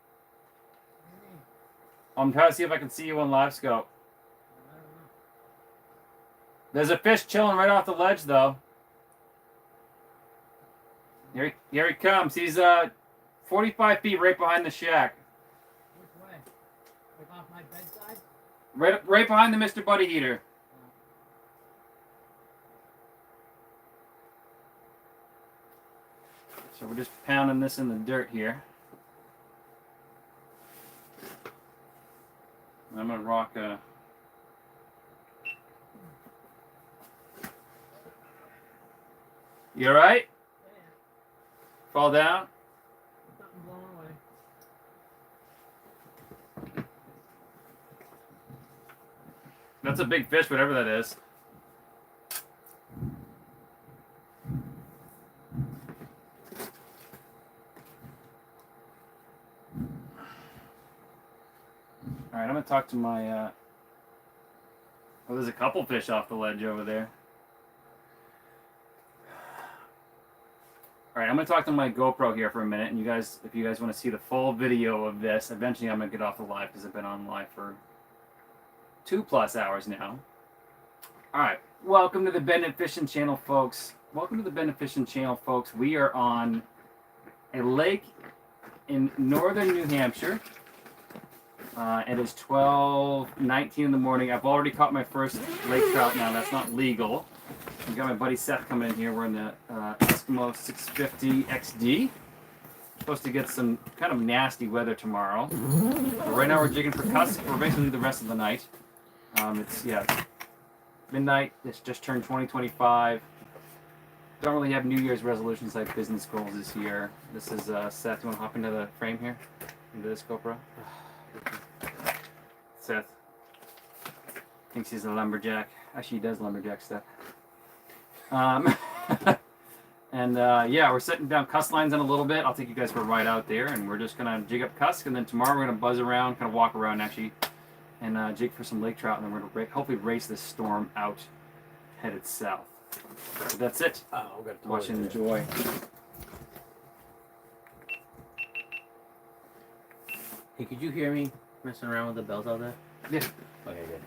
Speaker 2: I'm trying to see if I can see you on live scope. There's a fish chilling right off the ledge, though. Here he comes. He's 45 feet right behind the shack.
Speaker 1: Which way? Like off my bedside?
Speaker 2: Right behind the Mr. Buddy Heater. So we're just pounding this in the dirt here. I'm gonna rock a. You alright? Fall down?
Speaker 1: Something blown away.
Speaker 2: That's a big fish, whatever that is. Alright, I'm gonna talk to my oh, there's a couple fish off the ledge over there. Alright, I'm gonna talk to my GoPro here for a minute, and you guys, if you guys want to see the full video of this, eventually I'm gonna get off the live because I've been on live for 2+ hours now. Alright, welcome to the Bennett Fishing Channel, folks. Welcome to the Bennett Fishing Channel, folks. We are on a lake in northern New Hampshire. It is 12:19 in the morning. I've already caught my first lake trout now. That's not legal. I've got my buddy Seth coming in here. We're in the Eskimo 650 XD. Supposed to get some kind of nasty weather tomorrow. But right now we're jigging for Cusk for basically the rest of the night. It's, yeah, midnight. It's just turned 2025. Don't really have New Year's resolutions like business goals this year. This is Seth. You want to hop into the frame here? Into this GoPro? Seth thinks he's a lumberjack. Actually, he does lumberjack stuff. And yeah, we're setting down cusk lines in a little bit. I'll take you guys for a ride out there, and we're just gonna jig up cusk, and then tomorrow we're gonna buzz around, kind of walk around actually, and jig for some lake trout, and then we're gonna hopefully race this storm out, headed south. So that's it.
Speaker 1: Oh, we got to
Speaker 2: Watch and enjoy.
Speaker 1: Hey, could you hear me messing around with the belt all day?
Speaker 2: Yeah.
Speaker 1: Okay, good.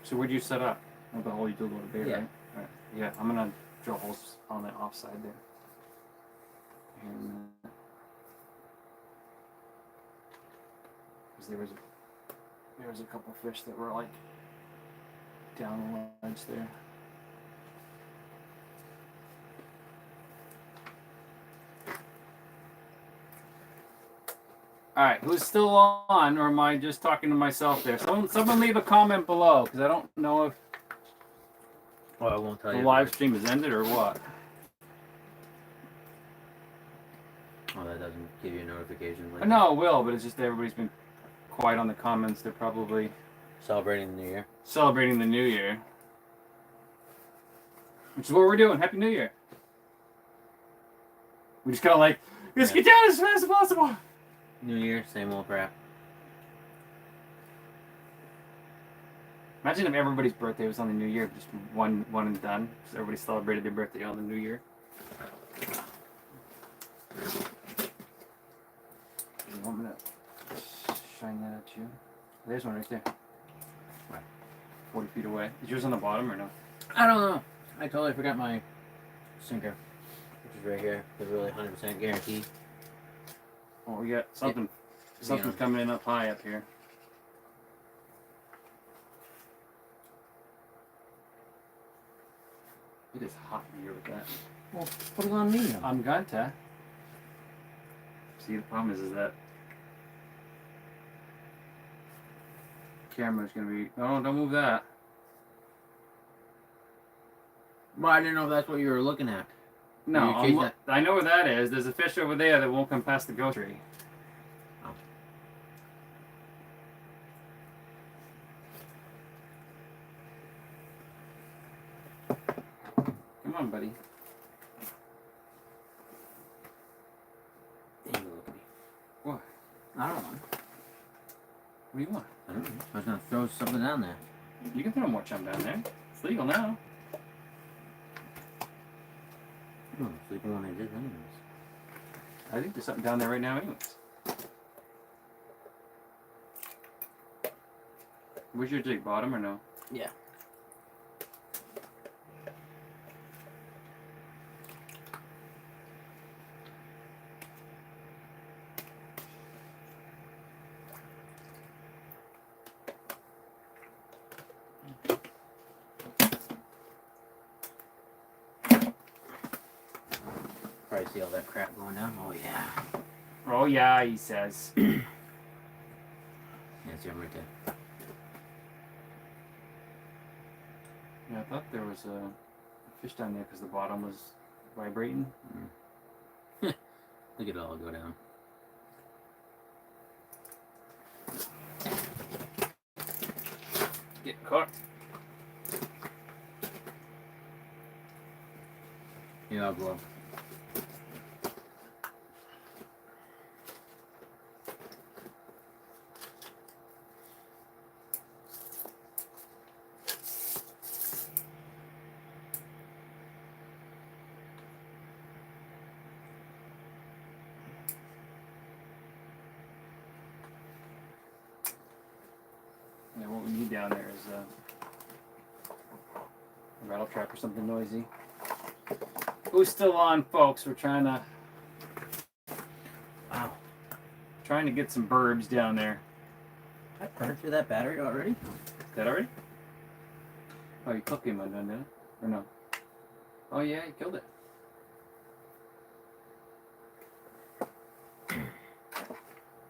Speaker 2: So where'd you set up? Oh, the hole you drilled with the bait,
Speaker 1: Yeah.
Speaker 2: right? All right. Yeah, I'm gonna drill holes on the offside there. And because there was a couple fish that were like down the ledge there. All right, who's still on, or am I just talking to myself there? Someone leave a comment below, because I don't know if
Speaker 1: Well, I won't tell
Speaker 2: the
Speaker 1: you.
Speaker 2: live stream has ended or what.
Speaker 1: Oh, that doesn't give you a notification. Like
Speaker 2: No, it will, but it's just everybody's been quiet on the comments. They're probably
Speaker 1: celebrating the new year.
Speaker 2: celebrating the new year, which is what we're doing. Happy New Year. We just kind of like, let's get down as fast as possible.
Speaker 1: New year, same old crap.
Speaker 2: Imagine if everybody's birthday was on the New Year, just one and done. Because everybody celebrated their birthday on the New Year. You want me to shine that at you? There's one right there.
Speaker 1: Right. 40
Speaker 2: feet away. Is yours on the bottom or no?
Speaker 1: I don't know. I totally forgot my sinker, which is right here. It's really 100% guaranteed.
Speaker 2: Oh, we got something. Something's coming in up high up here. It is hot in here with that.
Speaker 1: Well, put it on me now.
Speaker 2: I'm going to. See, the problem is that camera's gonna be. Oh, don't move that.
Speaker 1: Well, I didn't know if that's what you were looking at.
Speaker 2: No,
Speaker 1: You chasing
Speaker 2: I know where that is. There's a fish over there that won't come past the goat tree.
Speaker 1: Oh.
Speaker 2: Come on, buddy.
Speaker 1: Hey, you look at me.
Speaker 2: What?
Speaker 1: I don't know.
Speaker 2: What do you want?
Speaker 1: I don't know. I was gonna throw something down there.
Speaker 2: You can throw more chum down there. It's legal now.
Speaker 1: Oh, sleeping when I did anyways.
Speaker 2: I think there's something down there right now anyways. Where's your jig? Bottom or no?
Speaker 1: Yeah. Probably see all that crap going down. Oh yeah.
Speaker 2: Oh yeah, he says.
Speaker 1: Yeah, see him right there.
Speaker 2: Yeah, I thought there was a fish down there because the bottom was vibrating.
Speaker 1: Look at it all go down.
Speaker 2: Getting cooked.
Speaker 1: Yeah, I'll go up.
Speaker 2: Yeah, what we need down there is a rattle trap or something noisy. Who's still on, folks? We're trying to get some burbs down there.
Speaker 1: I burned through that battery already?
Speaker 2: Is that already? Oh, you cooked him undone, didn't it? Or no? Oh yeah, you killed it.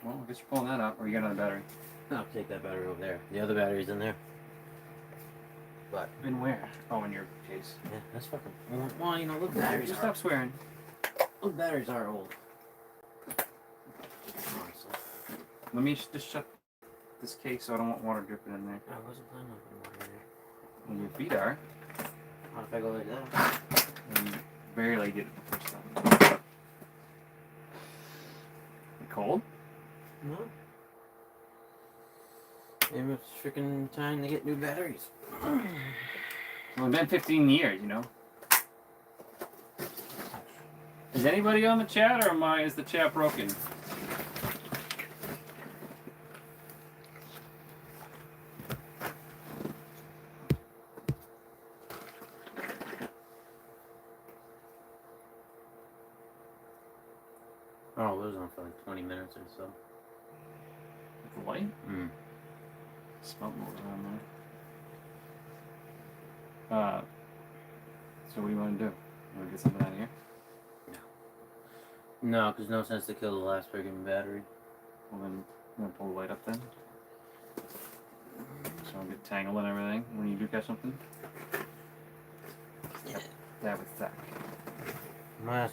Speaker 2: Well, I guess you're pulling that out, or you got another battery.
Speaker 1: I'll take that battery over there. The other battery's in there. But
Speaker 2: In where? Oh, in your case.
Speaker 1: yeah, that's fucking. Well, you know, those batteries
Speaker 2: Just
Speaker 1: are.
Speaker 2: stop swearing.
Speaker 1: Those batteries are old. Honestly,
Speaker 2: Let me just shut this case so I don't want water dripping in there.
Speaker 1: I wasn't planning on putting water in there.
Speaker 2: Well, your feet are.
Speaker 1: What if I go like that?
Speaker 2: And you barely did it the first time. You cold?
Speaker 1: No. Maybe it's freaking time to get new batteries.
Speaker 2: Well, it's been 15 years, you know. Is anybody on the chat, or is the chat broken?
Speaker 1: Oh, it was on for like 20 minutes or so.
Speaker 2: The light? Smoke moving around there. So what do you want to do? You want to get something out of here?
Speaker 1: No, because no sense to kill the last freaking battery.
Speaker 2: Well then, I'm going to pull the light up then. So I'll get tangled and everything when you do catch something.
Speaker 1: Yeah.
Speaker 2: That with that.
Speaker 1: My ass.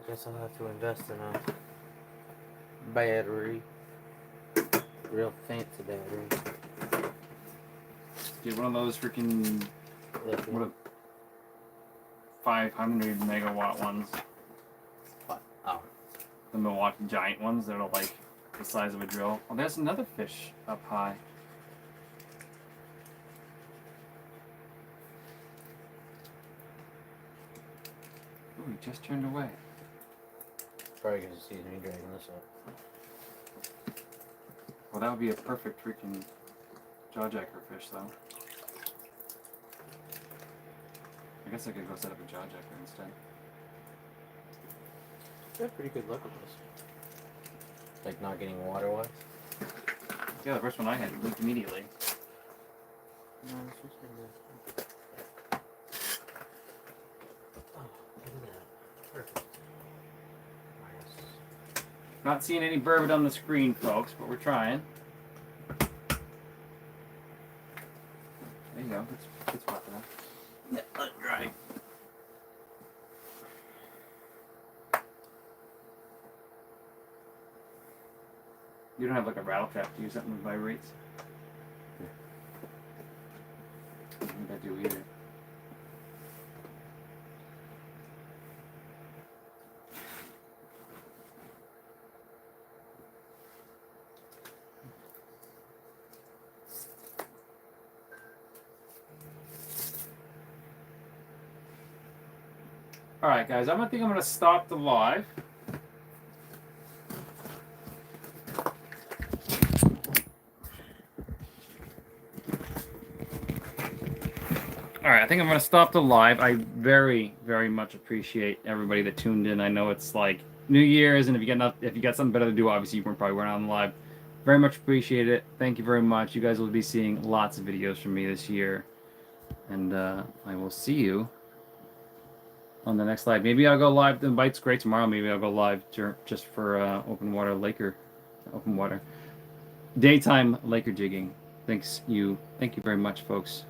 Speaker 1: I guess I'll have to invest in a battery. Real fancy battery.
Speaker 2: Get one of those freaking what a 500 megawatt ones.
Speaker 1: What? Oh.
Speaker 2: The Milwaukee Giant ones that are like the size of a drill. Oh, there's another fish up high. Ooh, he just turned away.
Speaker 1: Probably because he sees me dragging this up.
Speaker 2: Well, that would be a perfect freaking jawjacker fish, though. I guess I could go set up a jawjacker instead.
Speaker 1: You have pretty good luck with this. Like not getting water wise.
Speaker 2: Yeah, the first one I had leaked immediately.
Speaker 1: No, this one's pretty good. Oh, look at that. Perfect. Nice.
Speaker 2: Not seeing any burbot on the screen, folks, but we're trying. There you go. It's popping up.
Speaker 1: Yeah, let it dry.
Speaker 2: You don't have like a rattle trap to use something that vibrates? I don't think I do either. Alright guys, I think I'm going to stop the live. Alright, I think I'm going to stop the live. I very, very much appreciate everybody that tuned in. I know it's like New Year's, and if you got something better to do, obviously you probably weren't on the live. Very much appreciate it. Thank you very much. You guys will be seeing lots of videos from me this year. And I will see you on the next live. Maybe I'll go live. The bite's great tomorrow. Maybe I'll go live just for open water daytime Laker jigging. Thank you very much, folks.